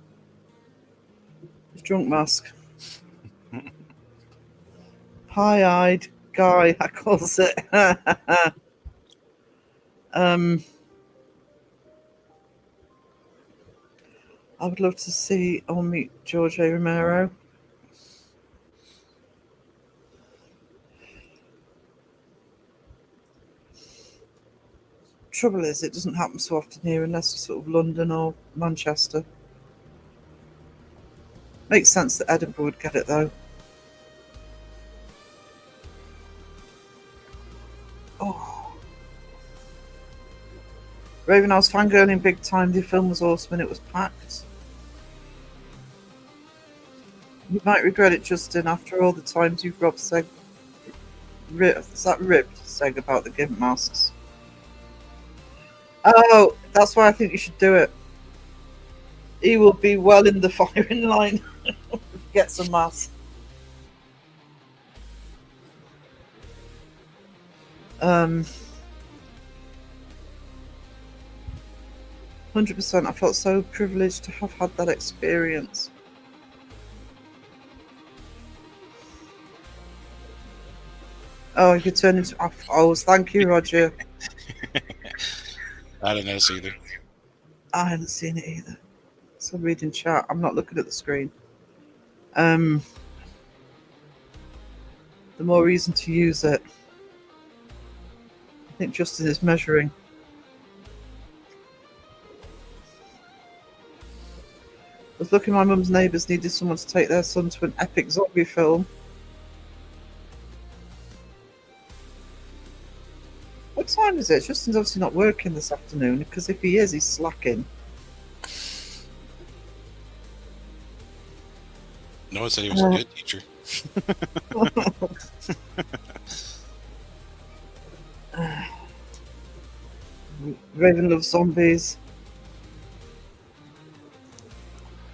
The drunk mask. Pie-eyed guy, that calls it. I would love to see or meet George A. Romero. Trouble is, it doesn't happen so often here unless you're sort of London or Manchester. Makes sense that Edinburgh would get it though. Oh. Raven, I was fangirling big time. The film was awesome and it was packed. You might regret it, Justin, after all the times you've robbed Seg. Is that ribbed Seg about the gimp masks? Oh, that's why I think you should do it. He will be well in the firing line. Get some masks. 100%. I felt so privileged to have had that experience. Oh, you could turn into Owls. Thank you, Roger. I didn't notice either. I hadn't seen it either. So I'm reading chat. I'm not looking at the screen. The more reason to use it. I think Justin is measuring. I was looking, my mum's neighbours needed someone to take their son to an epic zombie film. What time is it? Justin's obviously not working this afternoon, because if he is, he's slacking. No one said he was a good teacher. Raven loves zombies.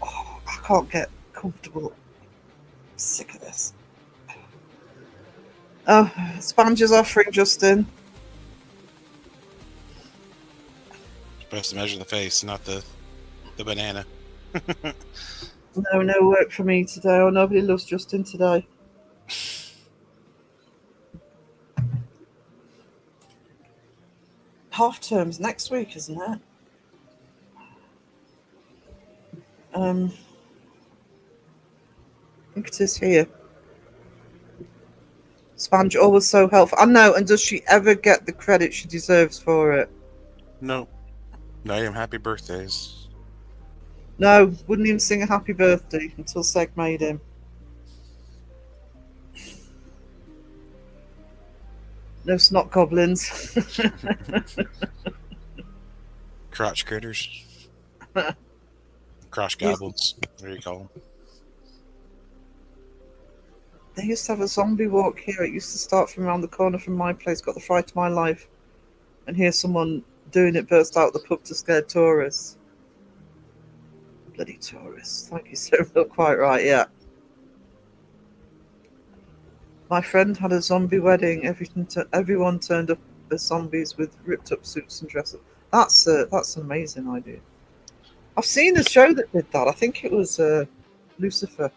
Oh, I can't get comfortable. I'm sick of this. Oh, Sponge's offering, Justin. Supposed to measure the face, not the banana. No work for me today. Oh, nobody loves Justin today. Half term's next week, isn't it? I think it is here. Sponge always so helpful. I know, and does she ever get the credit she deserves for it? No. Not even happy birthdays. No, wouldn't even sing a happy birthday until Seg made him. No snot goblins. Crotch critters. Crotch goblins. What do you call them? They used to have a zombie walk here. It used to start from around the corner from my place. Got the fright of my life. And hear someone doing it burst out the pub to scare tourists. Bloody tourists. Thank you, sir. Not quite right, yeah. My friend had a zombie wedding. Everyone turned up the zombies with ripped up suits and dresses. That's an amazing idea. I've seen a show that did that. I think it was Lucifer.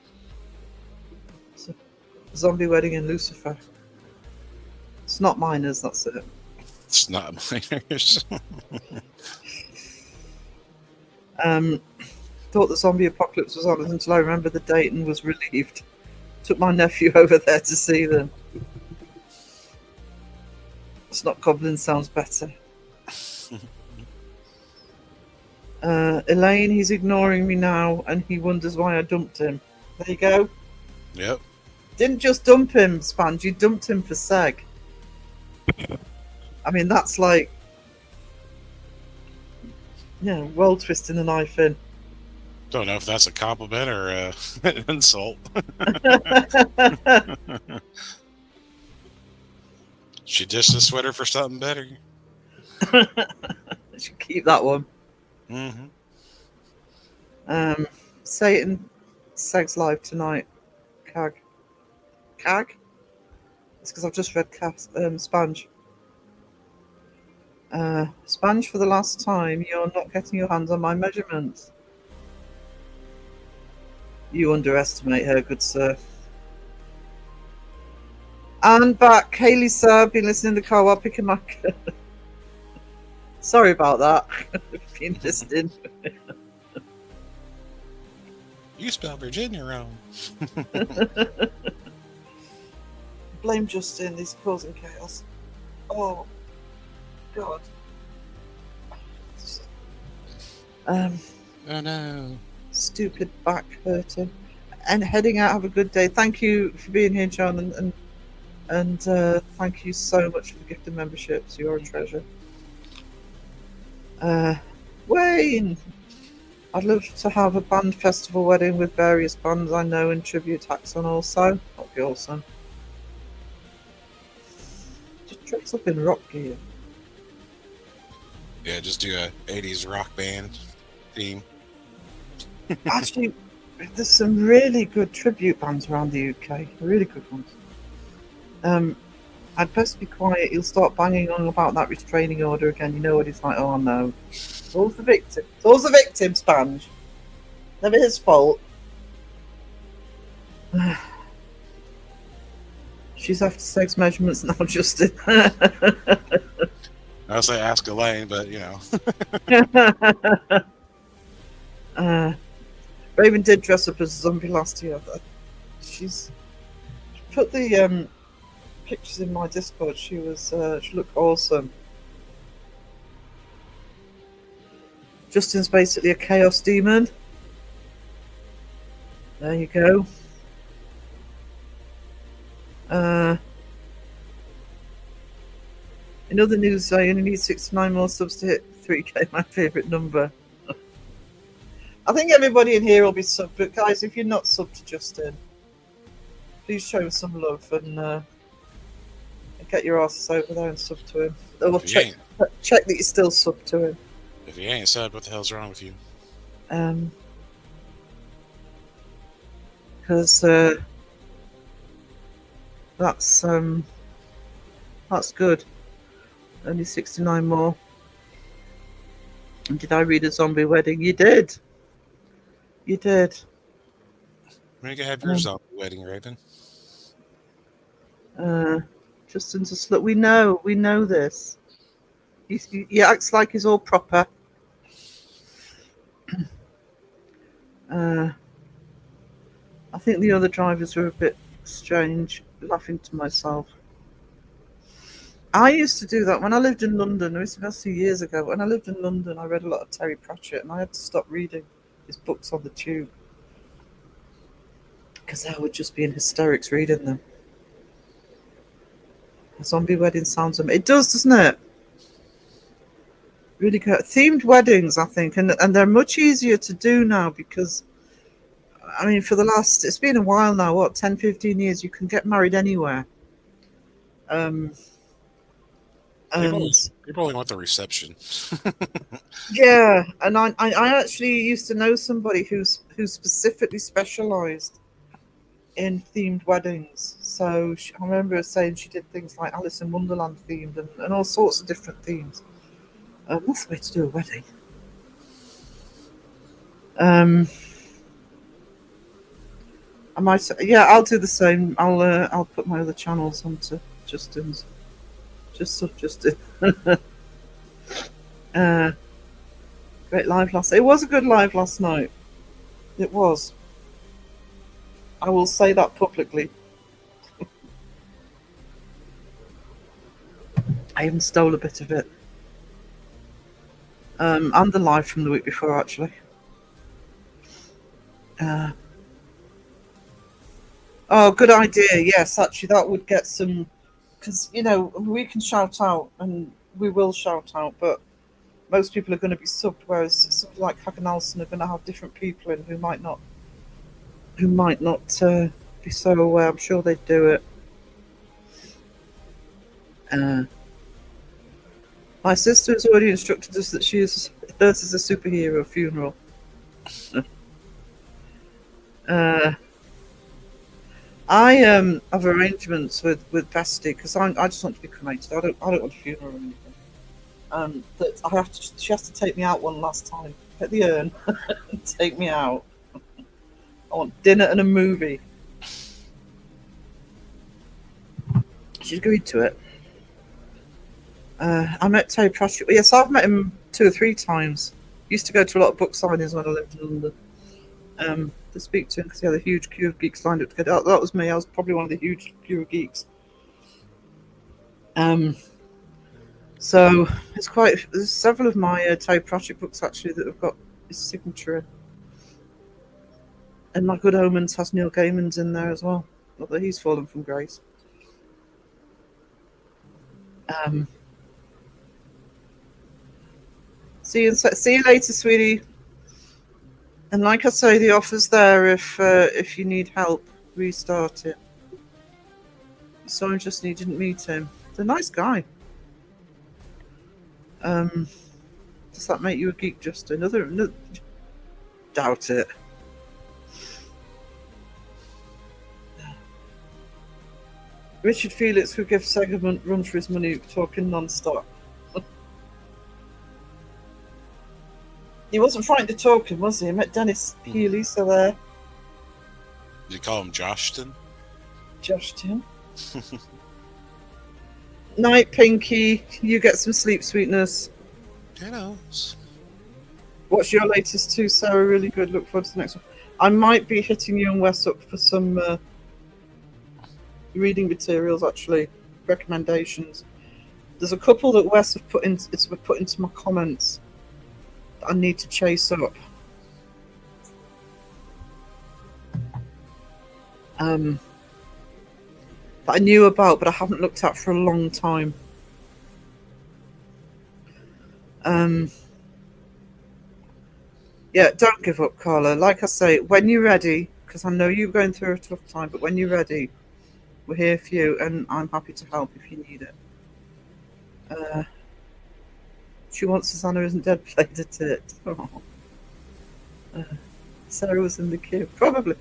It's a zombie wedding in Lucifer. It's not minors, that's it. It's not minors. Thought the zombie apocalypse was on until I remembered the date and was relieved. Took my nephew over there to see them. It's not Goblin sounds better. Elaine, he's ignoring me now and he wonders why I dumped him. There you go. Yep. Didn't just dump him, Sponge, you dumped him for seg. I mean, that's like, yeah, well twisting the knife in. Don't know if that's a compliment or an insult. She dished the sweater for something better. Should keep that one. Mm-hmm. Satan, Seg's live tonight. Cag? It's because I've just read Sponge. Sponge, for the last time, you're not getting your hands on my measurements. You underestimate her, good sir. And back, Hayley, sir. Been listening to the car while picking my. Sorry about that. Been listening. You spelled Virginia wrong. Blame Justin. He's causing chaos. Oh, God. Oh no. Stupid back hurting. And heading out. Have a good day. Thank you for being here, John, and thank you so much for the gift of memberships. You're a treasure. Wayne, I'd love to have a band festival wedding with various bands I know and tribute acts on also. That'd be awesome. Just dress up in rock gear. Yeah, just do a 80s rock band theme. Actually, there's some really good tribute bands around the UK. Really good ones. I'd best be quiet. He'll start banging on about that restraining order again. You know what he's like. Oh no, it's always the victim. It's always the victim, Sponge. Never his fault. She's after sex measurements now, Justin. I'll say ask Elaine, but you know. Raven did dress up as a zombie last year. She put the pictures in my Discord. She looked awesome. Justin's basically a chaos demon. There you go. In other news, I only need 69 more subs to hit 3k, my favourite number. I think everybody in here will be sub, but guys, if you're not sub to Justin, please show him some love and get your asses over there and sub to him. Or check that you're still sub to him. If he ain't sub, what the hell's wrong with you? Because that's good. Only 69 more. And did I read a zombie wedding? You did. You did. When you can have your zombie wedding, Raven? Justin's a slut. We know this. He acts like he's all proper. I think the other drivers were a bit strange, laughing to myself. I used to do that when I lived in London. It was a few years ago. When I lived in London, I read a lot of Terry Pratchett, and I had to stop reading his books on the tube because I would just be in hysterics reading them. A zombie wedding sounds amazing. It does, doesn't it? Really good. Themed weddings, I think, and they're much easier to do now because, I mean, it's been a while now, what, 10, 15 years, you can get married anywhere. People only want the reception. Yeah, and I actually used to know somebody who specifically specialised in themed weddings. So I remember her saying she did things like Alice in Wonderland themed and all sorts of different themes. That's the way to do a wedding. I might, yeah, I'll do the same. I'll put my other channels onto Justin's. Justin. Great live last. It was a good live last night. It was. I will say that publicly. I even stole a bit of it. And the live from the week before, actually. Oh, good idea. Yes, actually, that would get some. Because, you know, we can shout out, and we will shout out, but most people are going to be subbed, whereas something like Hagen Alson are going to have different people in who might not be so aware. I'm sure they'd do it. My sister has already instructed us that hers is a superhero funeral. I have arrangements with Bestie because I just want to be cremated. I don't want a funeral or anything. That I have to. She has to take me out one last time. Get the urn and take me out. I want dinner and a movie. She agreed to it. I met Terry Pratchett. Yes, I've met him 2 or 3 times. Used to go to a lot of book signings when I lived in London. To speak to him because he had a huge queue of geeks lined up to get out. That was me. I was probably one of the huge queue of geeks. So there's several of my Terry Pratchett books actually that have got his signature in. And My Good Omens has Neil Gaiman's in there as well. Not that he's fallen from grace. See you later, sweetie. And like I say, the offer's there if you need help, restart it. So interesting you didn't meet him. He's a nice guy. Does that make you a geek, Justin? No, doubt it. Richard Felix could give Segment run for his money talking non-stop. He wasn't frightened of talking, was he? I met Dennis Healy, so there. Did you call him Joshton? Joshton. Night, Pinky. You get some sleep, sweetness. Who knows? What's your latest 2, Sarah? Really good. Look forward to the next one. I might be hitting you and Wes up for some reading materials, actually. Recommendations. There's a couple that Wes have put into my comments I need to chase up. That I knew about, but I haven't looked at for a long time. Yeah, don't give up, Carla. Like I say, when you're ready, because I know you're going through a tough time, but when you're ready, we're here for you, and I'm happy to help if you need it. She wants Susanna Isn't Dead played at it. Oh. Sarah was in the queue. Probably.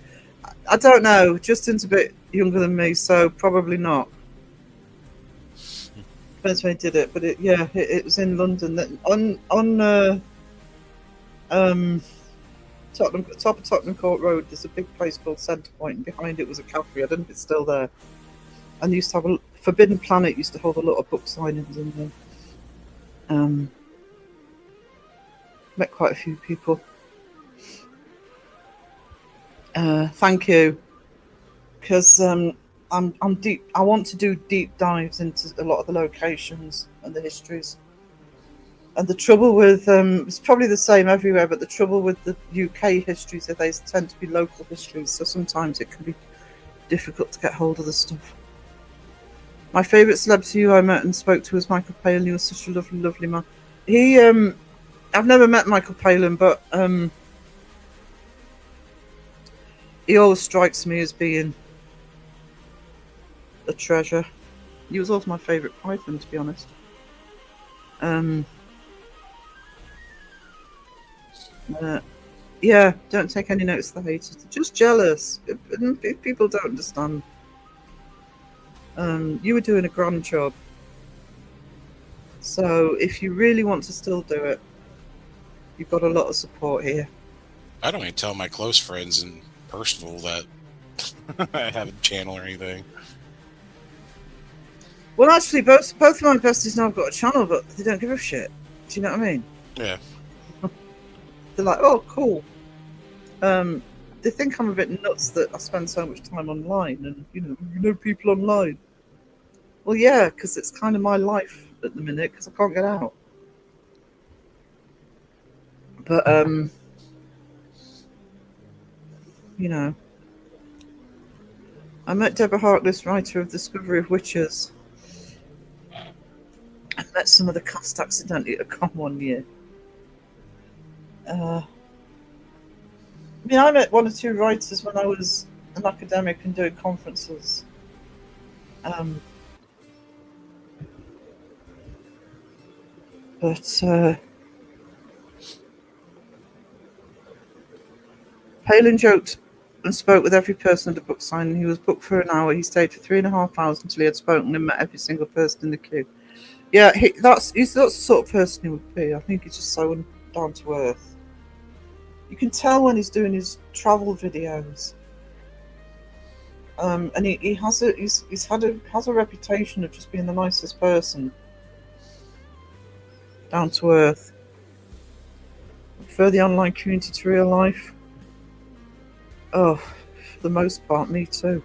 I don't know. Justin's a bit younger than me, so probably not. Depends when he did it, but it was in London. On top of Tottenham Court Road, there's a big place called Centrepoint, and behind it was a cafe. I don't know if it's still there. And used to have Forbidden Planet used to hold a lot of book signings in there. Met quite a few people. Thank you, because I'm deep. I want to do deep dives into a lot of the locations and the histories. And the trouble with it's probably the same everywhere, but the trouble with the UK histories is they tend to be local histories, so sometimes it can be difficult to get hold of the stuff. My favourite celebrity who I met and spoke to was Michael Palin. He was such a lovely, lovely man. He I've never met Michael Palin, but he always strikes me as being a treasure. He was also my favourite Python, to be honest. Yeah, don't take any notice of the haters. They're just jealous. And people don't understand. You were doing a grand job. So if you really want to still do it, you've got a lot of support here. I don't even tell my close friends in personal that I have a channel or anything. Well, actually, both of my besties now have got a channel, but they don't give a shit. Do you know what I mean? Yeah. They're like, oh, cool. They think I'm a bit nuts that I spend so much time online, and you know people online. Well, yeah, because it's kind of my life at the minute because I can't get out. But you know, I met Deborah Harkless, writer of Discovery of Witches. I met some of the cast accidentally at a con one year. I mean, I met one or two writers when I was an academic and doing conferences. But Palin joked and spoke with every person at the book signing. He was booked for an hour. He stayed for 3.5 hours until he had spoken and met every single person in the queue. Yeah, that's the sort of person he would be. I think he's just so down to earth. You can tell when he's doing his travel videos. And he has a reputation of just being the nicest person, down to earth. I prefer the online community to real life. Oh, for the most part, me too.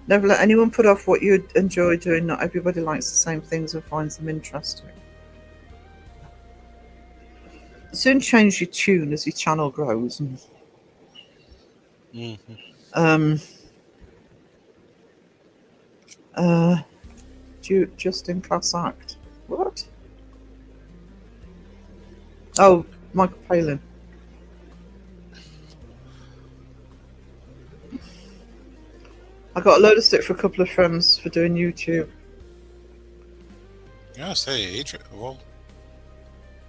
Never let anyone put off what you enjoy doing. Not everybody likes the same things and finds them interesting. Soon change your tune as your channel grows. And, just in class act. What? Oh, Michael Palin. I got a load of stick for a couple of friends for doing YouTube. Yeah, say Adrian. Well,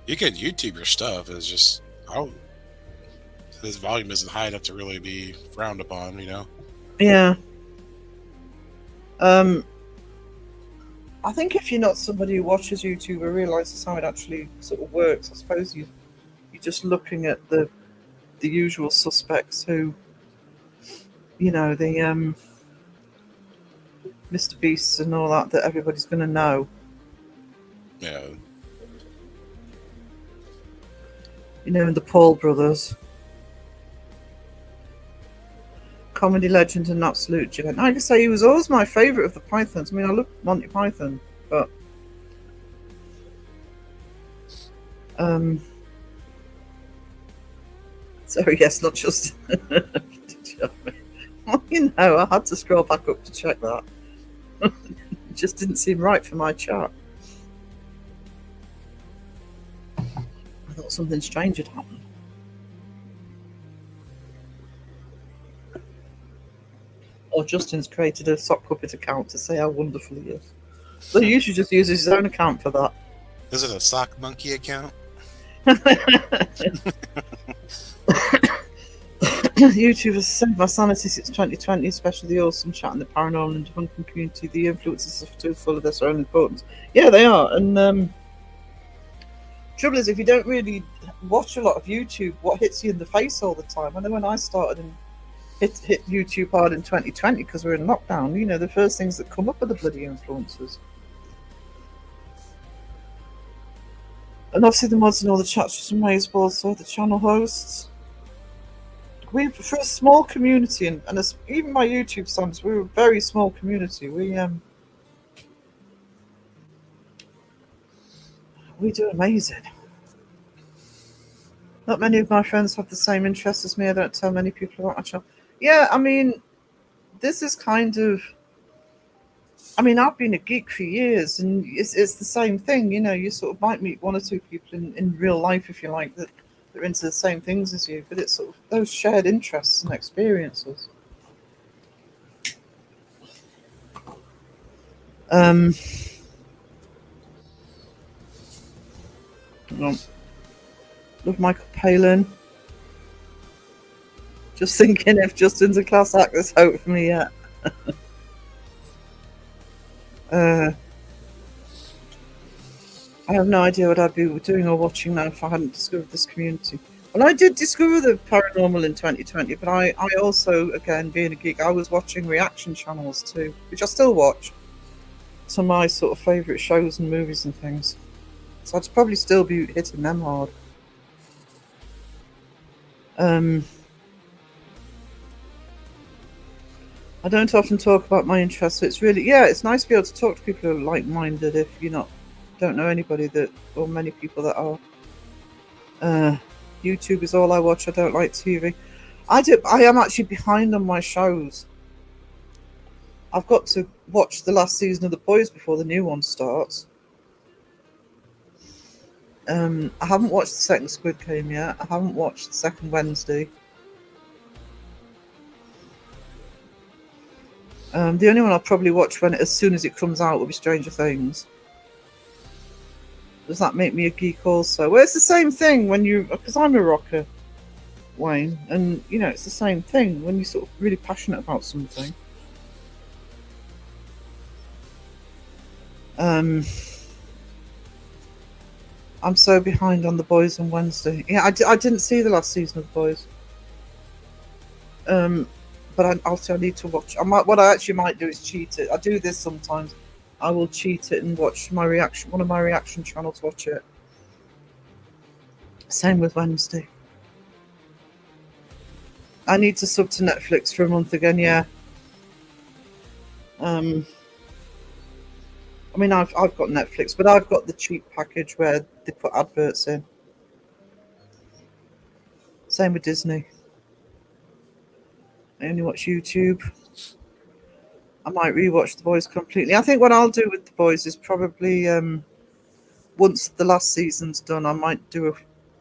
you can YouTube your stuff. It's just his volume isn't high enough to really be frowned upon. Yeah. I think if you're not somebody who watches YouTube or realizes how it actually sort of works, I suppose you're just looking at the usual suspects who, the Mr. Beasts and all that everybody's going to know. Yeah. And the Paul brothers. Comedy legend and absolute gent. I can say he was always my favourite of the Pythons. I mean, I love Monty Python, but sorry, yes, not just. Well, I had to scroll back up to check that. It just didn't seem right for my chat. I thought something strange had happened. Or Justin's created a sock puppet account to say how wonderful he is. So he usually just uses his own account for that. Is it a sock monkey account? YouTube has saved my sanity since 2020, especially the awesome chat and the paranormal and debunking community. The influences are too full of this are important. Yeah, they are. And trouble is, if you don't really watch a lot of YouTube, what hits you in the face all the time? I know when I started and hit YouTube hard in 2020 because we're in lockdown, the first things that come up are the bloody influencers. And obviously the mods and all the chats just amazed, but also the channel hosts. For a small community, and even my YouTube standards, we're a very small community. We do amazing. Not many of my friends have the same interests as me. I don't tell many people about my channel. Yeah, I mean, this is kind of. I mean, I've been a geek for years, and it's the same thing. You sort of might meet one or two people in real life, if you like, that they're into the same things as you, but it's sort of those shared interests and experiences. Love Michael Palin. Just thinking if Justin's a class act, there's hope for me yet. I have no idea what I'd be doing or watching now if I hadn't discovered this community. Well, I did discover the paranormal in 2020, but I also, again, being a geek, I was watching reaction channels too, which I still watch, to my sort of favourite shows and movies and things. So I'd probably still be hitting them hard. I don't often talk about my interests, so it's really, it's nice to be able to talk to people who are like-minded if you're don't know anybody that, or many people that are. YouTube is all I watch. I don't like TV. I am actually behind on my shows. I've got to watch the last season of The Boys before the new one starts. I haven't watched the second Squid Game yet. I haven't watched the second Wednesday. The only one I'll probably watch as soon as it comes out will be Stranger Things. Does that make me a geek also? Well, it's the same thing because I'm a rocker, Wayne, and it's the same thing when you're sort of really passionate about something. I'm so behind on The Boys on Wednesday. Yeah, I didn't see the last season of The Boys. But I need to watch. What I actually might do is cheat it. I do this sometimes. I will cheat it and watch one of my reaction channels watch it. Same with Wednesday. I need to sub to Netflix for a month again, yeah. I mean, I've got Netflix, but I've got the cheap package where they put adverts in. Same with Disney. I only watch YouTube. I might rewatch The Boys completely. I think what I'll do with The Boys is probably once the last season's done, I might do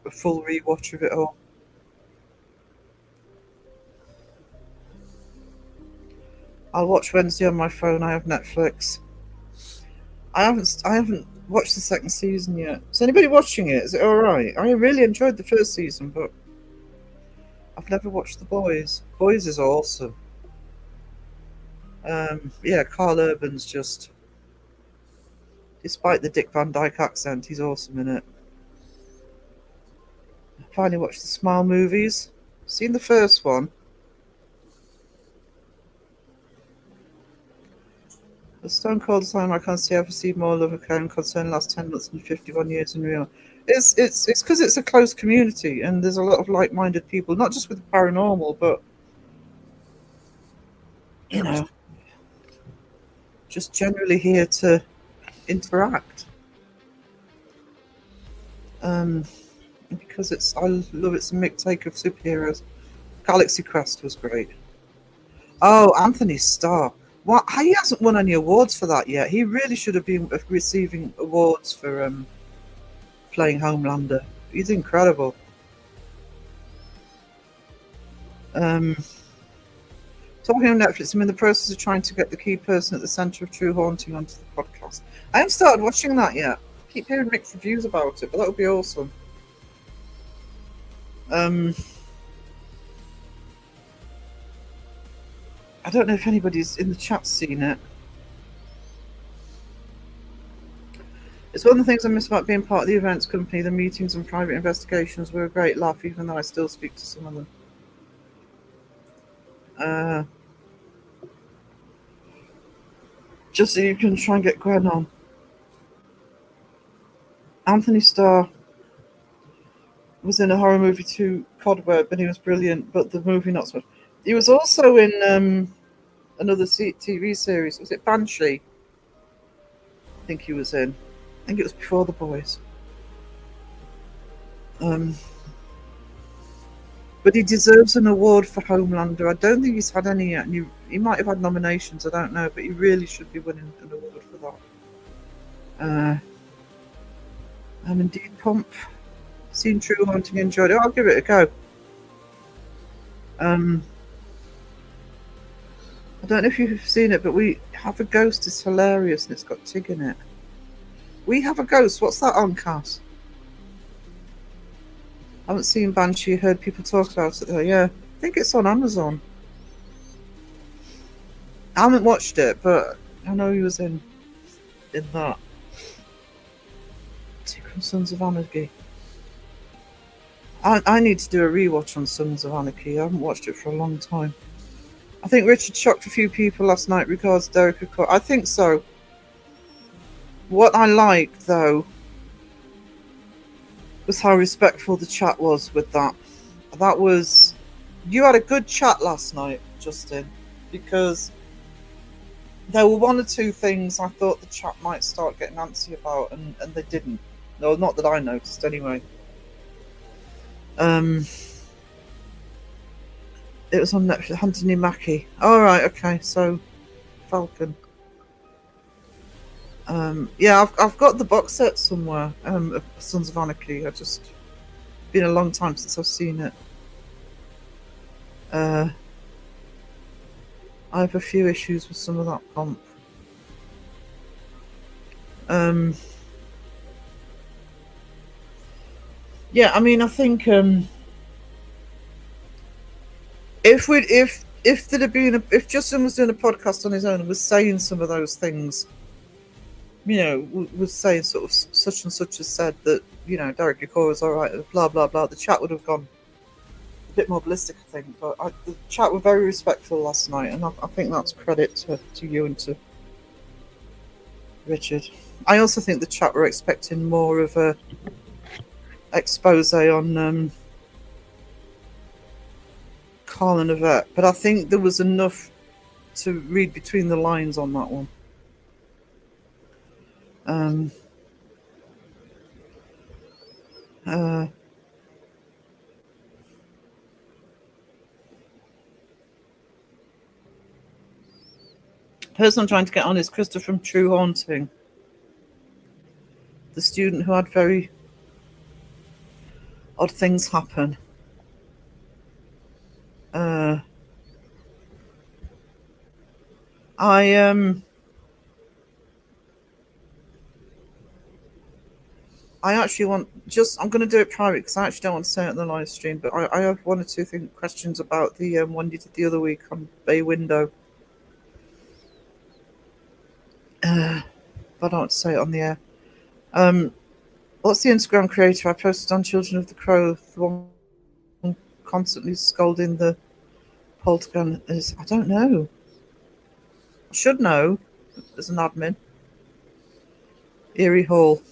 a full rewatch of it all. I'll watch Wednesday on my phone. I have Netflix. I haven't watched the second season yet. Is anybody watching it? Is it all right? I really enjoyed the first season, but I've never watched The Boys. Boys is awesome. Carl Urban's just, despite the Dick Van Dyke accent, he's awesome in it. I finally watched the Smile movies. Seen the first one. The Stone Cold Time I can't say I've received more love account concern last 10 months than 51 years in real. It's because it's a close community and there's a lot of like-minded people, not just with the paranormal, but just generally here to interact. Because I love it's a mixed take of superheroes. Galaxy Quest was great. Oh, Anthony Starr. What? He hasn't won any awards for that yet. He really should have been receiving awards for playing Homelander. He's incredible. Talking of Netflix, I'm in the process of trying to get the key person at the centre of True Haunting onto the podcast. I haven't started watching that yet. I keep hearing mixed reviews about it, but that would be awesome. I don't know if anybody's in the chat seen it. It's one of the things I miss about being part of the events company. The meetings and private investigations were a great laugh, even though I still speak to some of them. Just so you can try and get Gwen on. Anthony Starr was in a horror movie too, Codweb, and he was brilliant, but the movie not so much. He was also in another TV series. Was it Banshee? I think he was in. I think it was before The Boys. But he deserves an award for Homelander. I don't think he's had any yet. And he might have had nominations, I don't know, but he really should be winning an award for that. I'm indeed Pump. Seen True Haunting, enjoyed it. I'll give it a go. I don't know if you've seen it, but We Have a Ghost is hilarious and it's got Tig in it. We Have a Ghost, what's that on, Cass? I haven't seen Banshee. Heard people talk about it though. Yeah, I think it's on Amazon. I haven't watched it, but I know he was in that. Secret Sons of Anarchy. I need to do a rewatch on Sons of Anarchy. I haven't watched it for a long time. I think Richard shocked a few people last night regards Derek Accord. I think so. What I liked though was how respectful the chat was with that. That was, you had a good chat last night, Justin, because there were one or two things I thought the chat might start getting antsy about, and they didn't. No, not that I noticed anyway. It was on Netflix. Anthony Mackie. All right, okay. So, Falcon. Yeah, I've got the box set somewhere. Of Sons of Anarchy. I just been a long time since I've seen it. I have a few issues with some of that pomp. Yeah, I mean, I think if there'd have been if Justin was doing a podcast on his own and was saying some of those things, you know, was saying sort of such and such has said that, you know, Derek Yakor is all right, blah blah blah, the chat would have gone a bit more ballistic, I think. But the chat were very respectful last night, and I think that's credit to you and to Richard. I also think the chat were expecting more of a expose on Carl and Yvette, but I think there was enough to read between the lines on that one. Person I'm trying to get on is Krista from True Haunting, the student who had very odd things happen. I actually want I'm going to do it private because I actually don't want to say it on the live stream, but I have one or two questions about the one you did the other week on Bay Window. But I don't want to say it on the air. What's the Instagram creator I posted on Children of the Crow? The one constantly scolding the Poltergun is, I don't know. I should know as an admin. Erie Hall.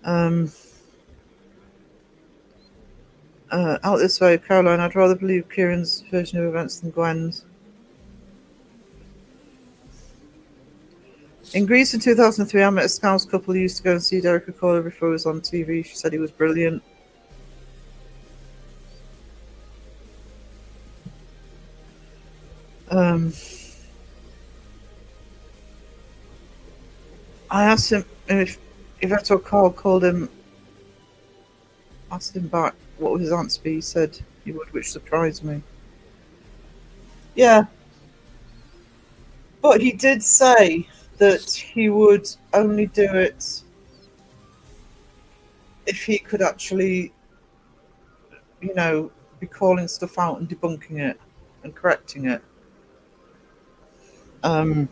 Out this way, Caroline. I'd rather believe Kieran's version of events than Gwen's. In Greece in 2003, I met a Scouse couple who used to go and see Derek Accorda before he was on TV. She said he was brilliant. I asked him if Eto Carl called him, asked him back what would his answer be. He said he would, which surprised me. Yeah. But he did say that he would only do it if he could actually, you know, be calling stuff out and debunking it and correcting it. I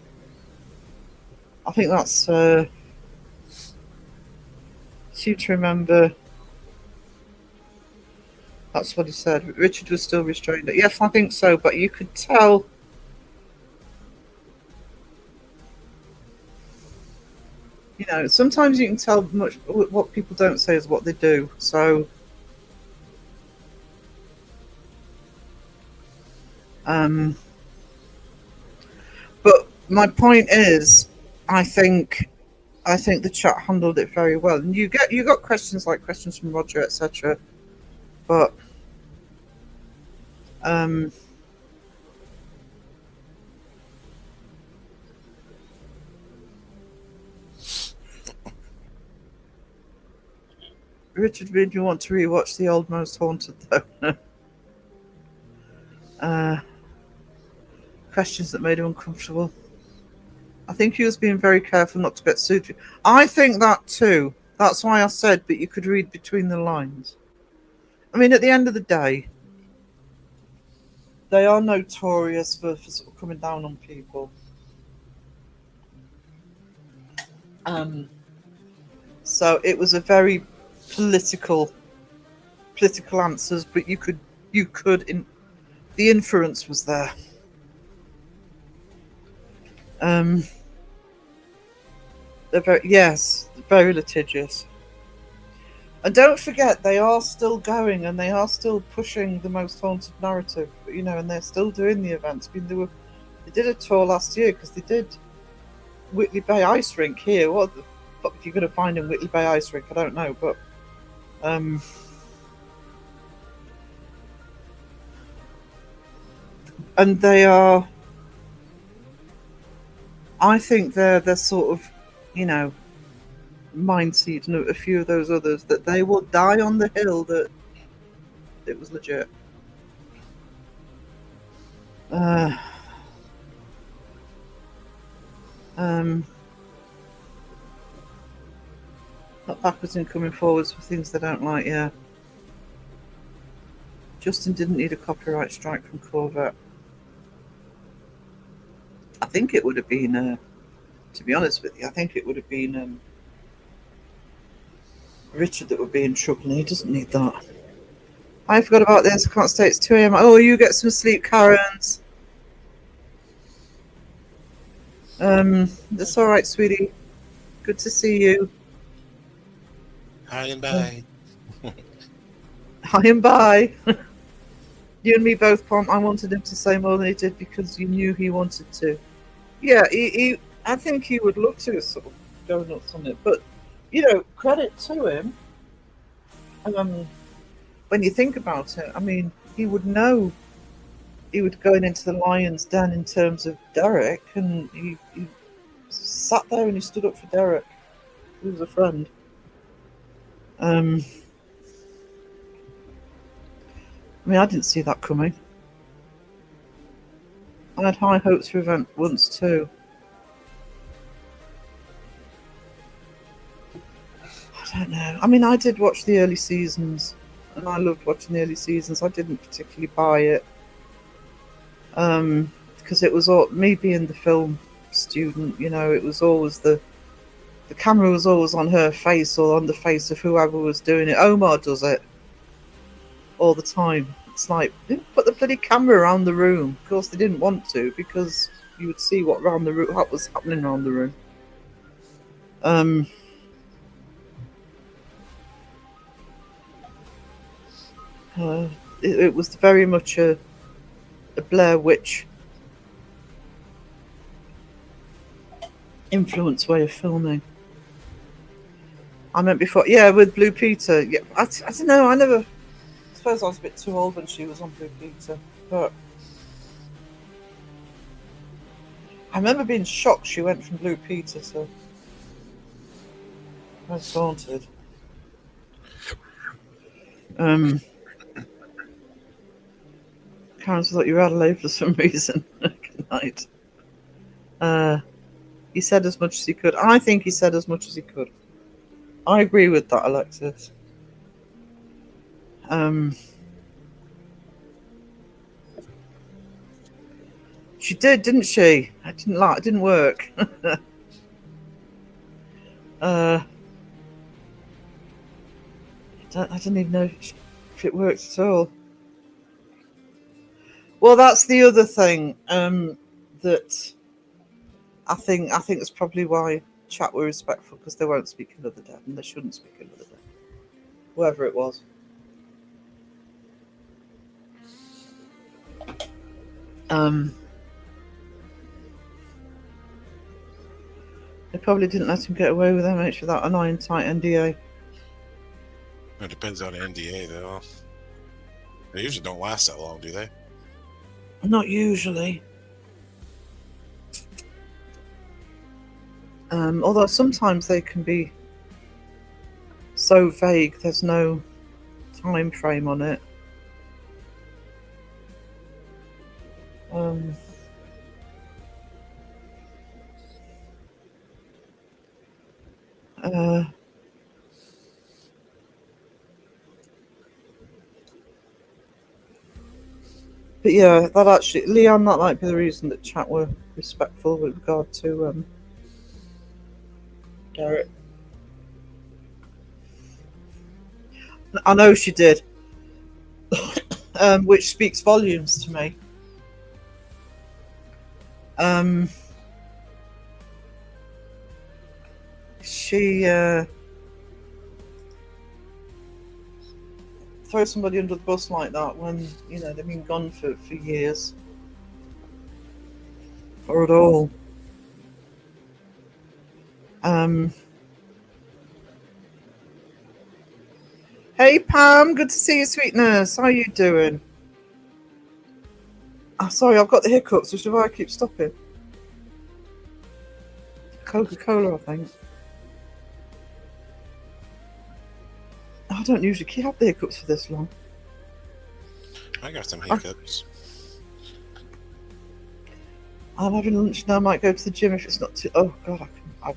think that's seem to remember that's what he said. Richard was still restrained. Yes, I think so, but you could tell. You know, sometimes you can tell much what people don't say is what they do. So, but my point is, I think the chat handled it very well, and you got questions from Roger, etc. But Richard made me want to rewatch The Old Most Haunted, though. Questions that made him uncomfortable. I think he was being very careful not to get sued. I think that too. That's why I said, but you could read between the lines. I mean, at the end of the day, they are notorious for sort of coming down on people. Um, so it was a very political answers, but in the inference was there. They're very litigious. And don't forget, they are still going and they are still pushing the most haunted narrative, and they're still doing the events. I mean, they did a tour last year because they did Whitley Bay Ice Rink here. What the fuck you're going to find in Whitley Bay Ice Rink? I don't know, but and they are. I think they're sort of, mindset and a few of those others that they will die on the hill that it was legit. Not backwards and coming forwards for things they don't like. Yeah, Justin didn't need a copyright strike from Corvette. I think it would have been, to be honest with you, I think it would have been Richard that would be in trouble, and he doesn't need that. I forgot about this. I can't stay. It's 2 a.m. Oh, you get some sleep, Karens. That's all right, sweetie. Good to see you. Hi and bye. Hi and bye. You and me both, Pom. I wanted him to say more than he did because you knew he wanted to. Yeah, I think he would love to sort of go nuts on it. But, credit to him. When you think about it, I mean, he would know he would go into the lion's den in terms of Derek, and he sat there and he stood up for Derek. He was a friend. I mean, I didn't see that coming. I had high hopes for event once too. I don't know. I mean, I did watch the early seasons, and I loved watching the early seasons. I didn't particularly buy it, because it was all me being the film student. It was always the camera was always on her face or on the face of whoever was doing it. Omar does it all the time. It's like, they didn't put the bloody camera around the room. Of course, they didn't want to, because you would see what was happening around the room. It was very much a Blair Witch influence way of filming. I meant before, yeah, with Blue Peter. Yeah, I don't know. I suppose I was a bit too old when she was on Blue Peter, but I remember being shocked she went from Blue Peter to Most Haunted. Karen thought you were Adelaide for some reason. Good night. He said as much as he could. I think he said as much as he could. I agree with that, Alexis. She did, didn't she? It didn't work. I don't even know if it worked at all. Well, that's the other thing that I think that's probably why chat were respectful, because they won't speak of the dead, and they shouldn't speak of the dead, whoever it was. They probably didn't let him get away with MH without an iron tight NDA. It depends on the NDA, though. They usually don't last that long, do they? Not usually. Although sometimes they can be so vague, there's no time frame on it. But yeah, that actually, Leanne, that might be the reason that chat were respectful with regard to Derek. I know she did, which speaks volumes to me. She throws somebody under the bus like that when they've been gone for years or at all. Hey Pam, good to see you, sweetness. How you doing? Oh, sorry, I've got the hiccups, which is why I keep stopping. Coca-Cola, I think. I don't usually have the hiccups for this long. I got some hiccups. I'm having lunch now. I might go to the gym if it's not too. Oh God, I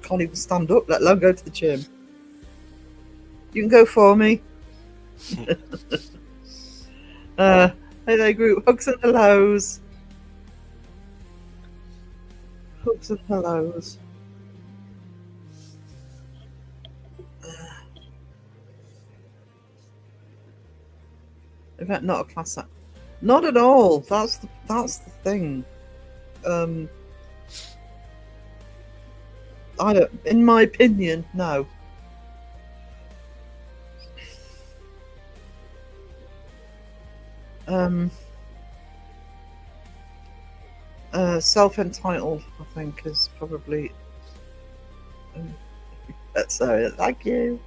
can't even stand up, let alone go to the gym. You can go for me. Hey there, group. Hugs and hellos. Hugs and hellos. Event not a class act. Not at all. That's the thing. I don't. In my opinion, no. Self-entitled, I think, is probably. Sorry, thank you.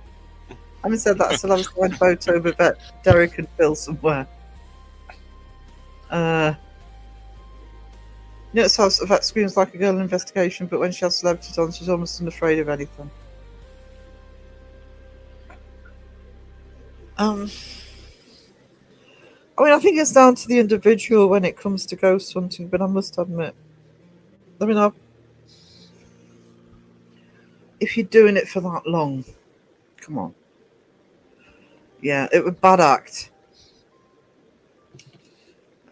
Having said that, I still have a signed photo of Derek and Phil somewhere. It's how that screams like a girl investigation, but when she has celebrities on, she's almost unafraid of anything. I mean, I think it's down to the individual when it comes to ghost hunting, but I must admit, if you're doing it for that long, come on. Yeah, it was a bad act.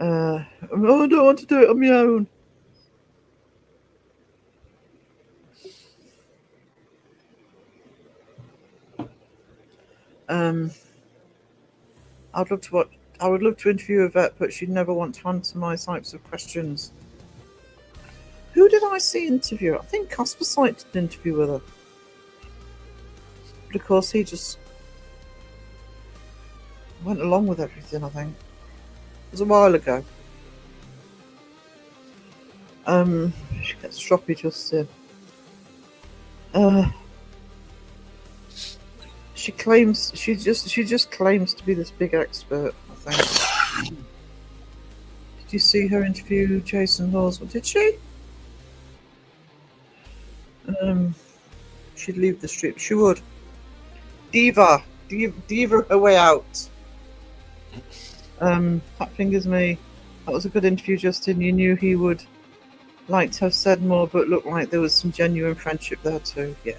I don't want to do it on my own. I would love to interview a vet, but she'd never want to answer my types of questions. Who did I see interview? I think Casper Sight did an interview with her. But of course, he just went along with everything, I think. It was a while ago. She gets stroppy just in. She just claims to be this big expert, I think. Did you see her interview Jason Hawes? Did she? She'd leave the street. She would. Diva her way out. Fat fingers me. That was a good interview, Justin. You knew he would like to have said more, but looked like there was some genuine friendship there too. Yeah.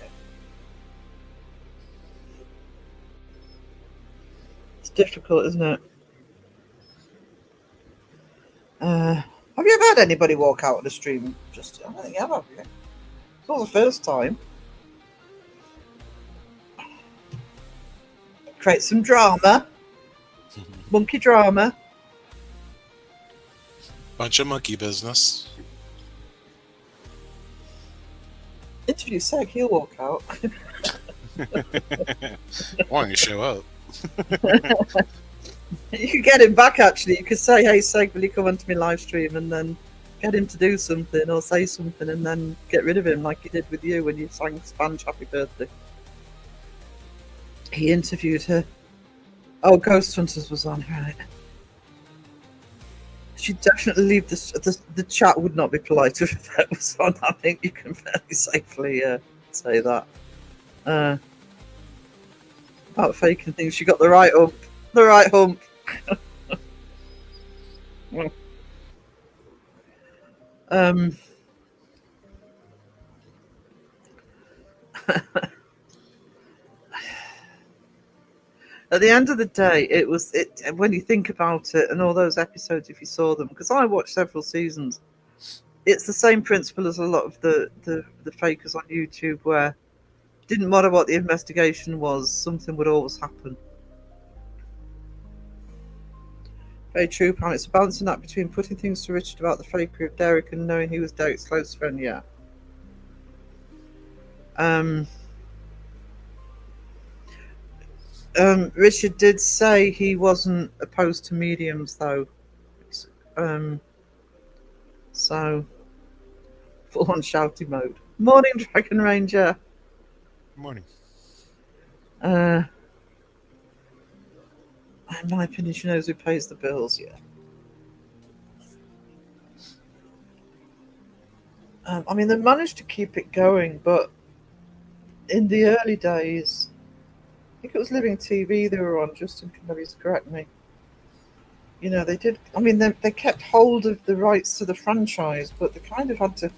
It's difficult, isn't it? Have you ever had anybody walk out on the stream? Justin? I don't think you have you? It's not the first time. Create some drama. Monkey drama. Bunch of monkey business. Interview Seg, he'll walk out. Why don't you show up? You could get him back, actually. You could say, hey Seg, will you come onto my live stream, and then get him to do something or say something, and then get rid of him like he did with you when you sang Sponge Happy Birthday. He interviewed her. Oh, Ghost Hunters was on, right. She'd definitely leave the chat would not be polite if that was on. I think you can fairly safely say that. About faking things, she got the right hump. The right hump. At the end of the day, it was it. When you think about it, and all those episodes, if you saw them, because I watched several seasons, it's the same principle as a lot of the fakers on YouTube, where it didn't matter what the investigation was, something would always happen. Very true, Pam. It's a balancing act between putting things to Richard about the fakery of Derek and knowing he was Derek's close friend. Yeah. Richard did say he wasn't opposed to mediums, though. So full on shouting mode. Morning, Dragon Ranger. Good morning. In my opinion, she knows who pays the bills. Yeah. I mean, they managed to keep it going, but in the early days, I think it was Living TV they were on. Justin can maybe correct me. You know, they did. I mean, they kept hold of the rights to the franchise, but they kind of had to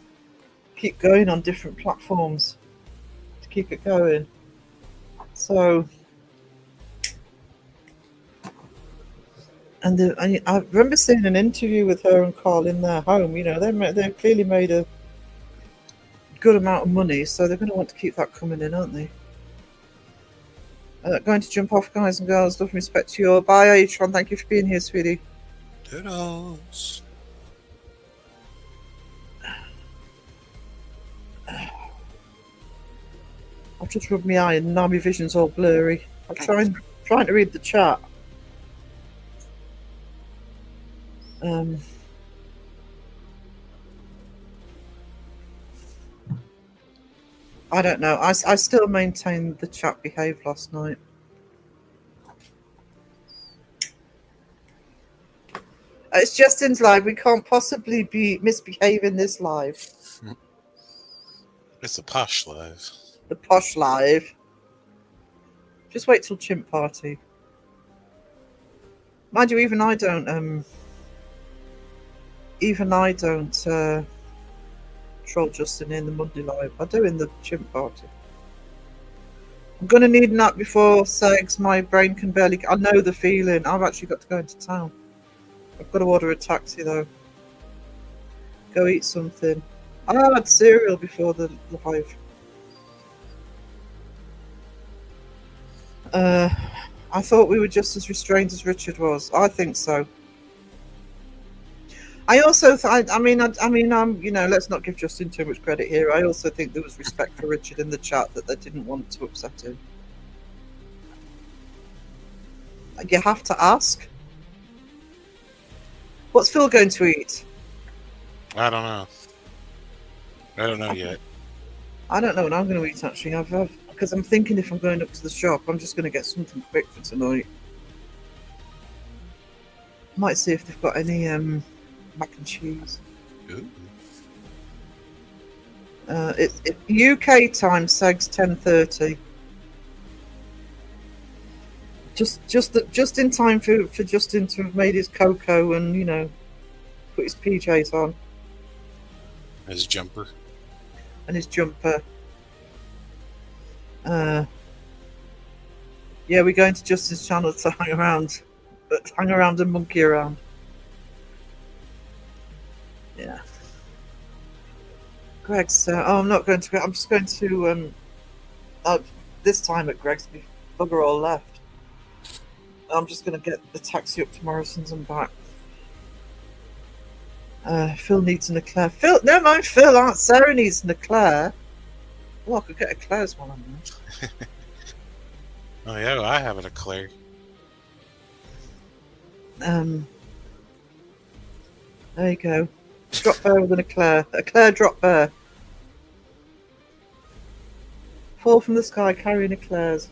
keep going on different platforms to keep it going. So, and I remember seeing an interview with her and Carl in their home. You know, they clearly made a good amount of money, so they're going to want to keep that coming in, aren't they? Going to jump off, guys and girls. Love and respect to you all. Bye, Atron. Thank you for being here, sweetie. Toodles. I've just rubbed my eye and now my vision's all blurry. I'm trying to read the chat. I don't know. I still maintain the chat behaved last night. It's Justin's live. We can't possibly be misbehaving this live. It's a posh live. The posh live. Just wait till Chimp Party. Mind you, even I don't troll Justin in the Monday live. I do in the Chimp Party. I'm gonna need a nap before sex. My brain can barely. I know the feeling. I've actually got to go into town. I've got to order a taxi though. Go eat something. I had cereal before the live. I thought we were just as restrained as Richard was. I think so. I also, I mean, you know, let's not give Justin too much credit here. I also think there was respect for Richard in the chat, that they didn't want to upset him. You have to ask. What's Phil going to eat? I don't know. I don't know yet. I don't know what I'm going to eat, actually. Because I'm thinking if I'm going up to the shop, I'm just going to get something quick for tonight. Might see if they've got any mac and cheese. Ooh. It's UK time, Segs 10:30. Just in time for Justin to have made his cocoa and, you know, put his PJs on. His jumper. And his jumper. Yeah, we're going to Justin's channel to hang around and monkey around. Yeah. Greg's. I'm not going to. I'm just going to. This time at Greg's, bugger all left. I'm just going to get the taxi up to Morrison's and back. Phil needs an eclair. Phil, never mind. Phil. Aunt Sarah needs an eclair. Oh, I could get eclairs while I'm there. Oh yeah, well, I have an eclair. There you go. Drop bear with an eclair. Eclair drop bear. Fall from the sky carrying eclairs.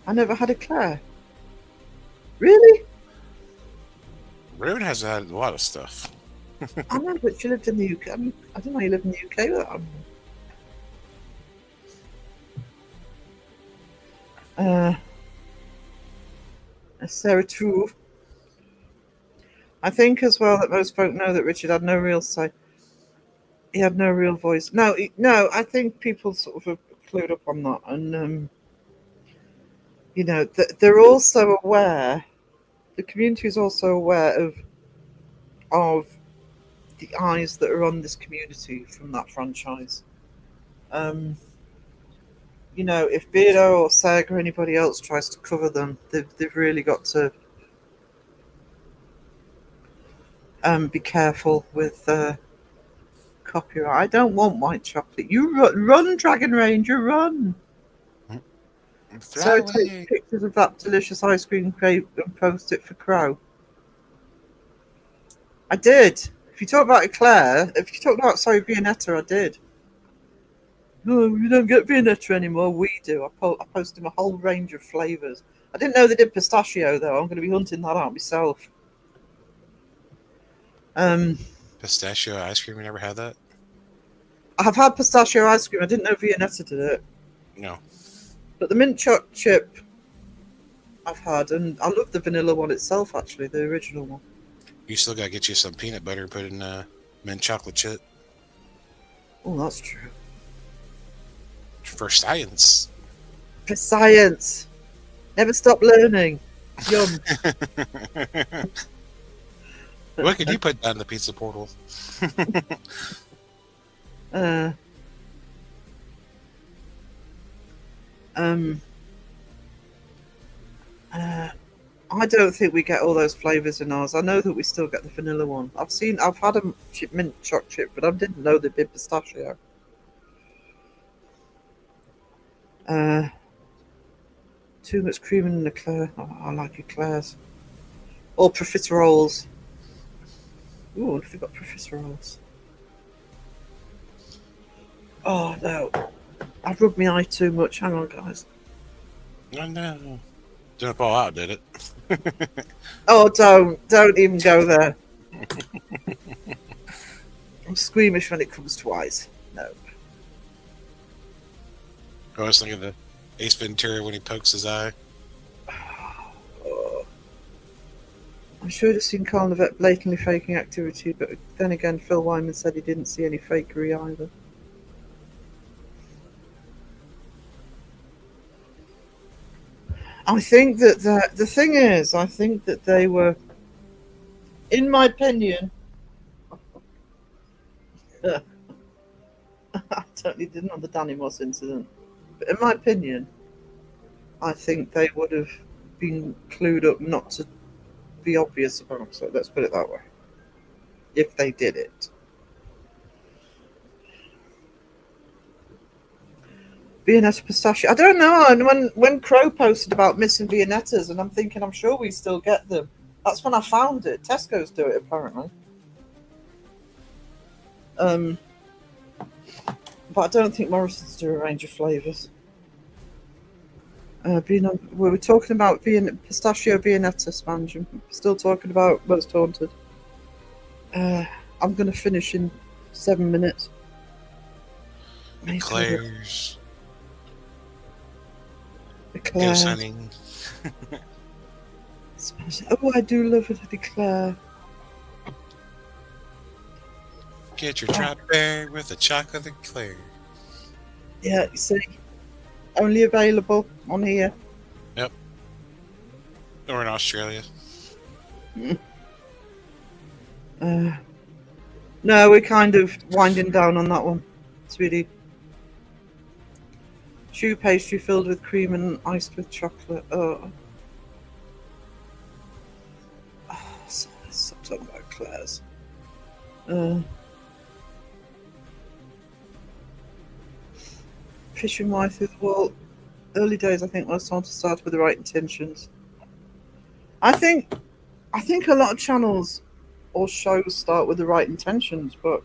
I never had eclair. Really? Raven has had a lot of stuff. I know, but she lived in the UK. I mean, I don't know you live in the UK with that. Sarah True. I think as well that most folk know that Richard had no real say. He had no real voice. No, I think people sort of are clued up on that. And you know, they're also aware. The community is also aware of the eyes that are on this community from that franchise. Um, you know, if Beardo or Sega or anybody else tries to cover them, they've really got to be careful with copyright. I don't want white chocolate. You run, Dragon Ranger, run! So take Fly. pictures of that delicious ice cream crepe and post it for Crow. I did. If you talk about Eclair, if you talk about, sorry, Viennetta, I did. No, we don't get Viennetta anymore. We do. I posted a whole range of flavours. I didn't know they did pistachio, though. I'm going to be hunting that out myself. Pistachio ice cream. You never had that? I have had pistachio ice cream. I didn't know Viennetta did it. No. But the mint choc chip I've had, and I love the vanilla one itself, actually, the original one. You still gotta get you some peanut butter and put in mint chocolate chip. Oh, that's true. For science. For science. Never stop learning. Yum. What could you put down in the pizza portal? I don't think we get all those flavours in ours. I know that we still get the vanilla one. I've had a mint choc chip, but I didn't know they'd been pistachio. Too much cream in the Eclair. Oh, I like Eclairs. Or profiteroles. Ooh, what have we got profiteroles? Oh no. I've rubbed my eye too much. Hang on, guys. Oh no. Didn't fall out, did it? Oh, don't even go there. I'm squeamish when it comes to eyes. No. I was thinking of the Ace Ventura when he pokes his eye. Oh. I'm sure I've seen Carl Levette blatantly faking activity, but then again, Phil Wyman said he didn't see any fakery either. I think that the thing is, I think that they were, in my opinion, I totally didn't on the Danny Moss incident, but in my opinion, I think they would have been clued up not to be obvious about it. So let's put it that way. If they did it. Viennetta pistachio. I don't know. And when Crow posted about missing Viennettas, and I'm thinking, I'm sure we still get them. That's when I found it. Tesco's do it apparently. But I don't think Morrison's do a range of flavours. We were talking about pistachio Viennetta sponge. I'm still talking about Most Haunted. I'm going to finish in 7 minutes. Eclairs. Eclair. Ghost hunting. Oh, I do love it, Eclair. Get your trap bear with a chocolate eclair. Yeah, you see, only available on here. Yep. Or in Australia. No, we're kind of winding down on that one, sweetie. Choux pastry filled with cream and iced with chocolate. Oh, stop talking about Claire's. Fishing wire through the wall. Early days, I think, was time to start with the right intentions. I think a lot of channels or shows start with the right intentions, but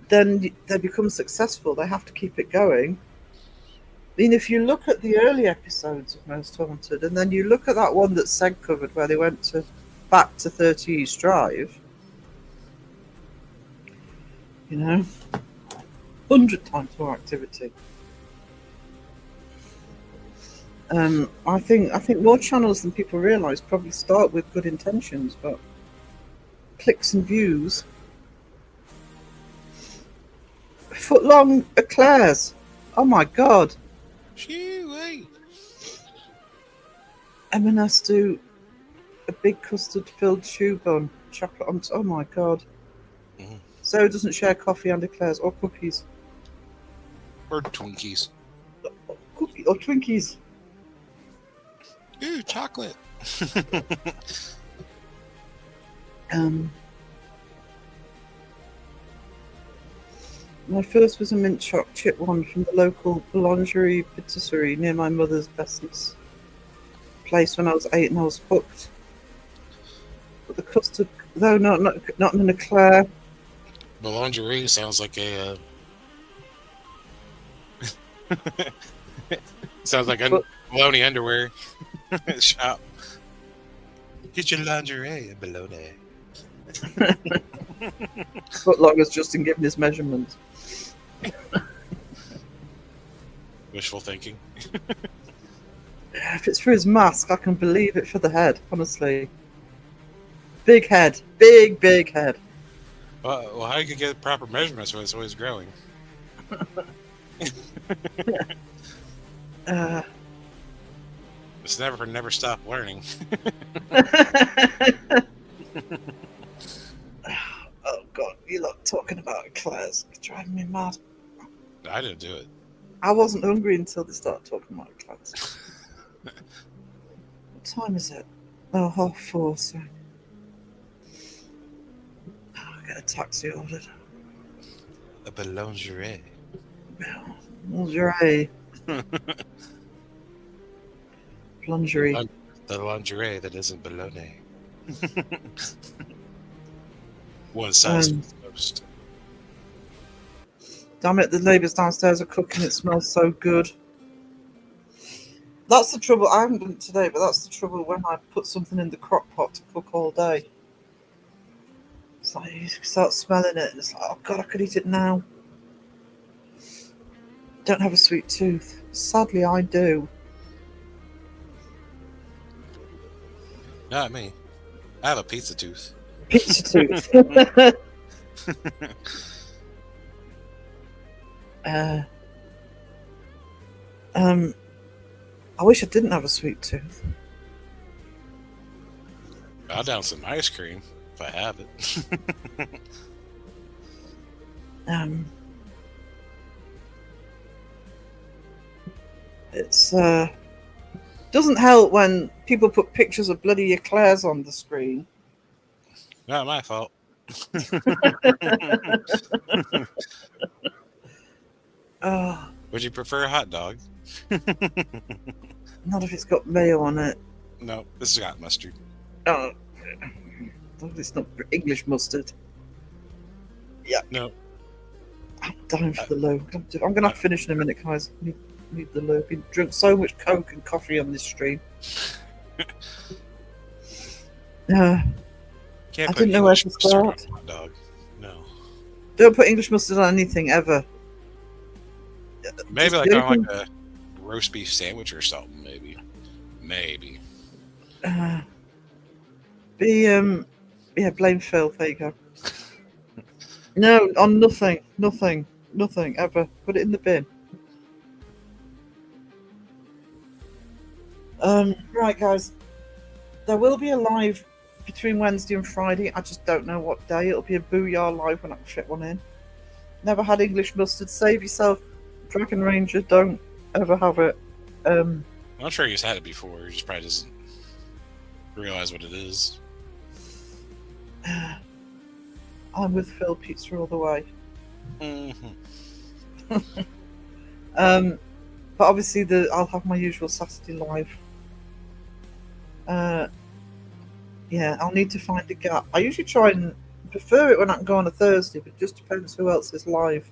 then they become successful. They have to keep it going. I mean, if you look at the early episodes of Most Haunted, and then you look at that one that Seg covered where they went back to 30 East Drive, you know, 100 times more activity. I think more channels than people realise probably start with good intentions, but clicks and views. Foot-long eclairs. Oh my god. Shoo, wait. M&S do a big custard-filled chew bun, chocolate on. Oh my god! Mhm. So doesn't share coffee and eclairs or cookies. Or Twinkies. Cookie or Twinkies. Ooh, chocolate. Um, my first was a mint choc chip one from the local boulangerie patisserie near my mother's business place when I was 8, and I was hooked. But the custard, though not an eclair. Boulangerie sounds like a sounds like a But bologna underwear shop. Get your lingerie at bologna. Foot long as Justin given his measurement. Wishful thinking. If it's for his mask, I can believe it for the head. Honestly, big head, big head. Well, how you can get proper measurements when it's always growing? Uh, It's never stop learning. oh god, you lot talking about eclairs. It's driving me mad. I didn't do it. I wasn't hungry until they started talking about eclairs. What time is it? Oh, 4:30. So I'll get a taxi ordered. A boulangerie. Lingerie. Lingerie. The lingerie that isn't bologna. One size fits most. Damn it, the neighbours downstairs are cooking. It smells so good. That's the trouble. I haven't done it today, but that's the trouble when I put something in the crock pot to cook all day. It's like you start smelling it, and it's like, oh god, I could eat it now. Don't have a sweet tooth. Sadly, I do. Not me. I have a pizza tooth. Pizza tooth. I wish I didn't have a sweet tooth. I'll down some ice cream if I have it. It's doesn't help when people put pictures of bloody eclairs on the screen. Not my fault. Would you prefer a hot dog? Not if it's got mayo on it. No, this has got mustard. Oh, it's not English mustard. Yeah. No. I'm dying for the loo. I'm going to finish in a minute, guys. Need the loo. Been drunk so much Coke and coffee on this stream. I didn't know where to start. Hot dog. No. Don't put English mustard on anything ever. Maybe Just like on joking. like a roast beef sandwich or something. Maybe. Blame Phil. There you go. No, on nothing ever. Put it in the bin. Right, guys. There will be a live between Wednesday and Friday. I just don't know what day. It'll be a Booyah live when I can fit one in. Never had English mustard. Save yourself, Dragon Ranger. Don't ever have it. I'm sure he's had it before. He just probably doesn't realize what it is. I'm with Phil. Pizza all the way. Mm-hmm. But obviously, I'll have my usual Saturday live. Yeah, I'll need to find a gap. I usually try and prefer it when I can go on a Thursday, but it just depends who else is live.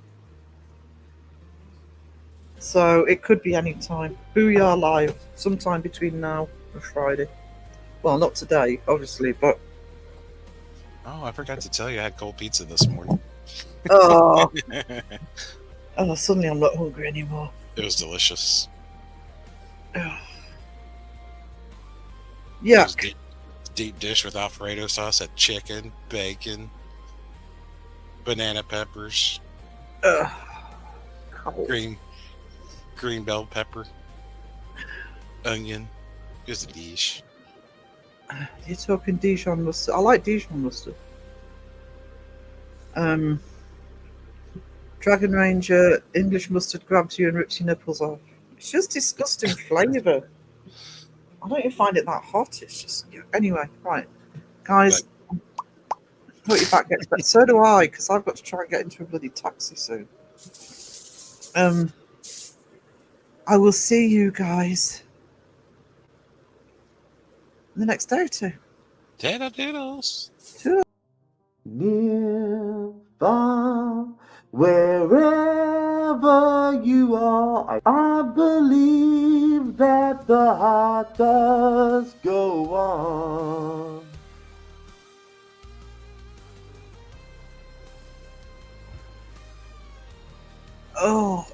So it could be any time. Booyah live, sometime between now and Friday. Well, not today, obviously, but... Oh, I forgot to tell you I had cold pizza this morning. Oh, suddenly I'm not hungry anymore. It was delicious. Oh. It Yeah. was deep dish with Alfredo sauce, had chicken, bacon, banana peppers, green bell pepper, onion, It's a dish. You're talking Dijon mustard. I like Dijon mustard. Dragon Ranger, English mustard grabs you and rips your nipples off. It's just disgusting flavour. I don't even find it that hot. It's just anyway. Right, guys, put your back gets better. So do I, because I've got to try and get into a bloody taxi soon. I will see you guys the next day or two. Potatoes. Near, far, wherever you are, I believe that the heart does go on. Oh.